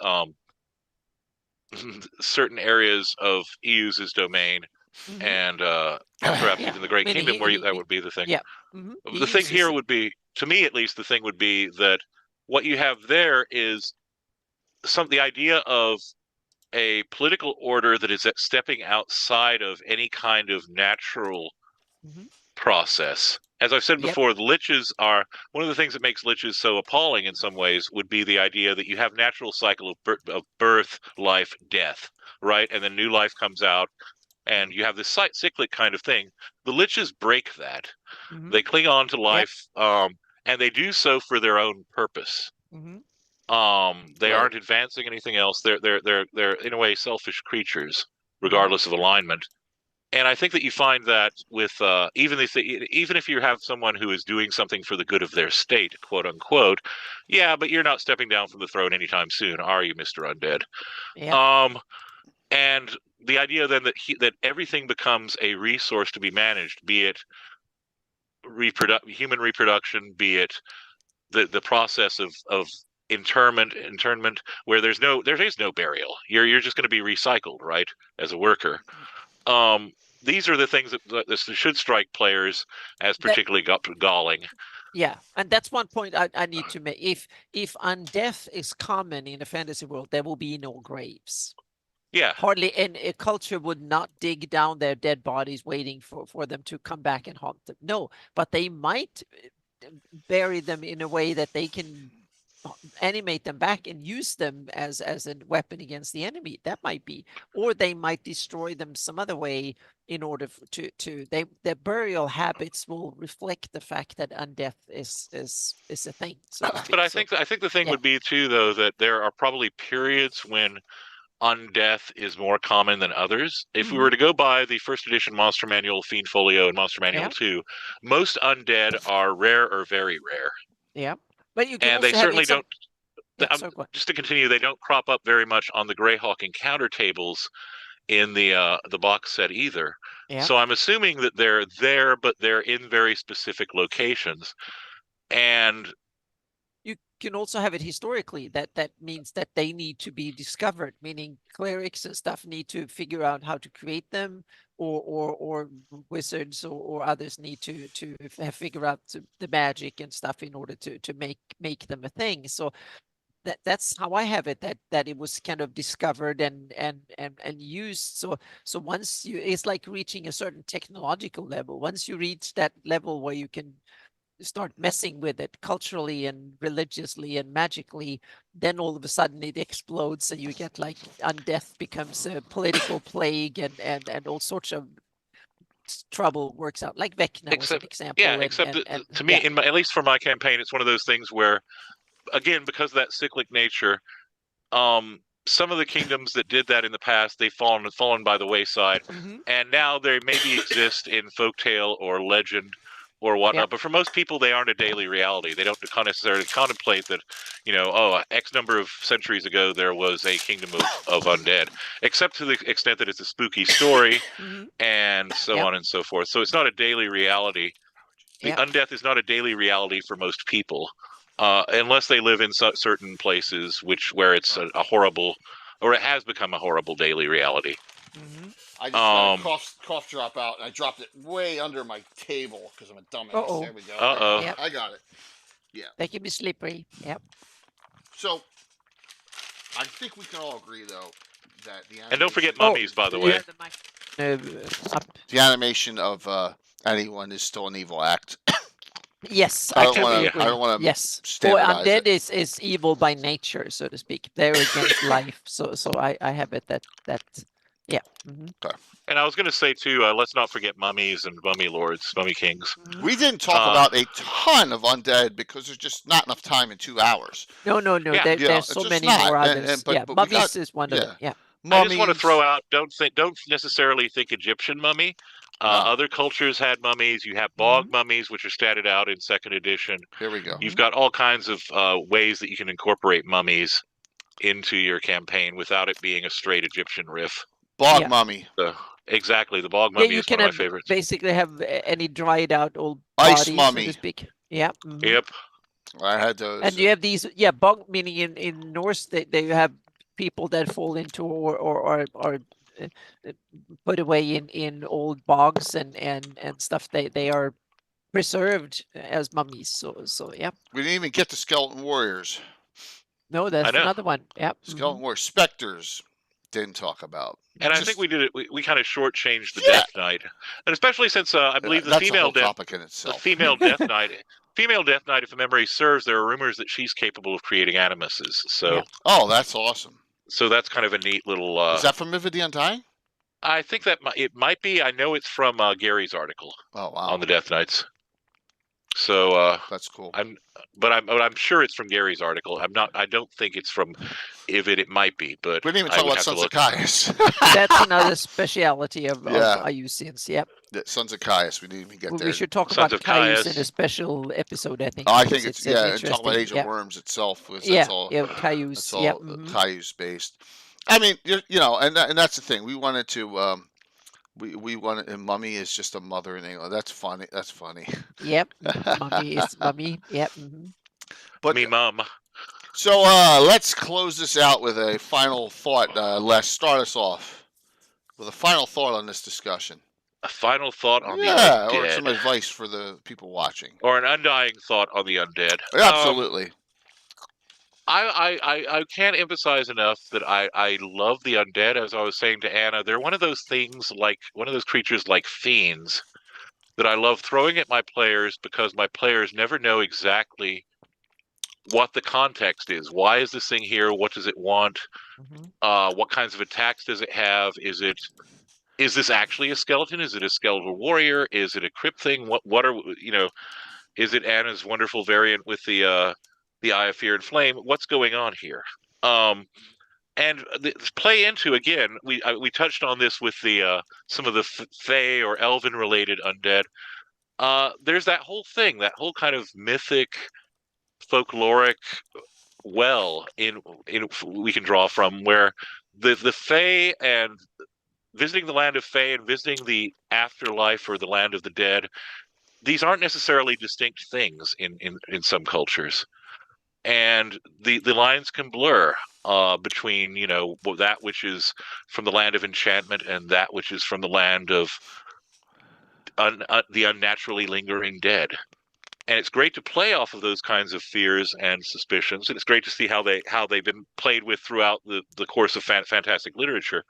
certain areas of EU's domain, Mm-hmm. and perhaps Yeah. even the I Great mean, Kingdom, where that would be the thing. yeah. Mm-hmm. He The thing uses here would be, to me at least, the thing would be that what you have there is the idea of a political order that is stepping outside of any kind of natural Mhm. process. As I've said Yep. before, the liches are one of the things that makes liches so appalling in some ways would be the idea that you have natural cycle of birth, life, death, right? And then new life comes out, and you have this cyclic kind of thing. The liches break that. Mm-hmm. They cling on to Yep. life, and they do so for their own purpose. Mm-hmm. They Right. aren't advancing anything else. They're in a way selfish creatures, Mm-hmm. regardless of alignment. And I think that you find that with even if you have someone who is doing something for the good of their state, quote unquote, yeah, but you're not stepping down from the throne anytime soon, are you, Mister Undead? Yeah. And the idea then that everything becomes a resource to be managed, be it human reproduction, be it the process of internment, where there is no burial. You're just going to be recycled, right, as a worker. These are the things that should strike players as That particularly galling. Yeah, and that's one point I need to make. If undeath is common in a fantasy world, there will be no graves. Yeah, Hardly, and a culture would not dig down their dead bodies waiting for them to come back and haunt them. No, but they might bury them in a way that they can animate them back and use them as a weapon against the enemy. That might be, or they might destroy them some other way in order to their burial habits will reflect the fact that undeath is a thing, so to speak. but So I think the thing yeah. would be too, though, that there are probably periods when undeath is more common than others. If we were to go by the first edition Monster Manual, Fiend Folio, and Monster Manual Yeah. 2, most undead are rare or very rare. Yeah, but you can And they also have certainly don't. Yeah, sorry, go Just to continue, they don't crop up very much on the Greyhawk encounter tables in the box set either. Yeah. So I'm assuming that they're there, but they're in very specific locations. And you can also have it historically. That means that they need to be discovered, meaning clerics and stuff need to figure out how to create them, or wizards or others need to figure out the magic and stuff in order to make them a thing. So that's how I have it, that it was kind of discovered and used. So once it's like reaching a certain technological level. Once you reach that level where you can start messing with it culturally and religiously and magically, then all of a sudden it explodes and you get like undeath becomes a political plague and all sorts of trouble works out, like Vecna was an example. Except to me, at least for my campaign, it's one of those things where, again, because of that cyclic nature, some of the kingdoms that did that in the past, they've fallen by the wayside, and now they maybe exist in folktale or legend or whatnot. But for most people, they aren't a daily reality. They don't necessarily contemplate that, X number of centuries ago there was a kingdom of undead, except to the extent that it's a spooky story and so on and so forth. So it's not a daily reality. The undeath is not a daily reality for most people. Unless they live in certain places where it's a horrible, or it has become a horrible daily reality. I just had a cough drop out, and I dropped it way under my table because I'm a dumbass. There we go. I got it. Yeah. They can be slippery. Yep. So, I think we can all agree, though, that the animation... And don't forget mummies, by the way. The animation of anyone is still an evil act. Yes, I don't want to. Yes, undead is evil by nature, so to speak. They're against life. So I have it that yeah. Okay. And I was going to say too, let's not forget mummies and mummy lords, mummy kings. We didn't talk about a ton of undead because there's just not enough time in 2 hours. No. Yeah. There's so many more others. But mummies is one of them. Yeah. I just want to throw out, don't necessarily think Egyptian mummy. Other cultures had mummies. You have bog mummies, which are statted out in 2nd edition. Here we go. You've got all kinds of ways that you can incorporate mummies into your campaign without it being a straight Egyptian riff. Bog mummy. Exactly, the bog mummy is one of my favorites. Basically have any dried out old ice bodies, mummy, so to speak. Yeah. Yep. I had those. And you have these, bog meaning in Norse they have people that fall into or put away in old bogs and stuff. They are preserved as mummies. So yeah. We didn't even get to skeleton warriors. No, that's another one. Yep. Skeleton warriors, specters. Didn't talk about. And I think we did it. We kind of shortchanged the Death Knight, and especially since I believe the female Death Knight, if memory serves, there are rumors that she's capable of creating animuses. So, that's awesome. So that's kind of a neat little. Is that from Myth the Undying? I think that it might be. I know it's from Gary's article. Oh wow! On the Death Knights. So that's cool. I'm sure it's from Gary's article. I don't think it's from Ivid. It might be, but we didn't even talk about Sons of Caius. That's another speciality of IUCNs. Yep. Sons of Caius. We didn't even get there. We should talk about Caius in a special episode. I think. I think it's and talk about Age of Worms itself. Caius. It's all Caius based. I mean, and that's the thing. We wanted to. We wanted, and Mummy is just a mother in England. That's funny. Yep. Mummy is mummy. Yep. But me mom. So let's close this out with a final thought. Les, start us off with a final thought on this discussion. A final thought on the undead. Or some advice for the people watching. Or an undying thought on the undead. Absolutely. I can't emphasize enough that I love the undead. As I was saying to Anna, they're one of those things, like one of those creatures like fiends that I love throwing at my players because my players never know exactly what the context is. Why is this thing here? What does it want? What kinds of attacks does it have? Is this actually a skeleton? Is it a skeletal warrior? Is it a crypt thing? What are is it Anna's wonderful variant with the Eye of Fear and Flame? What's going on here? And play into, again, we touched on this with the some of the Fey or Elven related undead. There's that whole thing, that whole kind of mythic, folkloric well in we can draw from, where the Fey and visiting the land of Fey and visiting the afterlife or the land of the dead these aren't necessarily distinct things in some cultures, and the lines can blur between that which is from the land of enchantment and that which is from the land of the unnaturally lingering dead. And it's great to play off of those kinds of fears and suspicions, and it's great to see how they've been played with throughout the course of fantastic literature.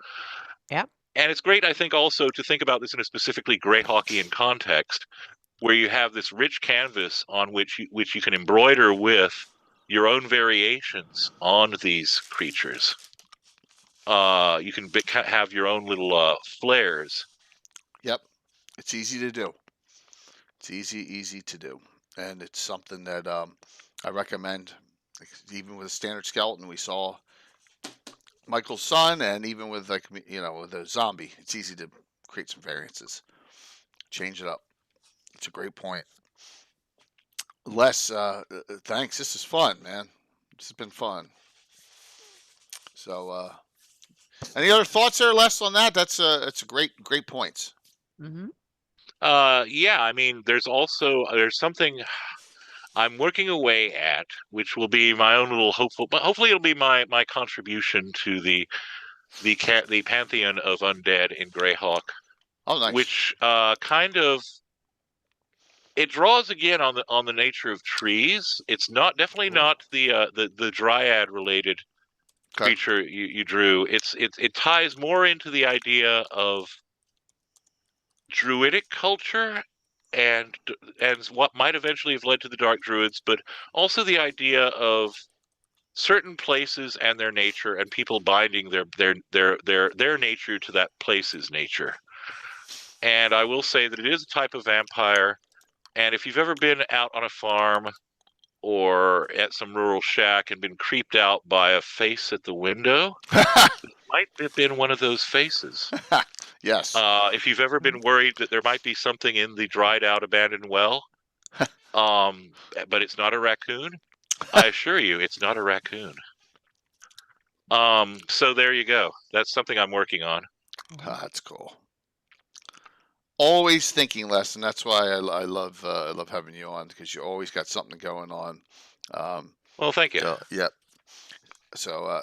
Yeah. And it's great, I think, also to think about this in a specifically Greyhawkian context, where you have this rich canvas on which you can embroider with your own variations on these creatures. You can have your own little flares. Yep, it's easy to do. It's easy to do, and it's something that I recommend. Even with a standard skeleton, we saw Michael's son, and even with with a zombie, it's easy to create some variances, change it up. It's a great point. Les, thanks. This is fun, man. This has been fun. So, any other thoughts there, Les, on that? That's a great points. Mm-hmm. Yeah, I mean, there's something I'm working away at, which will be my own little but hopefully it'll be my contribution to the pantheon of undead in Greyhawk. Oh, nice. Which kind of it draws again on the nature of trees. It's definitely not the dryad related creature you drew. It ties more into the idea of druidic culture and what might eventually have led to the Dark Druids, but also the idea of certain places and their nature, and people binding their nature to that place's nature. And I will say that it is a type of vampire, and if you've ever been out on a farm or at some rural shack and been creeped out by a face at the window, it might have been one of those faces. Yes. If you've ever been worried that there might be something in the dried out abandoned well, but it's not a raccoon, I assure you it's not a raccoon. So there you go. That's something I'm working on. That's cool. Always thinking, Les, and that's why I love having you on, because you always got something going on. Well, thank you. Yep. So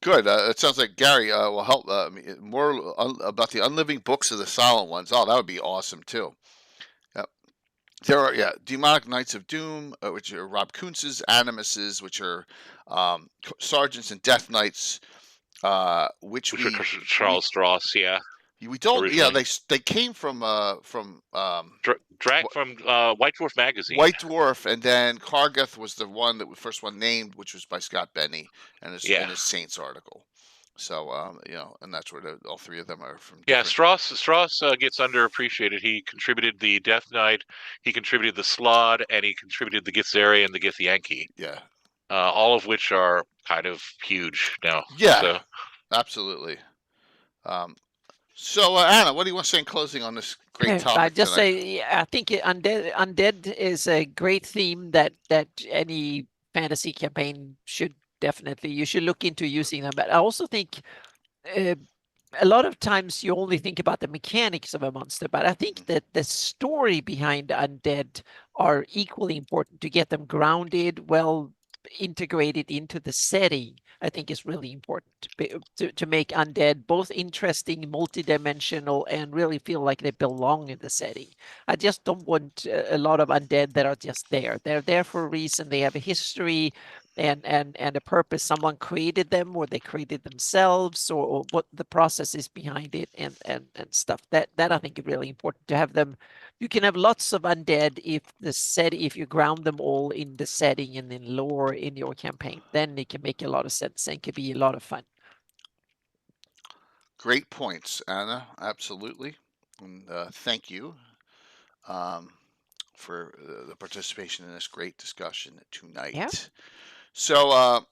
good. It sounds like Gary will help more about the unliving books of the silent ones. Oh, that would be awesome too. Yep. There are demonic knights of doom, which are Rob Kuntz's animuses, which are sergeants and death knights, which Charles Strauss, yeah. We don't. Originally. Yeah, they came from White Dwarf magazine. White Dwarf, and then Kargath was the first one named, which was by Scott Benny and his Saints article. So and that's where all three of them are from. Yeah, Strauss gets underappreciated. He contributed the Death Knight, he contributed the Slod, and he contributed the Githzeri and the Gith Yankee. Yeah. All of which are kind of huge now. Yeah. So. Absolutely. So, Anna, what do you want to say in closing on this great topic? I just say, I think undead is a great theme that any fantasy campaign should you should look into using them. But I also think a lot of times you only think about the mechanics of a monster, but I think that the story behind undead are equally important to get them grounded, well integrated into the setting. I think is really important to make undead both interesting, multidimensional, and really feel like they belong in the setting. I just don't want a lot of undead that are just there. They're there for a reason. They have a history and a purpose. Someone created them, or they created themselves, or what the process is behind it, and stuff. That I think is really important to have them. You can have lots of undead if you ground them all in the setting and in lore in your campaign. Then it can make a lot of sense and can be a lot of fun. Great points, Anna. Absolutely, and thank you for the participation in this great discussion tonight. Yeah. So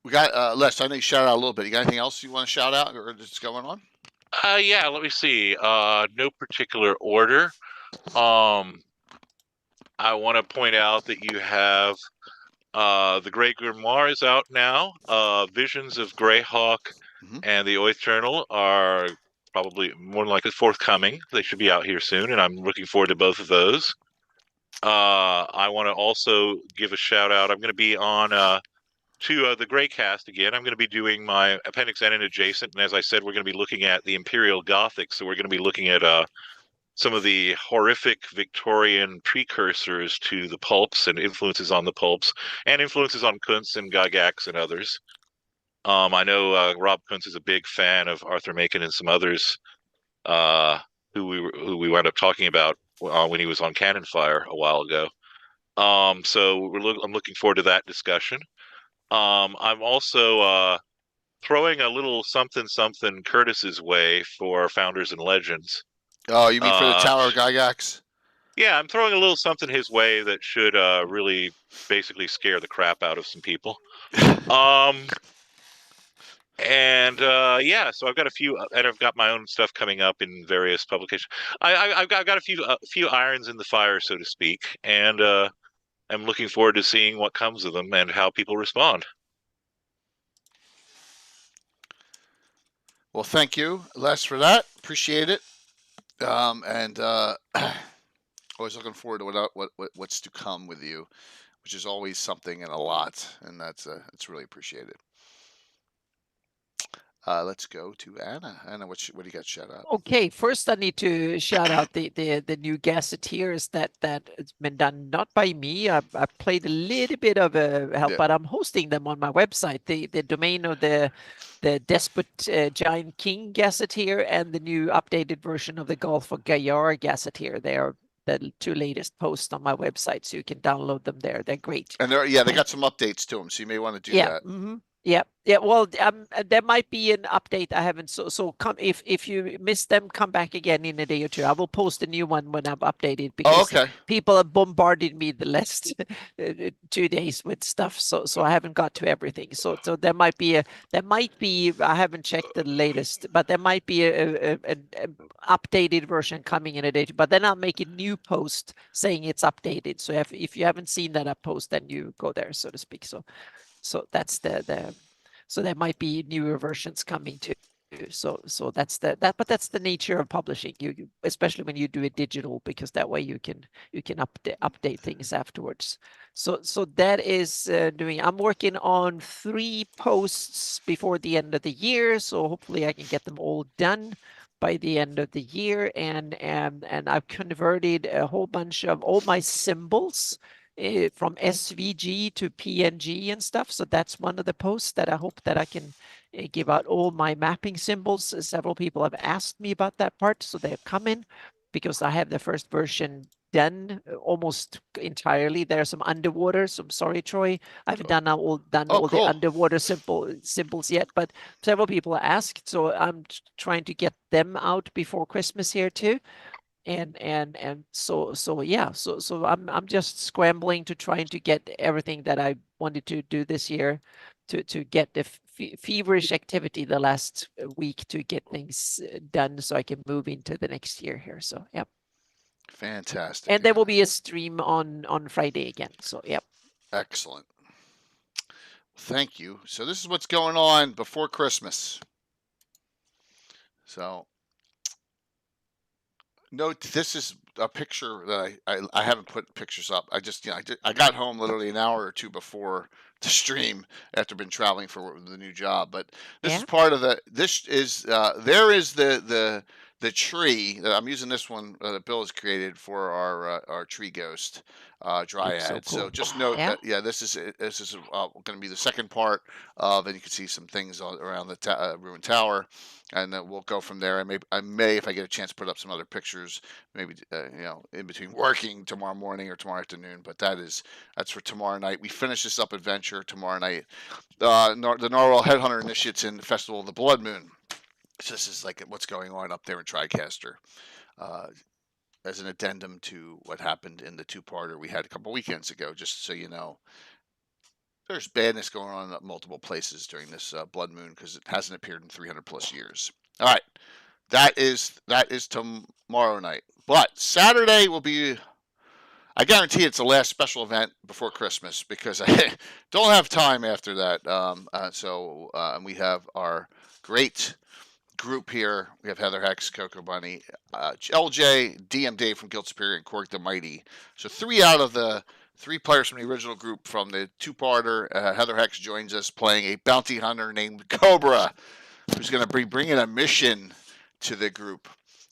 we got Les. I know you shouted out a little bit. You got anything else you want to shout out or just going on? Yeah, let me see. No particular order. I want to point out that you have the Grey Grimoire is out now. Visions of Greyhawk and the Oath Journal are probably more than likely forthcoming. They should be out here soon, and I'm looking forward to both of those. I want to also give a shout out. I'm going to be on to the Greycast again. I'm going to be doing my Appendix N and adjacent, and as I said, we're going to be looking at the Imperial Gothic. So we're going to be looking at some of the horrific Victorian precursors to the pulps and influences on the pulps, and influences on Kuntz and Gygax and others. I know Rob Kuntz is a big fan of Arthur Machen and some others who we wound up talking about when he was on Cannon Fire a while ago. So I'm looking forward to that discussion. I'm also throwing a little something Curtis's way for Founders and Legends. Oh, you mean for the Tower of Gygax? Yeah, I'm throwing a little something his way that should really basically scare the crap out of some people. And yeah, so I've got a few, and I've got my own stuff coming up in various publications. I've got a few irons in the fire, so to speak, and I'm looking forward to seeing what comes of them and how people respond. Well, thank you, Les, for that. Appreciate it. And always looking forward to what's to come with you, which is always something and a lot, and that's really appreciated. Let's go to Anna. Anna, what do you got? Shout out. Okay, first I need to shout out the new gazetteers that it's been done not by me. I played a little bit of help, but I'm hosting them on my website. The domain of the Despot Giant King gazetteer and the new updated version of the Gulf of Gayar gazetteer. They are the two latest posts on my website, so you can download them there. They're great. And they got some updates to them, so you may want to do that. Mm-hmm. Yeah. Well, there might be an update I haven't. So come if you miss them, come back again in a day or two. I will post a new one when I've updated because people have bombarded me the last 2 days with stuff. So I haven't got to everything. So there might be I haven't checked the latest, but there might be an updated version coming in a day. But then I'll make a new post saying it's updated. So if you haven't seen that post, then you go there, so to speak. So that's so there might be newer versions coming too. So that's but that's the nature of publishing. You especially when you do it digital, because that way you can update things afterwards. So that is doing. I'm working on 3 posts before the end of the year. So hopefully I can get them all done by the end of the year. And I've converted a whole bunch of all my symbols from SVG to PNG and stuff. So that's one of the posts that I hope that I can give out all my mapping symbols. Several people have asked me about that part, so they have come in because I have the first version done almost entirely. There are some underwater. So I'm sorry, Troy, I haven't done all the underwater symbols yet, but several people asked, so I'm trying to get them out before Christmas here too. And so yeah, so I'm just scrambling to trying to get everything that I wanted to do this year to get the feverish activity the last week to get things done so I can move into the next year here. So yeah. Fantastic. And there will be a stream on Friday again. So yep. Excellent. Thank you. So this is what's going on before Christmas. So note, this is a picture that I haven't put pictures up. I got home literally an hour or two before the stream after been traveling for the new job. But this is part of there is the tree that I'm using. This one that Bill has created for our tree ghost dryad. So, cool. So just note that this is going to be the second part of, and you can see some things around the ruined tower. And then we'll go from there. I may, if I get a chance, put up some other pictures, maybe in between working tomorrow morning or tomorrow afternoon. But that's for tomorrow night. We finish this up adventure tomorrow night. The Narwhal Headhunter initiates in the Festival of the Blood Moon. So this is like what's going on up there in TriCaster, as an addendum to what happened in the 2-parter we had a couple weekends ago. Just so you know. There's badness going on at multiple places during this blood moon because it hasn't appeared in 300 plus years. All right, that is tomorrow night. But Saturday will be. I guarantee it's the last special event before Christmas because I don't have time after that. So we have our great group here. We have Heather Hex, Coco Bunny, LJ, DM Dave from Guild Superior, and Cork the Mighty. So 3 out of the 3 players from the original group from the 2-parter. Heather Hex joins us playing a bounty hunter named Cobra, who's going to be bringing a mission to the group.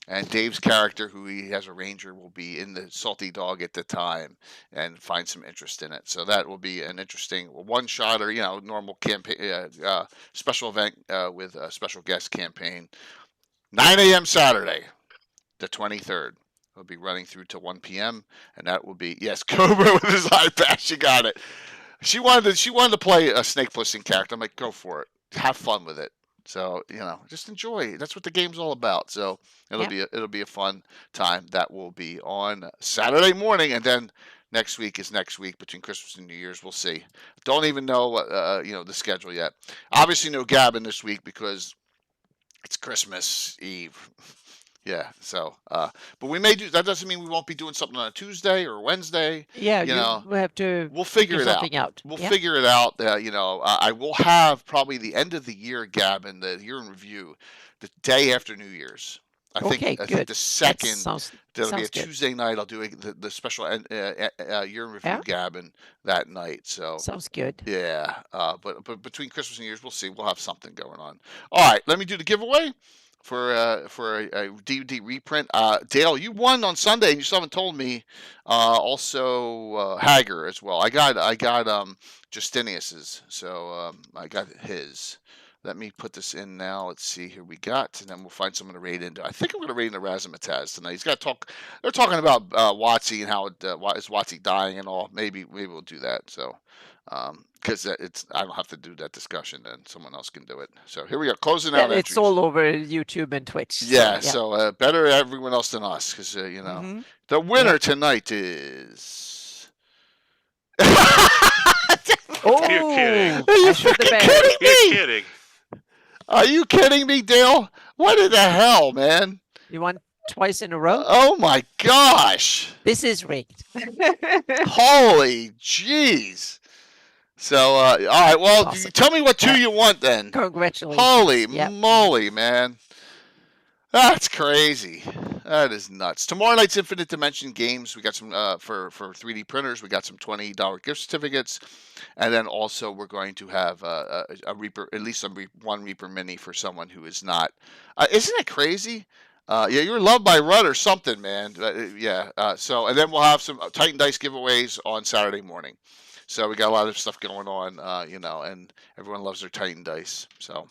And Dave's character, who he has a ranger, will be in the Salty Dog at the time and find some interest in it. So that will be an interesting one-shotter, normal campaign, special event with a special guest campaign. 9 a.m. Saturday, the 23rd. We'll be running through to 1 p.m. And that will be, yes, Cobra with his eye patch. She got it. She wanted to play a Snake Plissken character. I'm like, go for it. Have fun with it. So, just enjoy. That's what the game's all about. So it'll be a fun time. That will be on Saturday morning, and then next week is next week between Christmas and New Year's. We'll see. Don't even know the schedule yet. Obviously, no gabbing this week because it's Christmas Eve. Yeah. So, but we may do. That doesn't mean we won't be doing something on a Tuesday or Wednesday. Yeah, we have to. We'll figure it out. We'll figure it out. I will have probably the end of the year Gavin, the year in review, the day after New Year's. I think the second. That'll be a Tuesday night. I'll do the special year in review Gavin that night. So sounds good. Yeah. But between Christmas and New Year's, we'll see. We'll have something going on. All right. Let me do the giveaway for a DVD reprint. Dale, you won on Sunday, and you still haven't told me. Also, Hager as well. I got Justinius's, so I got his. Let me put this in now. Let's see here. We got, and then we'll find someone to raid into. I think I'm going to raid into Razzmatazz tonight. He's got to talk. They're talking about WotC and how is WotC dying and all. Maybe we'll do that. So. Because I don't have to do that discussion, then someone else can do it. So here we go, closing out. It's all over YouTube and Twitch. Yeah, so better everyone else than us, because the winner tonight is. Oh, you're kidding! Are you freaking kidding me? You're kidding! Are you kidding me, Dale? What in the hell, man? You won twice in a row? Oh my gosh! This is rigged. Holy jeez! So, all right. Well, awesome. Tell me what 2 you want then. Congratulations. Holy moly, man! That's crazy. That is nuts. Tomorrow night's Infinite Dimension games. We got some for 3D printers. We got some $20 gift certificates, and then also we're going to have a Reaper, at least one Reaper Mini for someone who is not. Isn't it crazy? You're loved by Rudd or something, man. So, and then we'll have some Titan Dice giveaways on Saturday morning. So we got a lot of stuff going on, and everyone loves their Titan Dice. So,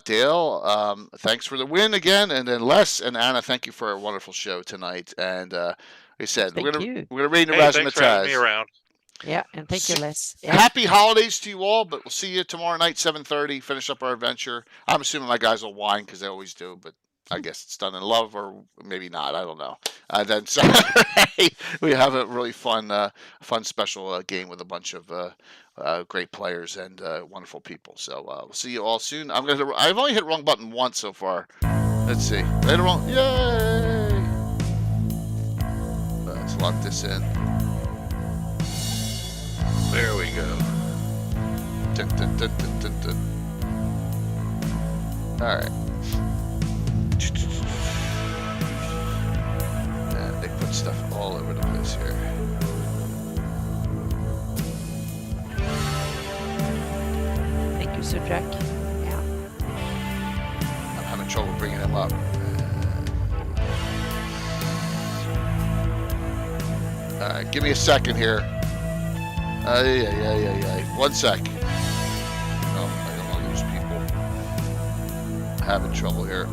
Dale, thanks for the win again, and then Les and Anna, thank you for a wonderful show tonight. And like I said, we're gonna read the Razzmatazz. Thanks for having me around. Yeah, and thank you, Les. Yeah. Happy holidays to you all, but we'll see you tomorrow night, 7:30. Finish up our adventure. I'm assuming my guys will whine because they always do, but I guess it's done in love, or maybe not. I don't know. Then Saturday we have a really fun special game with a bunch of great players and wonderful people. So we'll see you all soon. I've only hit wrong button once so far. Let's see. Later on. Yay! Let's lock this in. There we go. Dun, dun, dun, dun, dun, dun. All right. Yeah, they put stuff all over the place here. Thank you, Sir Jack. Yeah. I'm having trouble bringing them up. All right, give me a second here. Yeah. 1 sec. No, I don't want to lose people. Having trouble here.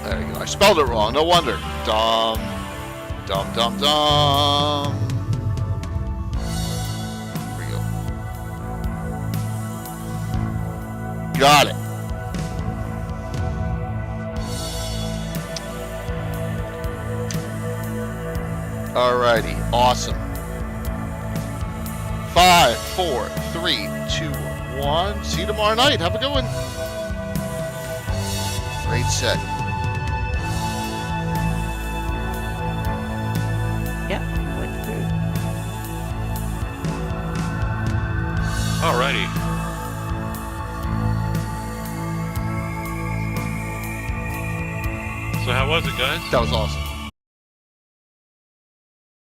There you go. I spelled it wrong. No wonder. Dum. Here we go. Got it. Alrighty. Awesome. 5, 4, 3, 2, 1. See you tomorrow night. Have a good one. Great set. Yeah. Alrighty. So how was it, guys? That was awesome.